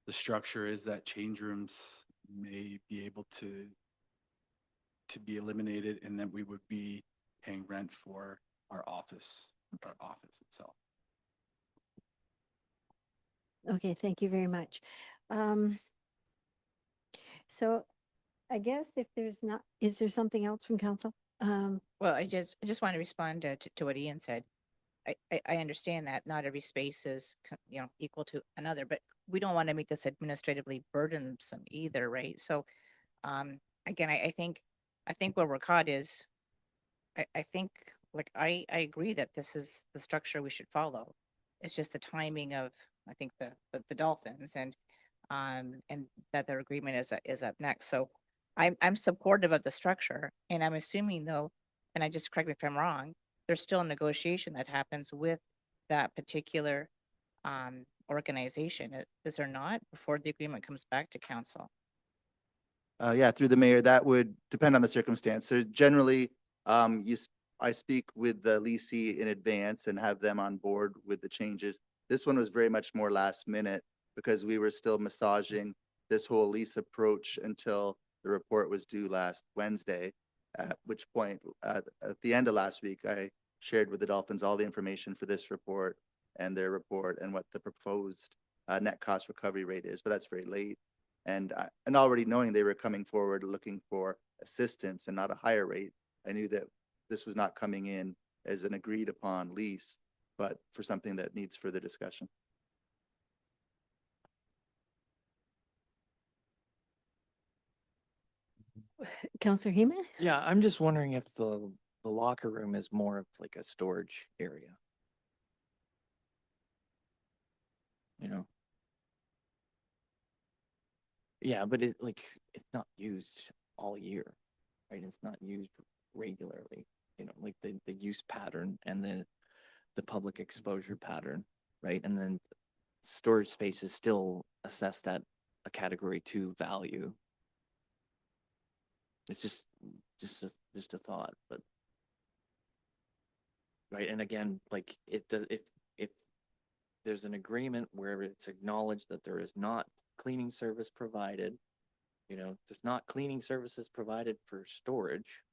the structure is that change rooms may be able to be eliminated, and then we would be paying rent for our office itself. Okay, thank you very much. So I guess if there's not, is there something else from council? Well, I just want to respond to what Ian said. I understand that not every space is, equal to another, but we don't want to make this administratively burdensome either, right? So, again, I think where we're caught is, I think, like, I agree that this is the structure we should follow. It's just the timing of, I think, the Dolphins and that their agreement is up next. So I'm supportive of the structure, and I'm assuming though, and I just correct me if I'm wrong, there's still a negotiation that happens with that particular organization. Is there not, before the agreement comes back to council? Yeah, through the mayor, that would depend on the circumstance. So generally, I speak with the leasee in advance and have them on board with the changes. This one was very much more last minute because we were still massaging this whole lease approach until the report was due last Wednesday. At which point, at the end of last week, I shared with the Dolphins all the information for this report and their report and what the proposed net cost recovery rate is, but that's very late. And already knowing they were coming forward looking for assistance and not a higher rate, I knew that this was not coming in as an agreed upon lease, but for something that needs further discussion. Counselor Heeman? Yeah, I'm just wondering if the locker room is more of like a storage area. You know? Yeah, but it's not used all year, right? It's not used regularly, like the use pattern and the public exposure pattern, right? And then storage space is still assessed at a category 2 value. It's just a thought, but right. And again, like it does, if there's an agreement where it's acknowledged that there is not cleaning service provided, there's not cleaning services provided for storage,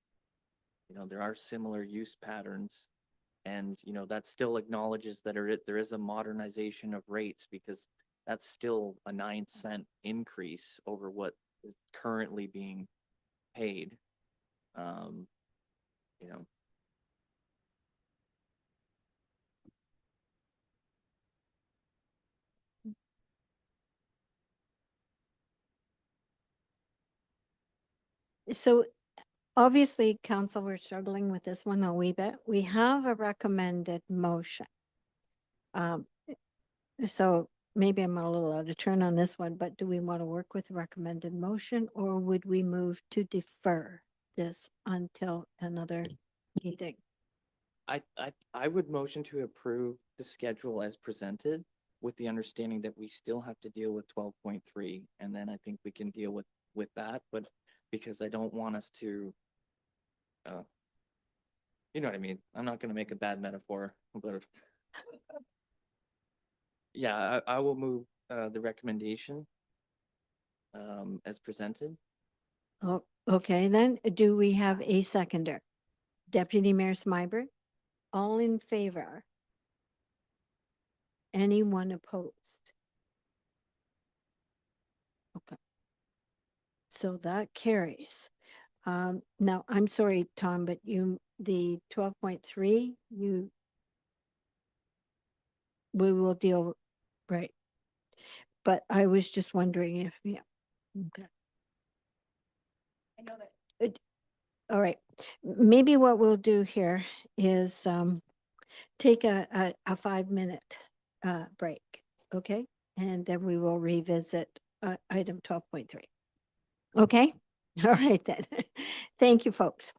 there are similar use patterns, and that still acknowledges that there is a modernization of rates, because that's still a 9-cent increase over what is currently being paid. You know, So obviously, council, we're struggling with this one a wee bit. We have a recommended motion. So maybe I'm a little out of turn on this one, but do we want to work with the recommended motion, or would we move to defer this until another meeting? I would motion to approve the schedule as presented, with the understanding that we still have to deal with 12.3, and then I think we can deal with that. But because I don't want us to, you know what I mean? I'm not going to make a bad metaphor, but yeah, I will move the recommendation as presented. Oh, okay, then do we have a seconder? Deputy Mayor Smyber, all in favor? Anyone opposed? Okay. So that carries. Now, I'm sorry, Tom, but the 12.3, we will deal, right? But I was just wondering if, yeah, okay. I know that. All right, maybe what we'll do here is take a 5-minute break, okay? And then we will revisit item 12.3. Okay? All right then. Thank you, folks.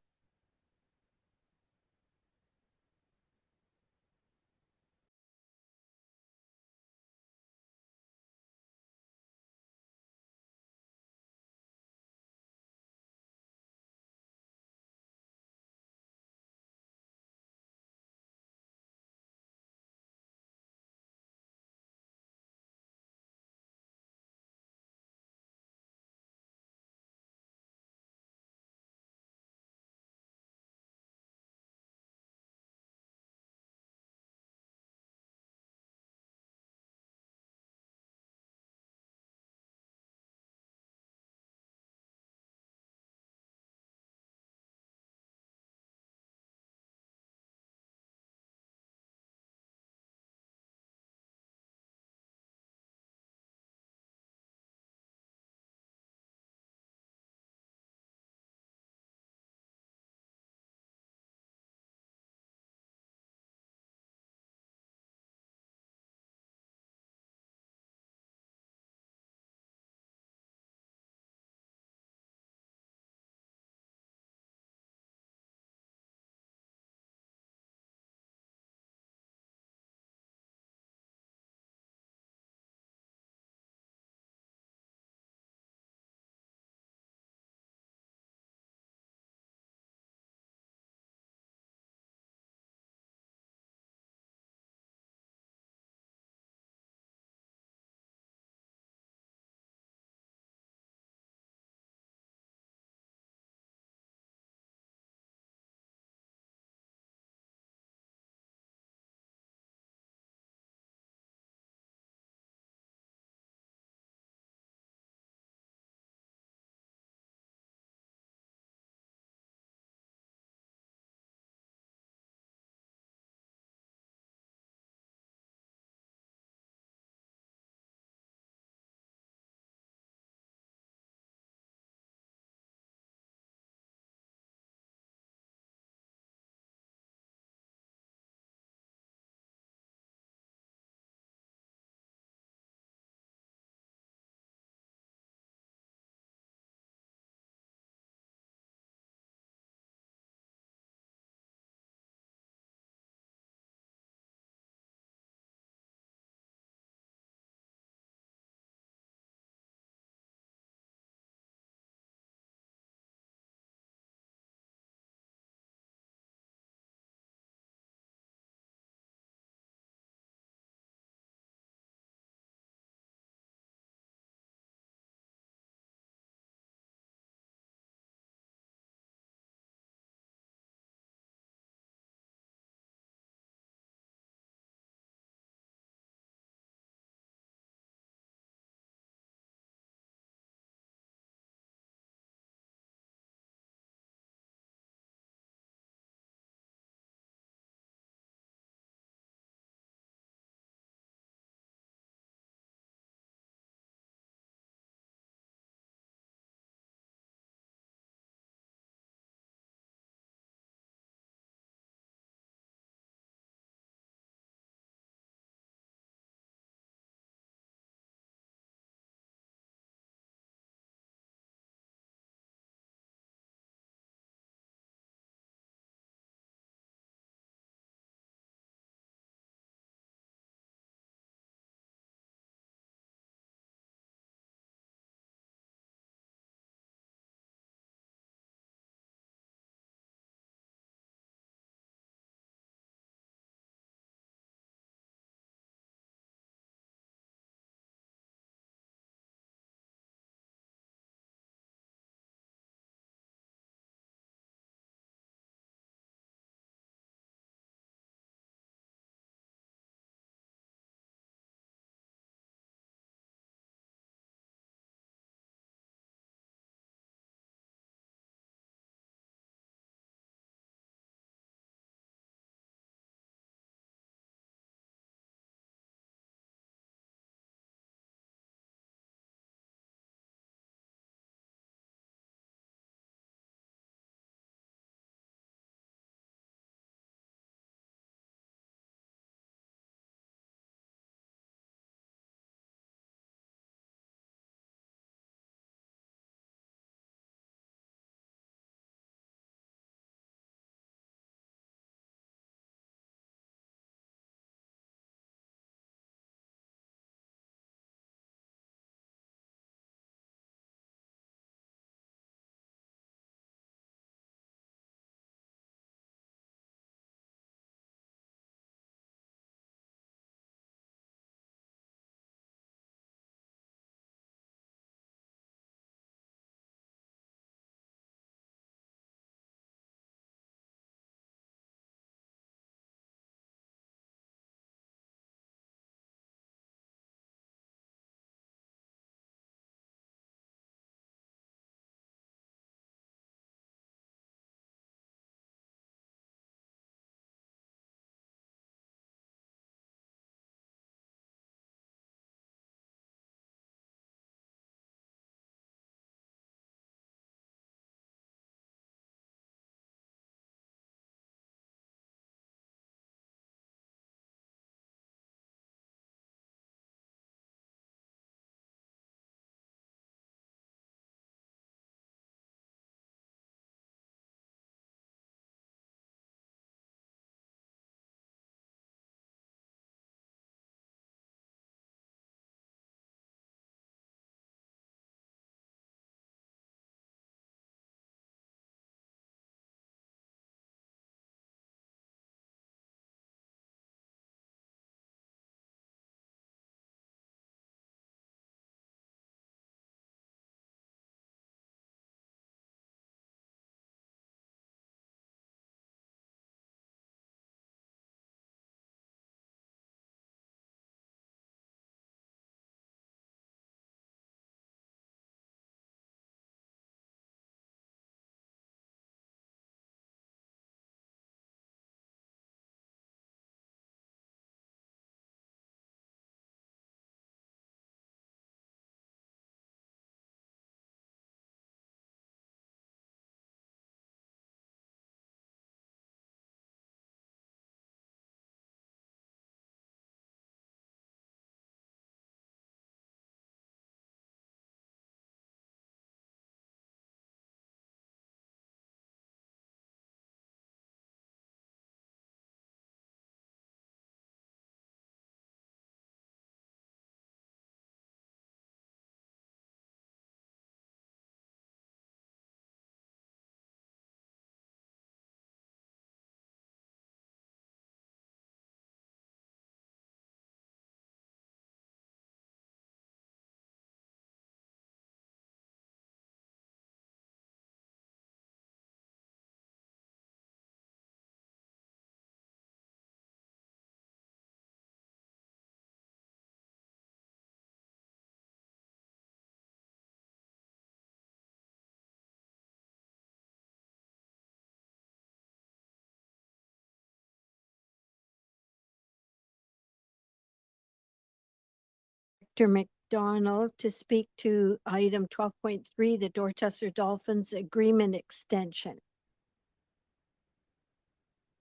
Director McDonald to speak to item 12.3, the Dorchester Dolphins Agreement Extension.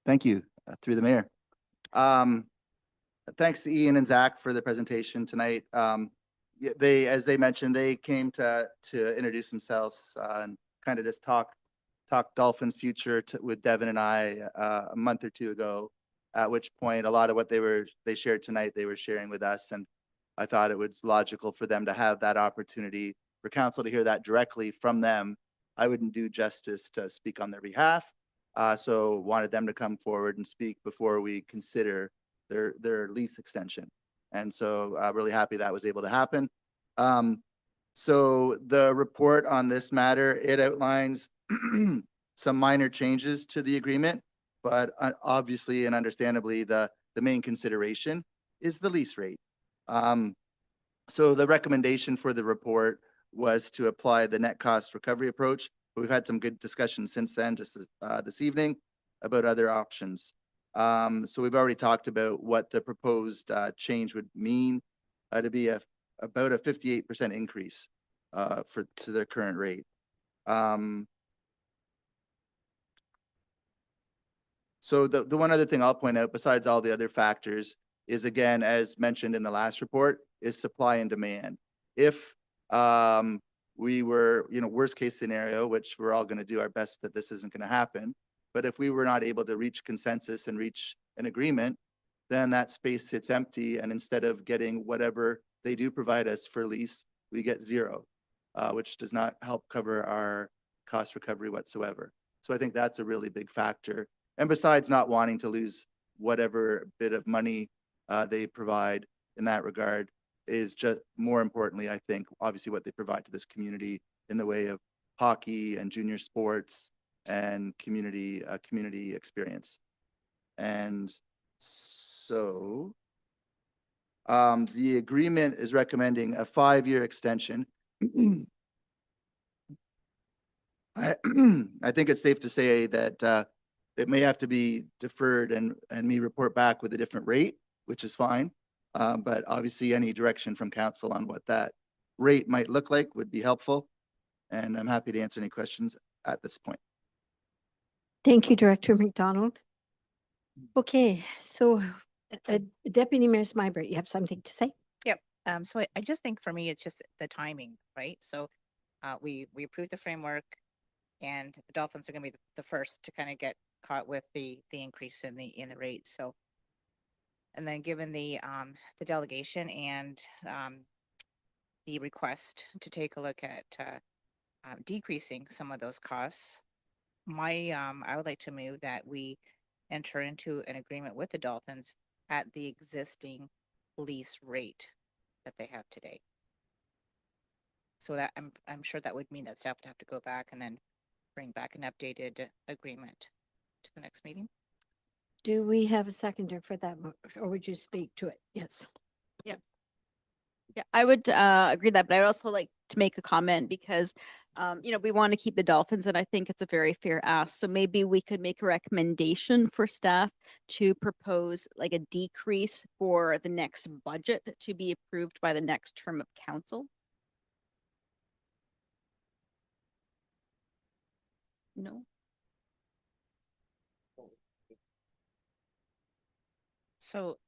Thank you, through the mayor. Thanks to Ian and Zach for the presentation tonight. Yeah, as they mentioned, they came to introduce themselves and kind of just talk Dolphins future with Devin and I a month or two ago. At which point, a lot of what they shared tonight, they were sharing with us, and I thought it was logical for them to have that opportunity for council to hear that directly from them. I wouldn't do justice to speak on their behalf, so wanted them to come forward and speak before we consider their lease extension. And so I'm really happy that was able to happen. So the report on this matter, it outlines some minor changes to the agreement, but obviously and understandably, the main consideration is the lease rate. So the recommendation for the report was to apply the net cost recovery approach. But we've had some good discussion since then, just this evening, about other options. So we've already talked about what the proposed change would mean to be about a 58% increase to their current rate. So the one other thing I'll point out, besides all the other factors, is again, as mentioned in the last report, is supply and demand. If we were, worst case scenario, which we're all going to do our best that this isn't going to happen, but if we were not able to reach consensus and reach an agreement, then that space sits empty. And instead of getting whatever they do provide us for lease, we get zero, which does not help cover our cost recovery whatsoever. So I think that's a really big factor. And besides not wanting to lose whatever bit of money they provide in that regard, is just more importantly, I think, obviously what they provide to this community in the way of hockey and junior sports and community experience. And so the agreement is recommending a 5-year extension. I think it's safe to say that it may have to be deferred and me report back with a different rate, which is fine. But obviously any direction from council on what that rate might look like would be helpful. And I'm happy to answer any questions at this point. Thank you, Director McDonald. Okay, so Deputy Mayor Smyber, you have something to say? Yep. So I just think for me, it's just the timing, right? So we approved the framework, and the Dolphins are going to be the first to kind of get caught with the increase in the rate. So, and then given the delegation and the request to take a look at decreasing some of those costs, I would like to move that we enter into an agreement with the Dolphins at the existing lease rate that they have today. So that I'm sure that would mean that staff would have to go back and then bring back an updated agreement to the next meeting. Do we have a seconder for that, or would you speak to it? Yes. Yeah, I would agree that, but I'd also like to make a comment because, we want to keep the Dolphins, and I think it's a very fair ask. So maybe we could make a recommendation for staff to propose like a decrease for the next budget to be approved by the next term of council. No. So,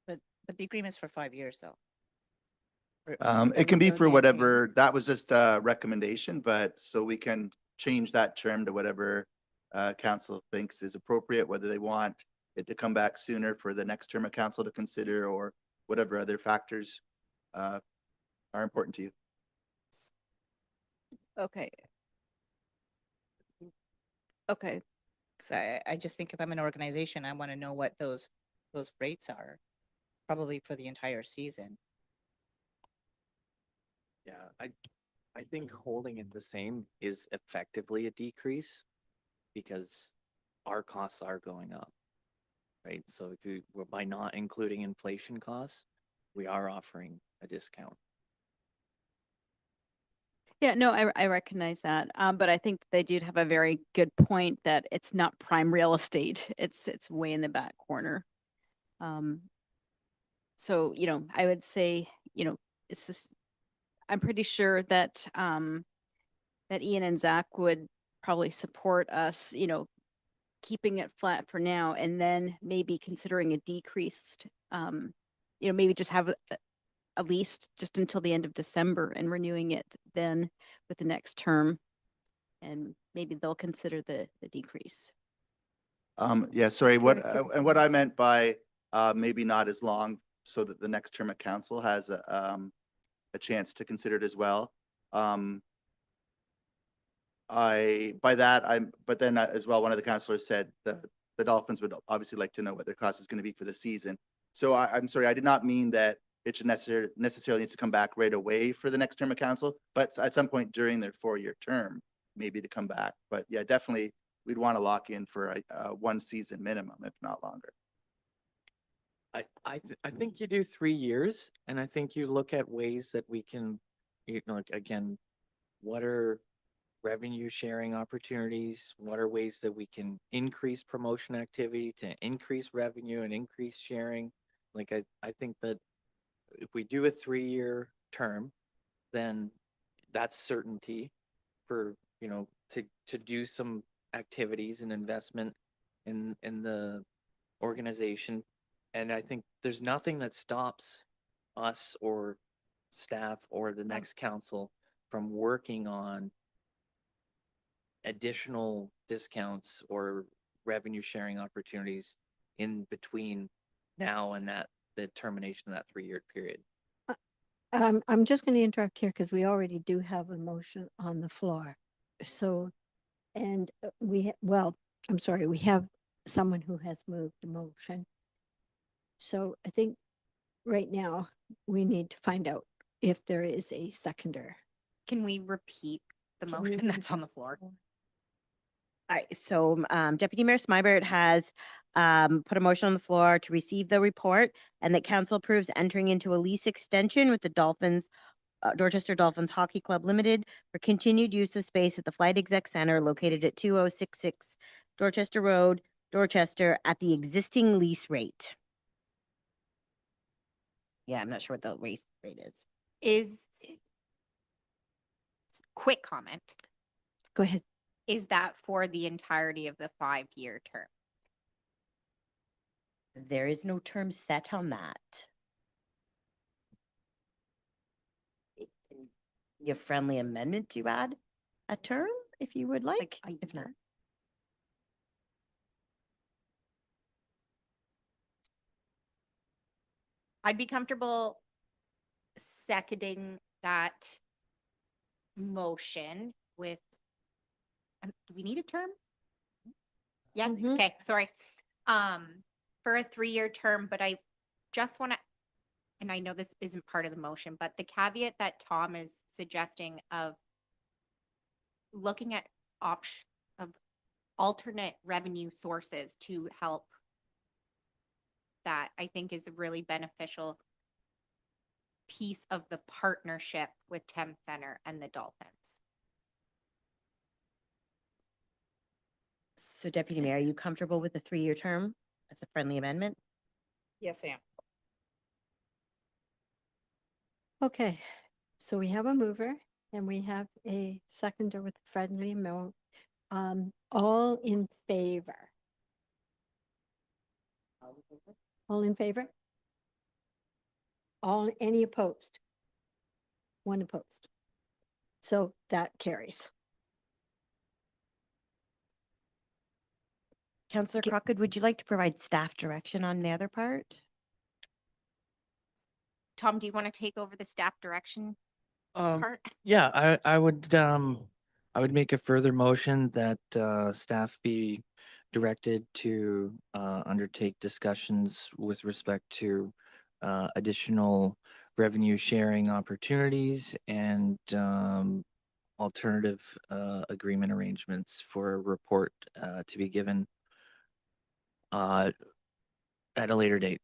but the agreement's for 5 years though. It can be for whatever, that was just a recommendation, but so we can change that term to whatever council thinks is appropriate, whether they want it to come back sooner for the next term of council to consider, or whatever other factors are important to you. Okay. Okay. Because I just think if I'm an organization, I want to know what those rates are, probably for the entire season. Yeah, I think holding it the same is effectively a decrease because our costs are going up, right? So by not including inflation costs, we are offering a discount. Yeah, no, I recognize that. But I think they did have a very good point that it's not prime real estate. It's way in the back corner. So, I would say, it's just, I'm pretty sure that, that Ian and Zach would probably support us, keeping it flat for now and then maybe considering a decreased, maybe just have at least just until the end of December and renewing it then with the next term. And maybe they'll consider the decrease. Yeah, sorry, Director. and what I meant by, maybe not as long, so that the next term at council has a chance to consider it as well. But then as well, one of the councillors said that the Dolphins would obviously like to know what their cost is going to be for the season. So I'm sorry, I did not mean that it should necessarily needs to come back right away for the next term of council, but at some point during their 4-year term, maybe to come back. But yeah, definitely, we'd want to lock in for a 1 season minimum, if not longer. I think you do 3 years, and I think you look at ways that we can, again, what are revenue sharing opportunities? What are ways that we can increase promotion activity to increase revenue and increase sharing? Like, I think that if we do a 3-year term, then that's certainty for, to do some activities and investment in the organization. And I think there's nothing that stops us or staff or the next council from working on additional discounts or revenue sharing opportunities in between now and the termination of that 3-year period. I'm just going to interrupt here because we already do have a motion on the floor. So, and I'm sorry, we have someone who has moved the motion. So I think right now we need to find out if there is a seconder. Can we repeat the Can we motion that's on the floor? So Deputy Mayor Smybert has put a motion on the floor to receive the report and that council approves entering into a lease extension with the Dorchester Dolphins Hockey Club Limited for continued use of space at the Flight Exec Center located at 2066 Dorchester Road, Dorchester, at the existing lease rate. Yeah, I'm not sure what the lease rate is. Quick comment. Go ahead. Is that for the entirety of the 5-year term? There is no term set on that. It can be a friendly amendment to add a term if you would like. If not. I'd be comfortable seconding that motion with, do we need a term? Yeah, Mhm. okay, sorry. For a 3-year term, but I just want to, and I know this isn't part of the motion, but the caveat that Tom is suggesting of looking at of alternate revenue sources to help, that I think is a really beneficial piece of the partnership with Thames Center and the Dolphins. So Deputy Mayor, are you comfortable with the 3-year term? That's a friendly amendment. Yes, I am. Okay, so we have a mover and we have a seconder with a friendly amount. All in favor? All in favor? Any opposed? 1 opposed. So that carries. Councillor Crockett, would you like to provide staff direction on the other part? Tom, do you want to take over the staff direction part? Yeah, I would make a further motion that staff be directed to undertake discussions with respect to additional revenue sharing opportunities and alternative agreement arrangements for a report to be given at a later date.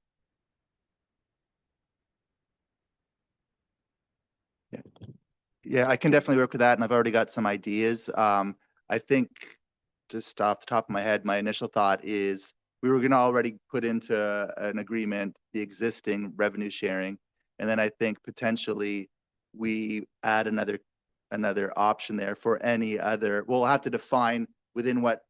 Yeah, I can definitely work with that, and I've already got some ideas. I think, just off the top of my head, my initial thought is we were gonna already put into an agreement the existing revenue sharing, And then I think potentially we add another option there for any other, we'll have to define within what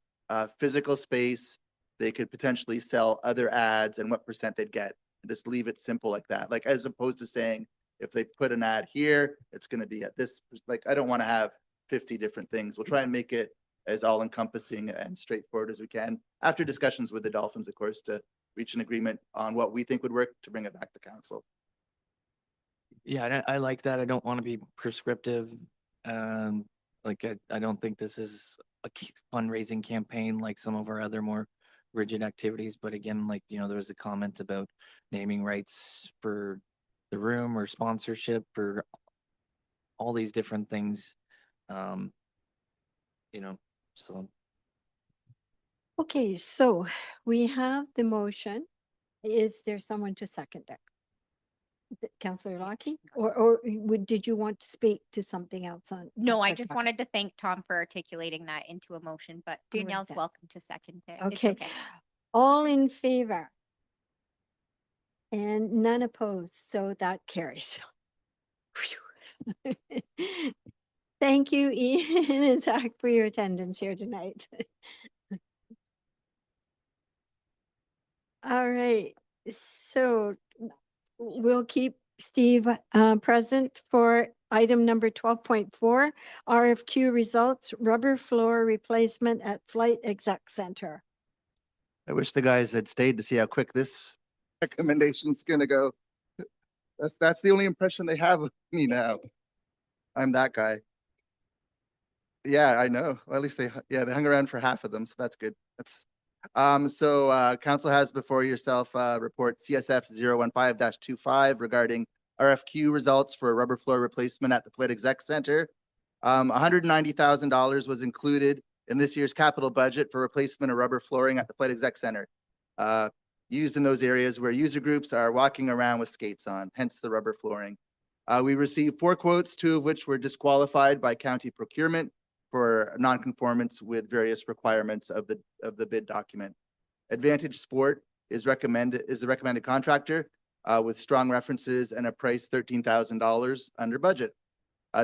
physical space they could potentially sell other ads and what percent they'd get. Just leave it simple like that. Like, as opposed to saying, if they put an ad here, it's going to be at this, like, I don't want to have 50 different things. We'll try and make it as all encompassing and straightforward as we can, after discussions with the Dolphins, of course, to reach an agreement on what we think would work to bring it back to council. Yeah, I like that. I don't want to be prescriptive. Like I don't think this is a fundraising campaign like some of our other more rigid activities. But again, like, you know, there was a comment about naming rights for the room or sponsorship or all these different things. You know, so Okay, so we have the motion. Is there someone to second it? Councillor Lockie, or did you want to speak to something else on? No, I Clerk just Lockie? wanted to thank Tom for articulating that into a motion, but Danielle's then. welcome to second it. It's Okay, all in favor? And none opposed, so that carries. Phew. Thank you, Ian and Zach, for your attendance here tonight. All right, so we'll keep Steve present for item number 12.4, RFQ results, rubber floor replacement at Flight Exec Center. I wish the guys had stayed to see how quick this recommendation's gonna go. That's the only impression they have of me now. I'm that guy. Yeah, I know. Well, at least they hung around for half of them, so that's good. Council has before yourself report CSF 015-25 regarding RFQ results for a rubber floor replacement at the Flight Exec Center. $190,000 was included in this year's capital budget for replacement of rubber flooring at the Flight Exec Center, used in those areas where user groups are walking around with skates on, hence the rubber flooring. We received 4 quotes, 2 of which were disqualified by county procurement for non-conformance with various requirements of the bid document. Advantage Sport is the recommended contractor with strong references and a price $13,000 under budget.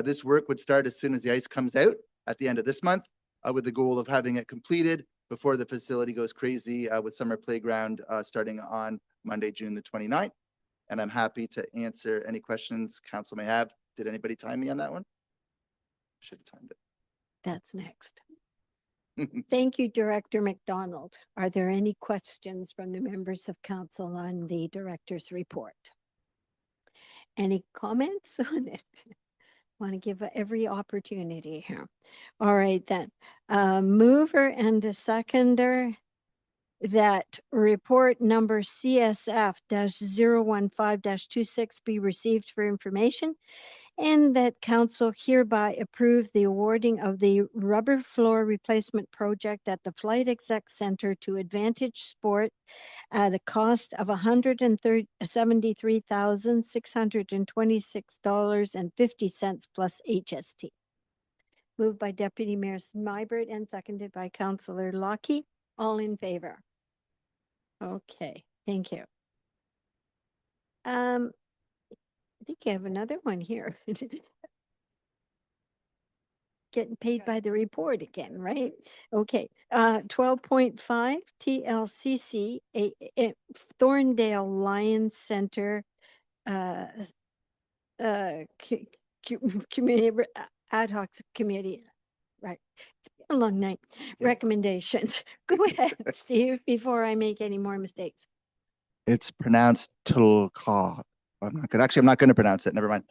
This work would start as soon as the ice comes out at the end of this month, with the goal of having it completed before the facility goes crazy with summer playground starting on Monday, June the 29th. And I'm happy to answer any questions council may have. Did anybody time me on that one? Should have timed it. That's next. Thank you, Director McDonald. Are there any questions from the members of council on the director's report? Any comments on it? Want to give every opportunity here. All right, then. Mover and a seconder that report number CSF-015-26 be received for information, and that council hereby approve the awarding of the rubber floor replacement project at the Flight Exec Center to Advantage Sport at a cost of $173,626.50 plus HST. Moved by Deputy Mayor Smybert and seconded by Councillor Lockie. All in favor? Okay, thank you. I think you have another one here. Getting paid by the report again, right? Okay, 12.5 TLCC, a Thorndale Lions Center community ad hoc committee. Right, it's been a long night. Recommendations. Go ahead, Steve, before I make any more mistakes. It's pronounced Tulka. I'm not going to pronounce it. Never mind.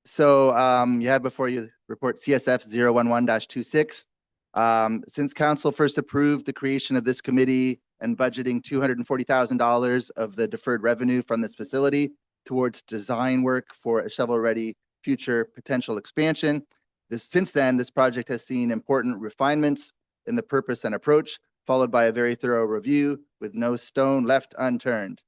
You have before you report CSF 011-26. Since council first approved the creation of this committee and budgeting $240,000 of the deferred revenue from this facility towards design work for a shovel-ready future potential expansion, since then, this project has seen important refinements in the purpose and approach, followed by a very thorough review with no stone left unturned.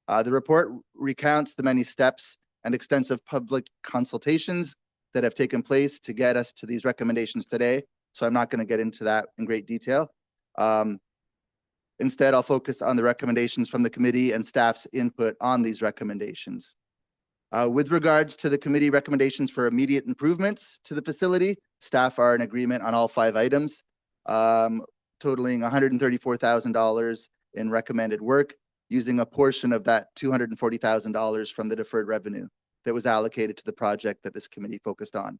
The report recounts the many steps and extensive public consultations that have taken place to get us to these recommendations today. So I'm not going to get into that in great detail. Instead, I'll focus on the recommendations from the committee and staff's input on these recommendations. With regards to the committee recommendations for immediate improvements to the facility, staff are in agreement on all 5 items, totaling $134,000 in recommended work, using a portion of that $240,000 from the deferred revenue that was allocated to the project that this committee focused on.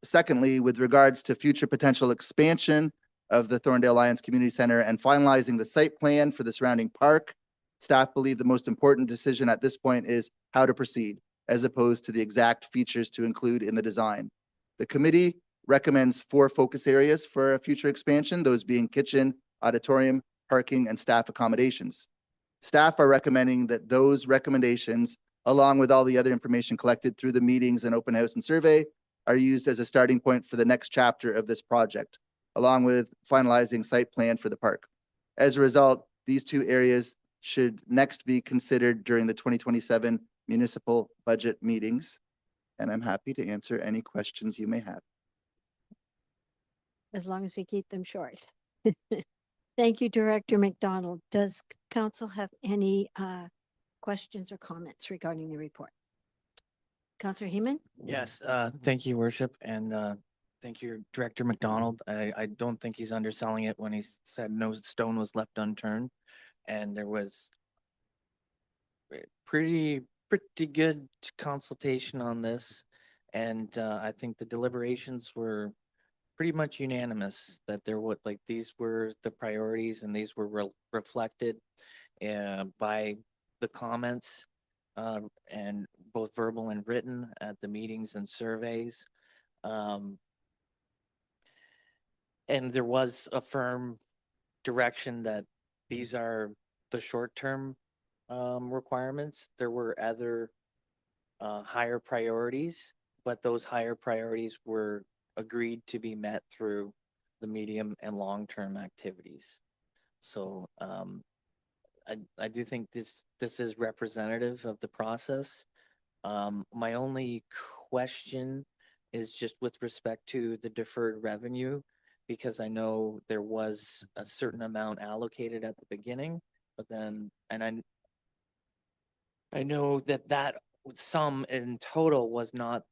Secondly, with regards to future potential expansion of the Thorndale Lions Community Center and finalizing the site plan for the surrounding park, staff believe the most important decision at this point is how to proceed, as opposed to the exact features to include in the design. The committee recommends 4 focus areas for a future expansion, those being kitchen, auditorium, parking, and staff accommodations. Staff are recommending that those recommendations, along with all the other information collected through the meetings and open house and survey, are used as a starting point for the next chapter of this project, along with finalizing site plan for the park. As a result, these 2 areas should next be considered during the 2027 municipal budget meetings. And I'm happy to answer any questions you may have. As long as we keep them short. Thank you, Director McDonald. Does council have any questions or comments regarding the report? Councillor Heeman? Yes, thank you, Worship, and thank you, Director McDonald. I don't think he's underselling it when he said no stone was left unturned, and there was pretty good consultation on this, and I think the deliberations were pretty much unanimous that there would these were the priorities and these were reflected by the comments and both verbal and written at the meetings and surveys. And there was a firm direction that these are the short-term requirements. There were other higher priorities, but those higher priorities were agreed to be met through the medium and long-term activities. So I do think this is representative of the process. My only question is just with respect to the deferred revenue, because I know there was a certain amount allocated at the beginning, but then, and I know that sum in total was not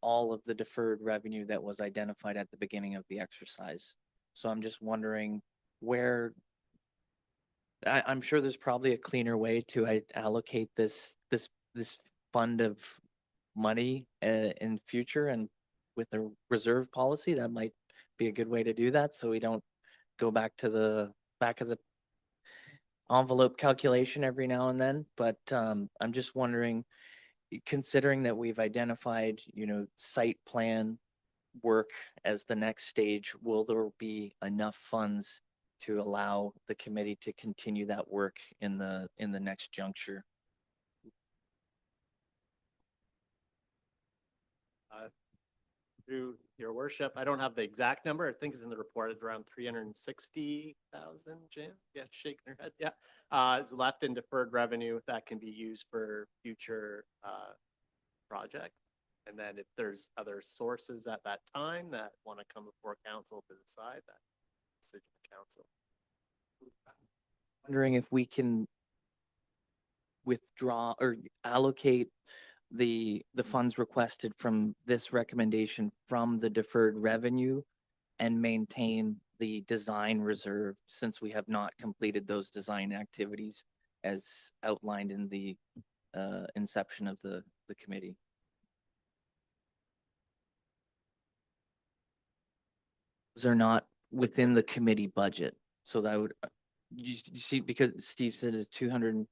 all of the deferred revenue that was identified at the beginning of the exercise. So I'm just wondering where, I'm sure there's probably a cleaner way to allocate this fund of money in future, and with a reserve policy, that might be a good way to do that, so we don't go back to the back of the envelope calculation every now and then. But I'm just wondering, considering that we've identified, site plan work as the next stage, will there be enough funds to allow the committee to continue that work in the next juncture? Through your worship, I don't have the exact number. I think it's in the report. It's around 360,000. Jan, yeah, shaking her head. Yeah, it's left in deferred revenue that can be used for future project. And then if there's other sources at that time that want to come before council to decide, that decision of council. Wondering if we can withdraw or allocate the funds requested from this recommendation from the deferred revenue and maintain the design reserve, since we have not completed those design activities as outlined in the inception of the committee. Those are not within the committee budget, so that would, you see, because Steve said it's 200,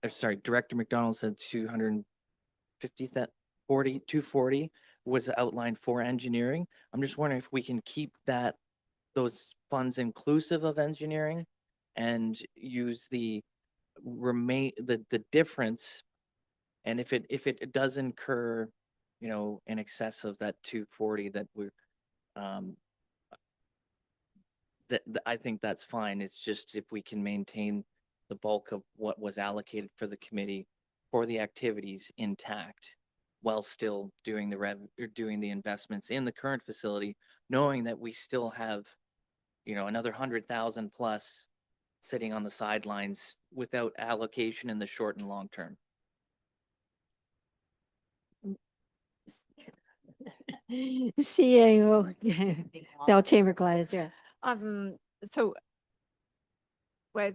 sorry, Director McDonald said 240 was outlined for engineering. I'm just wondering if we can keep those funds inclusive of engineering and use the difference. And if it does incur, in excess of that 240 that we're, I think that's fine. It's just if we can maintain the bulk of what was allocated for the committee for the activities intact, while still doing the investments in the current facility, knowing that we still have, another 100,000 plus sitting on the sidelines without allocation in the short and long term. CAO, Bell Chamber Glass, yeah. So, well,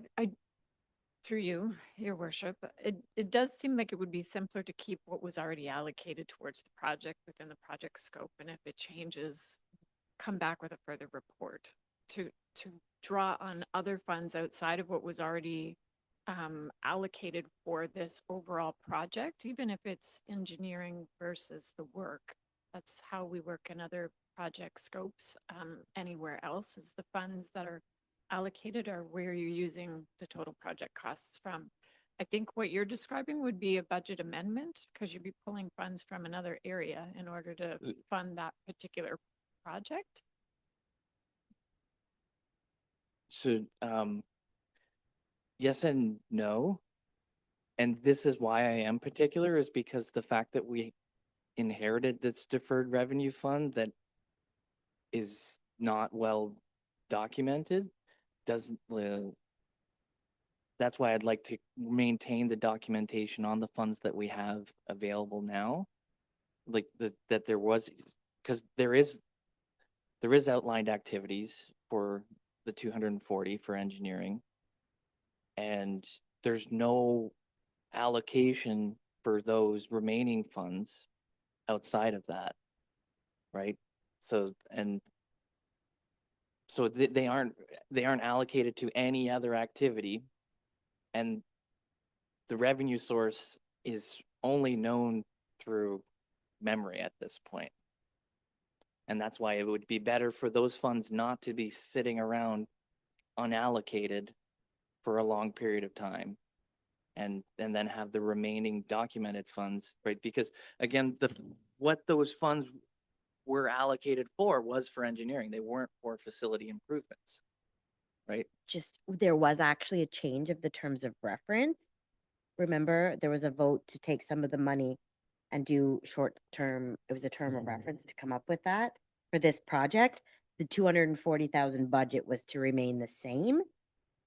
through you, your worship, it does seem like it would be simpler to keep what was already allocated towards the project within the project scope, and if it changes, come back with a further report to draw on other funds outside of what was already allocated for this overall project, even if it's engineering versus the work. That's how we work in other project scopes. Anywhere else is the funds that are allocated or where you're using the total project costs from. I think what you're describing would be a budget amendment because you'd be pulling funds from another area in order to fund that particular project. So, yes and no. And this is why I am particular, is because the fact that we inherited this deferred revenue fund that is not well documented doesn't, that's why I'd like to maintain the documentation on the funds that we have available now. Like that there was, because there is outlined activities for the 240 for engineering. And there's no allocation for those remaining funds outside of that, right? So, and so they aren't allocated to any other activity, and the revenue source is only known through memory at this point. And that's why it would be better for those funds not to be sitting around unallocated for a long period of time, and then have the remaining documented funds, right? Because again, what those funds were allocated for was for engineering. They weren't for facility improvements, right? Just, there was actually a change of the terms of reference. Remember, there was a vote to take some of the money and do short term, it was a term of reference to come up with that for this project. The 240,000 budget was to remain the same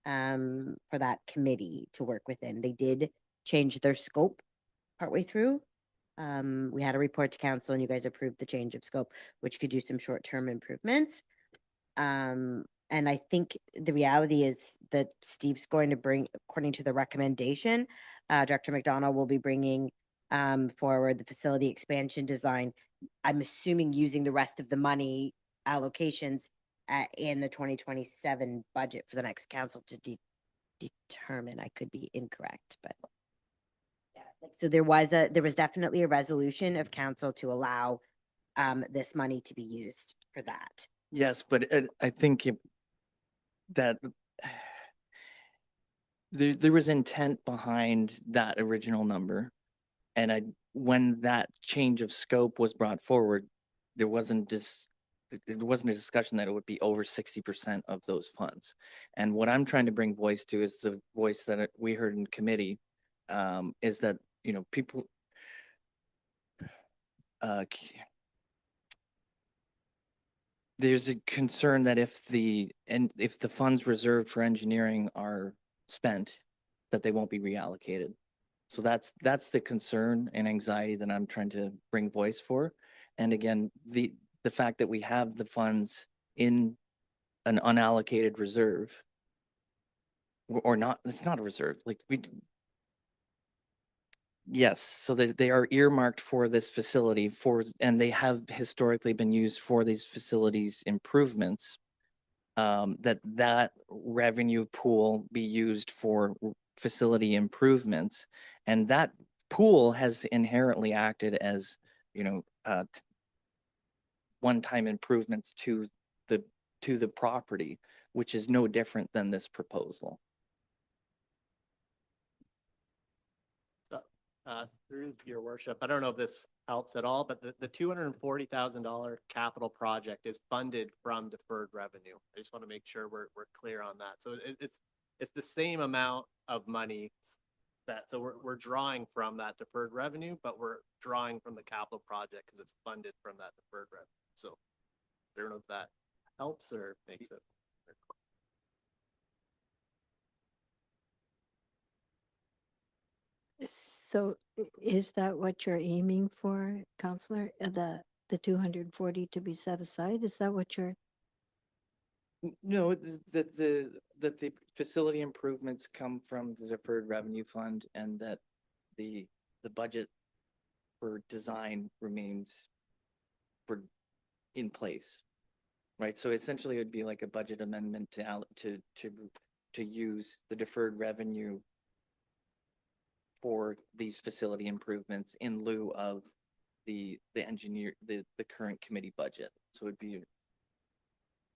for that committee to work within. They did change their scope partway through. We had a report to council and you guys approved the change of scope, which could do some short-term improvements. And I think the reality is that Steve's going to bring, according to the recommendation, Director McDonald will be bringing forward the facility expansion design. I'm assuming using the rest of the money allocations in the 2027 budget for the next council to determine. I could be incorrect, but yeah. So there was definitely a resolution of council to allow this money to be used for that. Yes, but I think that there was intent behind that original number, and when that change of scope was brought forward, there wasn't a discussion that it would be over 60% of those funds. And what I'm trying to bring voice to is the voice that we heard in committee, is that, you know, people there's a concern that if the funds reserved for engineering are spent, that they won't be reallocated. So that's the concern and anxiety that I'm trying to bring voice for. And again, the fact that we have the funds in an unallocated reserve, or not, it's not a reserve, like yes, so they are earmarked for this facility and they have historically been used for these facilities improvements. That revenue pool be used for facility improvements, and that pool has inherently acted as, you know, one-time improvements to the property, which is no different than this proposal. Through your worship, I don't know if this helps at all, but the $240,000 capital project is funded from deferred revenue. I just want to make sure we're clear on that. So it's the same amount of money so we're drawing from that deferred revenue, but we're drawing from the capital project because it's funded from that deferred revenue. So I don't know if that helps or makes it. So is that what you're aiming for, Counselor? The 240 to be set aside? Is that what you're, No, that the facility improvements come from the deferred revenue fund and that the budget for design remains in place. Right, so essentially it would be like a budget amendment to use the deferred revenue for these facility improvements in lieu of the current committee budget. So it'd be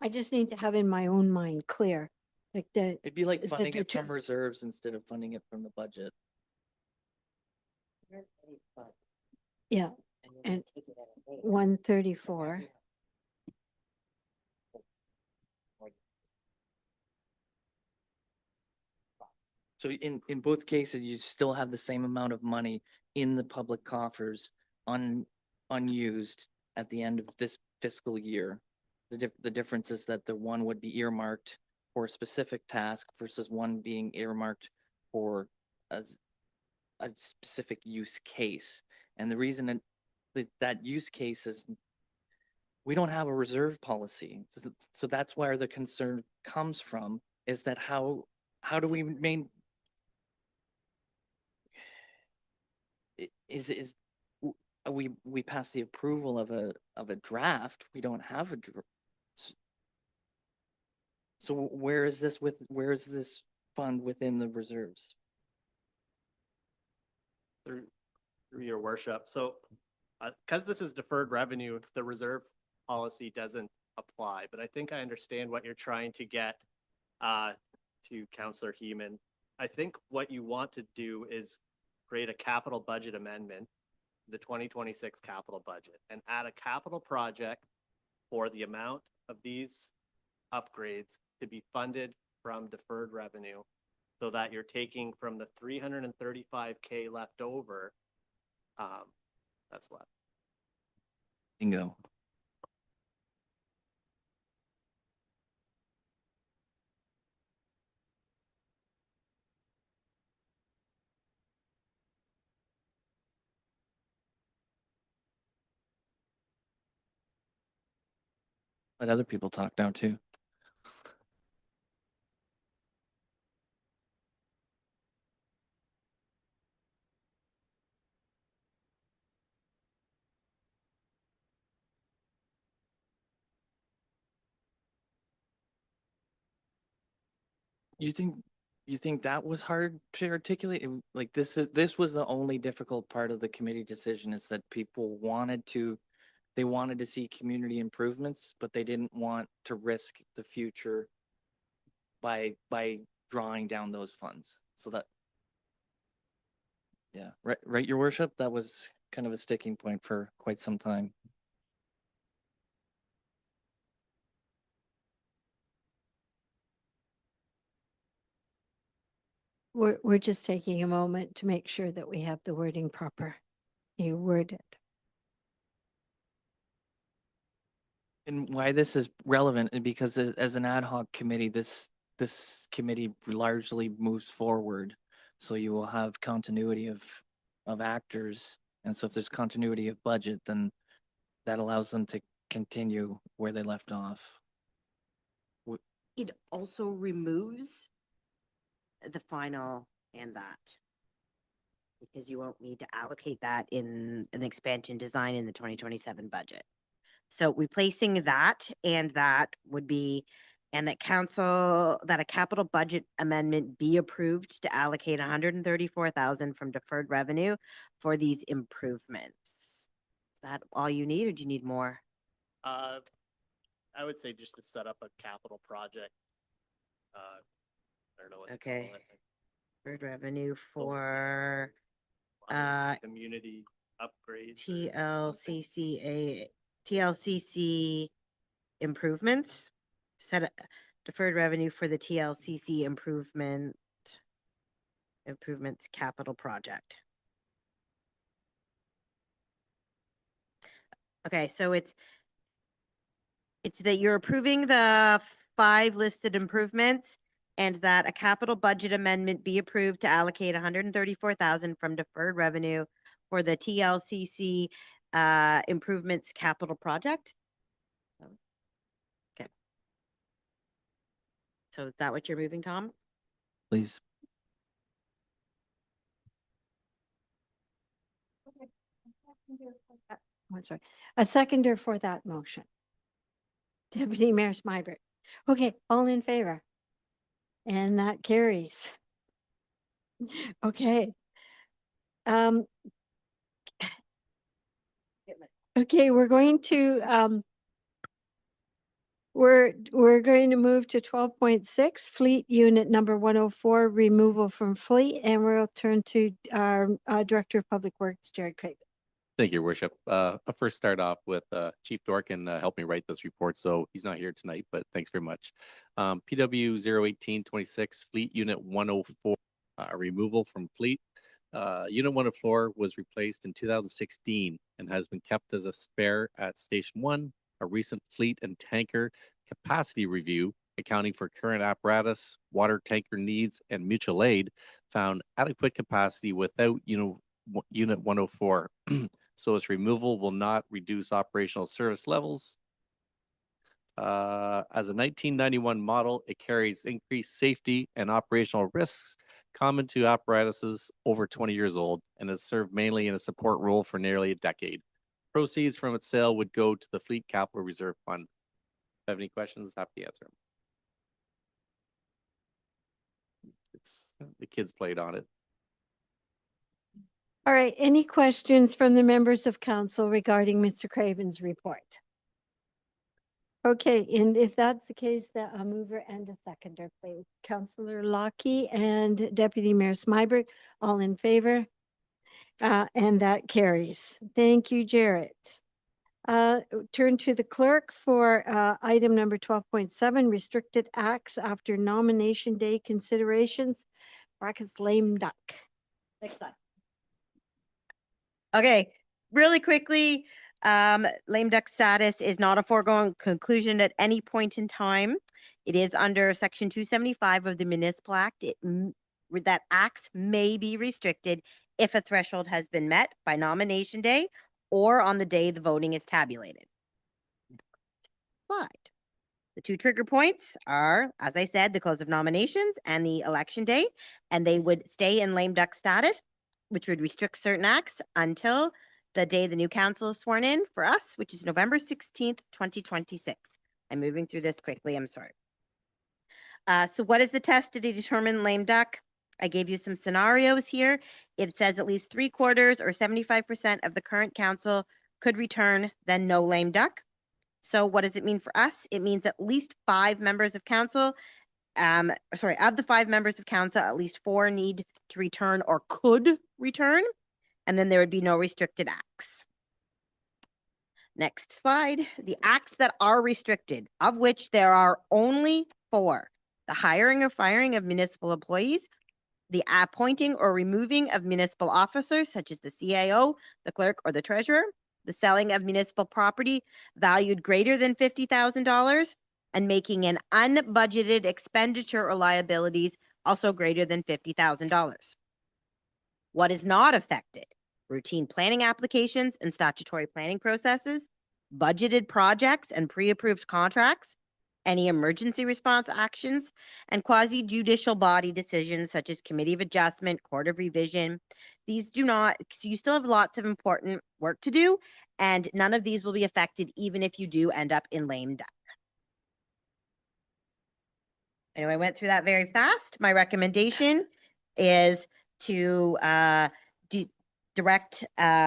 I just need to have in my own mind clear, like it'd be like the funding it two- from reserves instead of funding it from the budget. yeah, and 134. So in both cases, you still have the same amount of money in the public coffers unused at the end of this fiscal year. The difference is that the one would be earmarked for a specific task versus one being earmarked for a specific use case. And the reason that use case is we don't have a reserve policy. So that's where the concern comes from, is that how do we is we pass the approval of a draft. We don't have a so where is this fund within the reserves? Through your worship. So because this is deferred revenue, the reserve policy doesn't apply, but I think I understand what you're trying to get to Councillor Heeman. I think what you want to do is create a capital budget amendment, the 2026 capital budget, and add a capital project for the amount of these upgrades to be funded from deferred revenue, so that you're taking from the 335K left over, that's left. Bingo. Let other people talk now too. You think that was hard to articulate? Like this was the only difficult part of the committee decision, is that people wanted to see community improvements, but they didn't want to risk the future by drawing down those funds. So that, yeah, right, your worship, that was kind of a sticking point for quite some time. We're just taking a moment to make sure that we have the wording proper. You worded. And why this is relevant, because as an ad hoc committee, this committee largely moves forward. So you will have continuity of actors. And so if there's continuity of budget, then that allows them to continue where they left off. It also removes the final and that, because you won't need to allocate that in an expansion design in the 2027 budget. So replacing that and that would be, and that a capital budget amendment be approved to allocate 134,000 from deferred revenue for these improvements. Is that all you need, or do you need more? I would say just to set up a capital project. I don't know what to Okay. call it. Deferred revenue for Community upgrades. or something. TLCC improvements. Set a deferred revenue for the TLCC improvements capital project. Okay, so it's that you're approving the 5 listed improvements and that a capital budget amendment be approved to allocate 134,000 from deferred revenue for the TLCC improvements capital project. Okay. So is that what you're moving, Tom? Please. Oh, sorry, a seconder for that motion. Deputy Mayor Smyberg. Okay, all in favor? And that carries. Okay. Okay, we're going to move to 12.6, Fleet Unit number 104, removal from fleet, and we'll turn to our Director of Public Works, Jared Craig. Thank you, Your Worship. I'll first start off with Chief Dorkin helped me write this report, so he's not here tonight, but thanks very much. PW 01826, Fleet Unit 104, removal from fleet. Unit 104 was replaced in 2016 and has been kept as a spare at Station 1. A recent fleet and tanker capacity review accounting for current apparatus, water tanker needs, and mutual aid found adequate capacity without Unit 104. So its removal will not reduce operational service levels. As a 1991 model, it carries increased safety and operational risks common to apparatuses over 20 years old and has served mainly in a support role for nearly a decade. Proceeds from its sale would go to the Fleet Capital Reserve Fund. If you have any questions, happy to answer them. The kids played on it. All right, any questions from the members of council regarding Mr. Craven's report? Okay, and if that's the case, that a mover and a seconder, please. Councillor Lockie and Deputy Mayor Smyberg, all in favor? And that carries. Thank you, Jarrett. Turn to the clerk for item number 12.7, restricted acts after nomination day considerations, brackets lame duck. Next slide. Okay, really quickly, lame duck status is not a foregone conclusion at any point in time. It is under Section 275 of the Municipal Act. That acts may be restricted if a threshold has been met by nomination day or on the day the voting is tabulated. Slide. The two trigger points are, as I said, the close of nominations and the election day, and they would stay in lame duck status, which would restrict certain acts until the day the new council is sworn in for us, which is November 16th, 2026. I'm moving through this quickly, I'm sorry. So what is the test to determine lame duck? I gave you some scenarios here. It says at least 3/4 or 75% of the current council could return, then no lame duck. So what does it mean for us? It means at least 5 members of council, of the 5 members of council, at least 4 need to return or could return, and then there would be no restricted acts. Next slide. The acts that are restricted, of which there are only 4: the hiring or firing of municipal employees, the appointing or removing of municipal officers, such as the CAO, the clerk, or the treasurer, the selling of municipal property valued greater than $50,000, and making an unbudgeted expenditure or liabilities also greater than $50,000. What is not affected? Routine planning applications and statutory planning processes, budgeted projects and pre-approved contracts, any emergency response actions, and quasi-judicial body decisions such as Committee of Adjustment, Court of Revision. These do not, so you still have lots of important work to do, and none of these will be affected even if you do end up in lame duck. I know I went through that very fast. My recommendation is to direct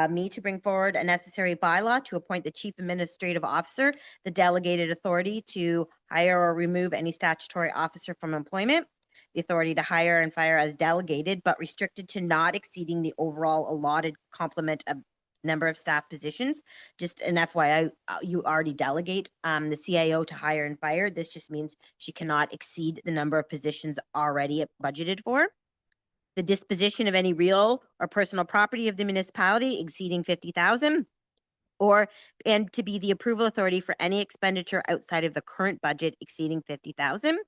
me to bring forward a necessary bylaw to appoint the chief administrative officer, the delegated authority to hire or remove any statutory officer from employment, the authority to hire and fire as delegated, but restricted to not exceeding the overall allotted complement of number of staff positions. Just an FYI, you already delegate the CAO to hire and fire. This just means she cannot exceed the number of positions already budgeted for. The disposition of any real or personal property of the municipality exceeding 50,000, and to be the approval authority for any expenditure outside of the current budget exceeding 50,000.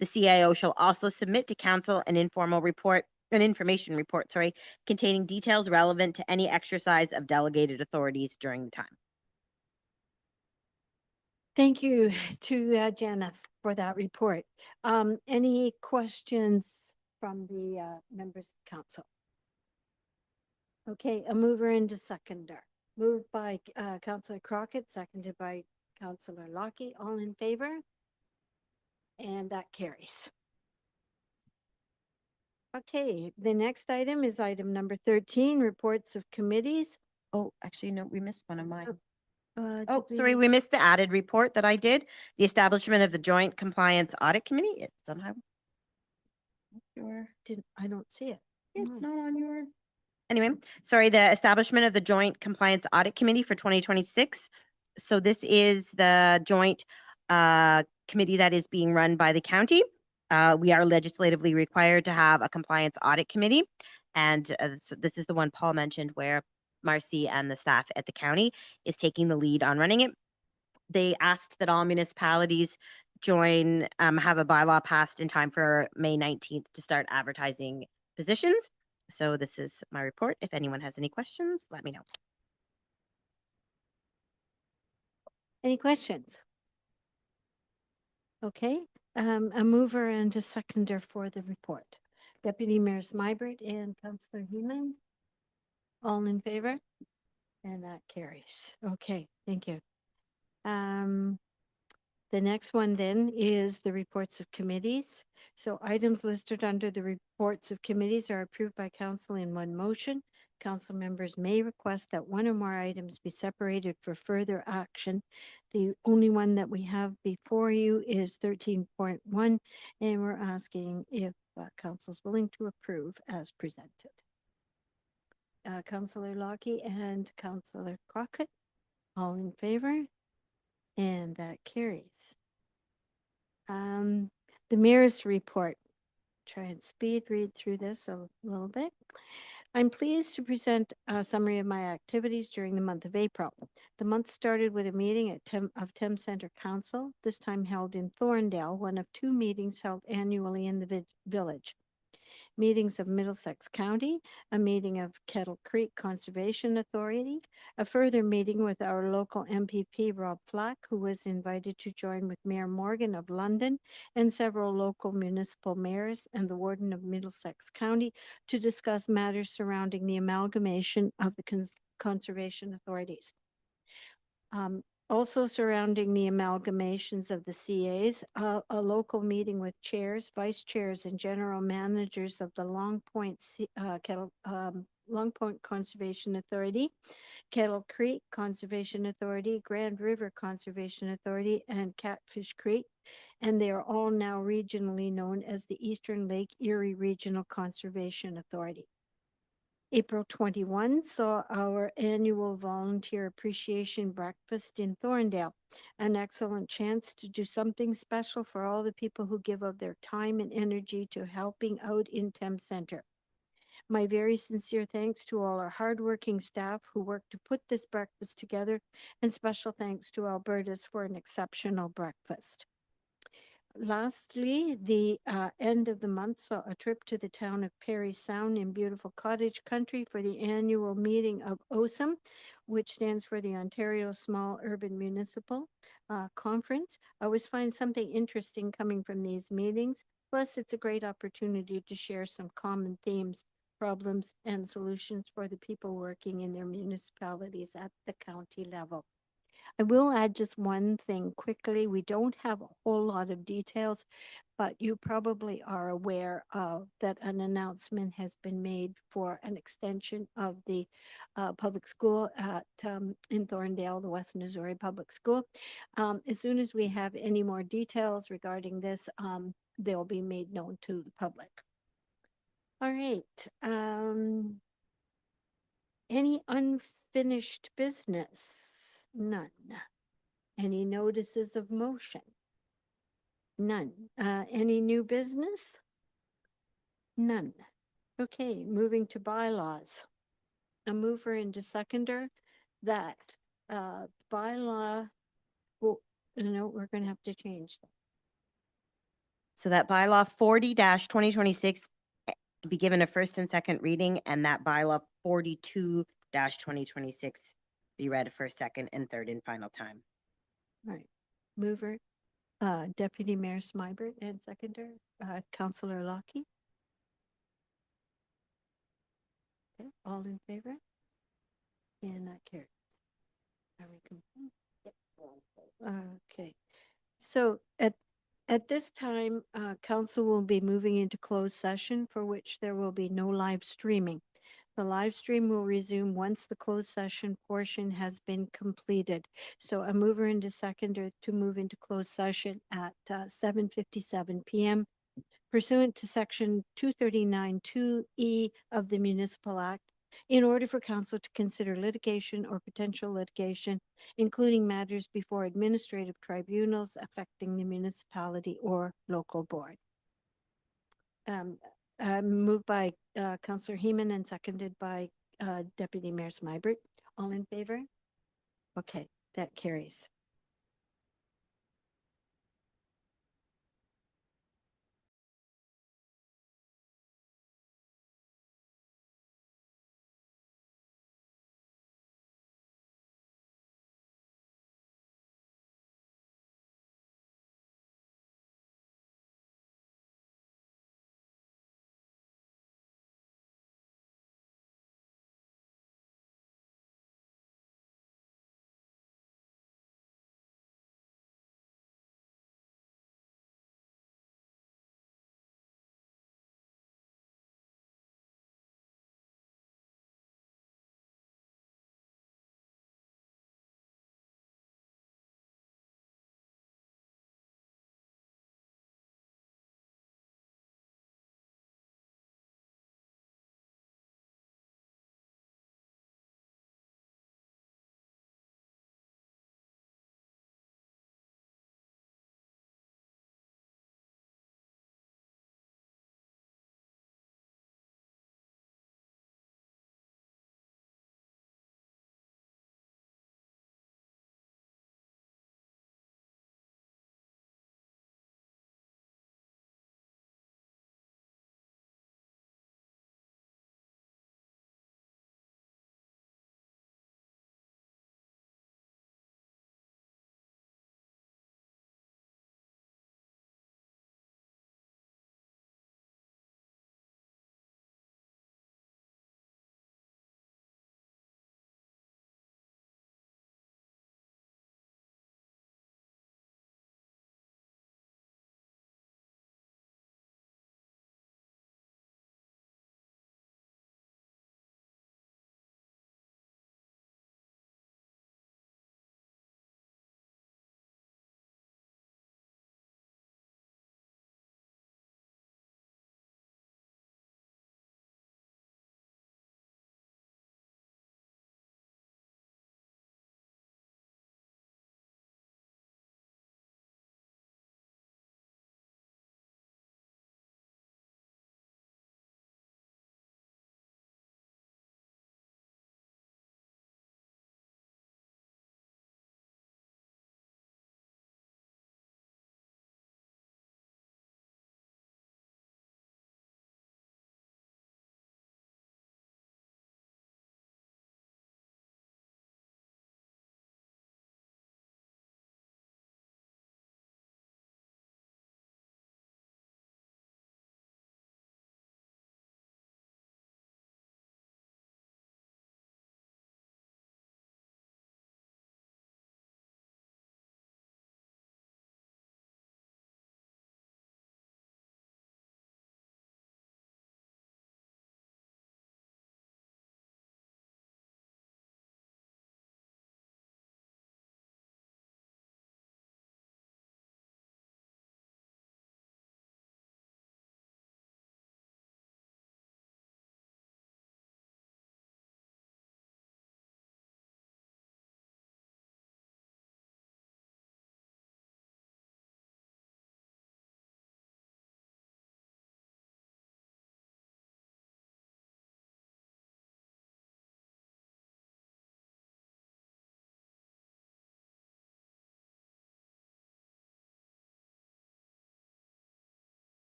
The CIO shall also submit to council an information report, containing details relevant to any exercise of delegated authorities during the time. Thank you to Jana for that report. Any questions from the members of council? Okay, a mover and a seconder. Moved by Councillor Crockett, seconded by Councillor Lockie. All in favor? And that carries. Okay, the next item is item number 13, reports of committees. Oh, actually, no, we missed one of mine. Did Oh, sorry, we missed the added report that I did. The establishment of the Joint Compliance Audit Committee. It's somehow. I don't see it. It's not on your. Anyway, sorry, the establishment of the Joint Compliance Audit Committee for 2026. So this is the joint committee that is being run by the county. We are legislatively required to have a compliance audit committee. And so this is the one Paul mentioned where Marcy and the staff at the county is taking the lead on running it. They asked that all municipalities join, have a bylaw passed in time for May 19th to start advertising positions. So this is my report. If anyone has any questions, let me know. Any questions? Okay, a mover and a seconder for the report. Deputy Mayor Smybert and Councillor Heeman. All in favor? And that carries. Okay, thank you. The next one then is the reports of committees. So items listed under the reports of committees are approved by council in one motion. Council members may request that one or more items be separated for further action. The only one that we have before you is 13.1, and we're asking if council's willing to approve as presented. Councillor Lockie and Councillor Crockett, all in favor? And that carries. The mayor's report. Try and speed read through this a little bit. I'm pleased to present a summary of my activities during the month of April. The month started with a meeting at Thames Centre Council, this time held in Thorndale, one of two meetings held annually in the village. Meetings of Middlesex County, a meeting of Kettle Creek Conservation Authority, a further meeting with our local MPP Rob Flack, who was invited to join with Mayor Morgan of London and several local municipal mayors and the Warden of Middlesex County to discuss matters surrounding the amalgamation of the conservation authorities. Also surrounding the amalgamations of the CAs, a local meeting with chairs, vice chairs, and general managers of the Long Point Conservation Authority, Kettle Creek Conservation Authority, Grand River Conservation Authority, and Catfish Creek, and they are all now regionally known as the Eastern Lake Erie Regional Conservation Authority. April 21 saw our annual volunteer appreciation breakfast in Thorndale, an excellent chance to do something special for all the people who give of their time and energy to helping out in Thames Centre. My very sincere thanks to all our hardworking staff who worked to put this breakfast together, and special thanks to Alberta's for an exceptional breakfast. Lastly, the end of the month saw a trip to the town of Parry Sound in beautiful cottage country for the annual meeting of OSM, which stands for the Ontario Small Urban Municipal Conference. I always find something interesting coming from these meetings. Plus, it's a great opportunity to share some common themes, problems, and solutions for the people working in their municipalities at the county level. I will add just one thing quickly. We don't have a whole lot of details, but you probably are aware of that an announcement has been made for an extension of the public school at in Thorndale, the West Missouri Public School. As soon as we have any more details regarding this, they'll be made known to the public. All right. Any unfinished business? None. Any notices of motion? None. Any new business? None. Okay, moving to bylaws. A mover and a seconder that bylaw, well, no, we're going to have to change that. So that bylaw 40-2026 be given a first and second reading, and that bylaw 42-2026 be read a first, second, and third and final time. All right, mover, Deputy Mayor Smybert, and seconder, Councillor Lockie. Okay, all in favor? And that carries. Are we complete? Okay, so at this time, council will be moving into closed session for which there will be no live streaming. The live stream will resume once the closed session portion has been completed. So a mover and a seconder to move into closed session at 7:57 p.m. pursuant to section 239(2)(e) of the Municipal Act, in order for council to consider litigation or potential litigation, including matters before administrative tribunals affecting the municipality or local board. Moved by Councillor Heeman and seconded by Deputy Mayor Smybert. All in favor? Okay, that carries.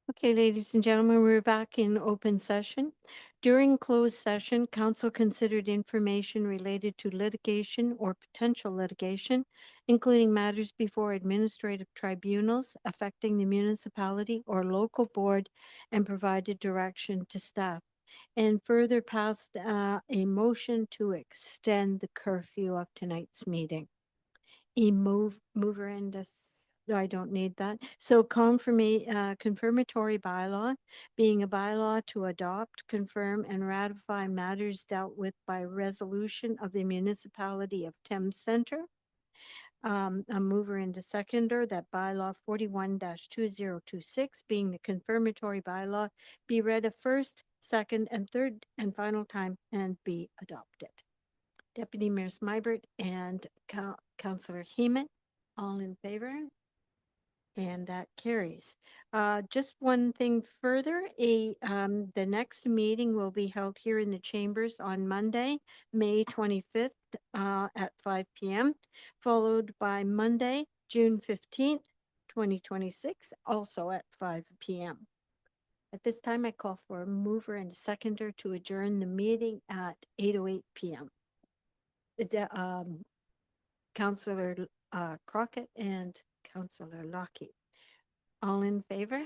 Okay, ladies and gentlemen, we're back in open session. During closed session, council considered information related to litigation or potential litigation, including matters before administrative tribunals affecting the municipality or local board, and provided direction to staff. And further passed a motion to extend the curfew of tonight's meeting. Mover and no, I don't need that. So confirmatory bylaw, being a bylaw to adopt, confirm, and ratify matters dealt with by resolution of the municipality of Thames Center. A mover and a seconder that bylaw 41-2026, being the confirmatory bylaw, be read a first, second, and third and final time and be adopted. Deputy Mayor Smybert and Councillor Heeman, all in favor? And that carries. Just one thing further, the next meeting will be held here in the chambers on Monday, May 25th, at 5 p.m., followed by Monday, June 15th, 2026, also at 5 p.m. At this time, I call for a mover and a seconder to adjourn the meeting at 8:08 p.m. Councillor Crockett and Councillor Lockey. All in favor?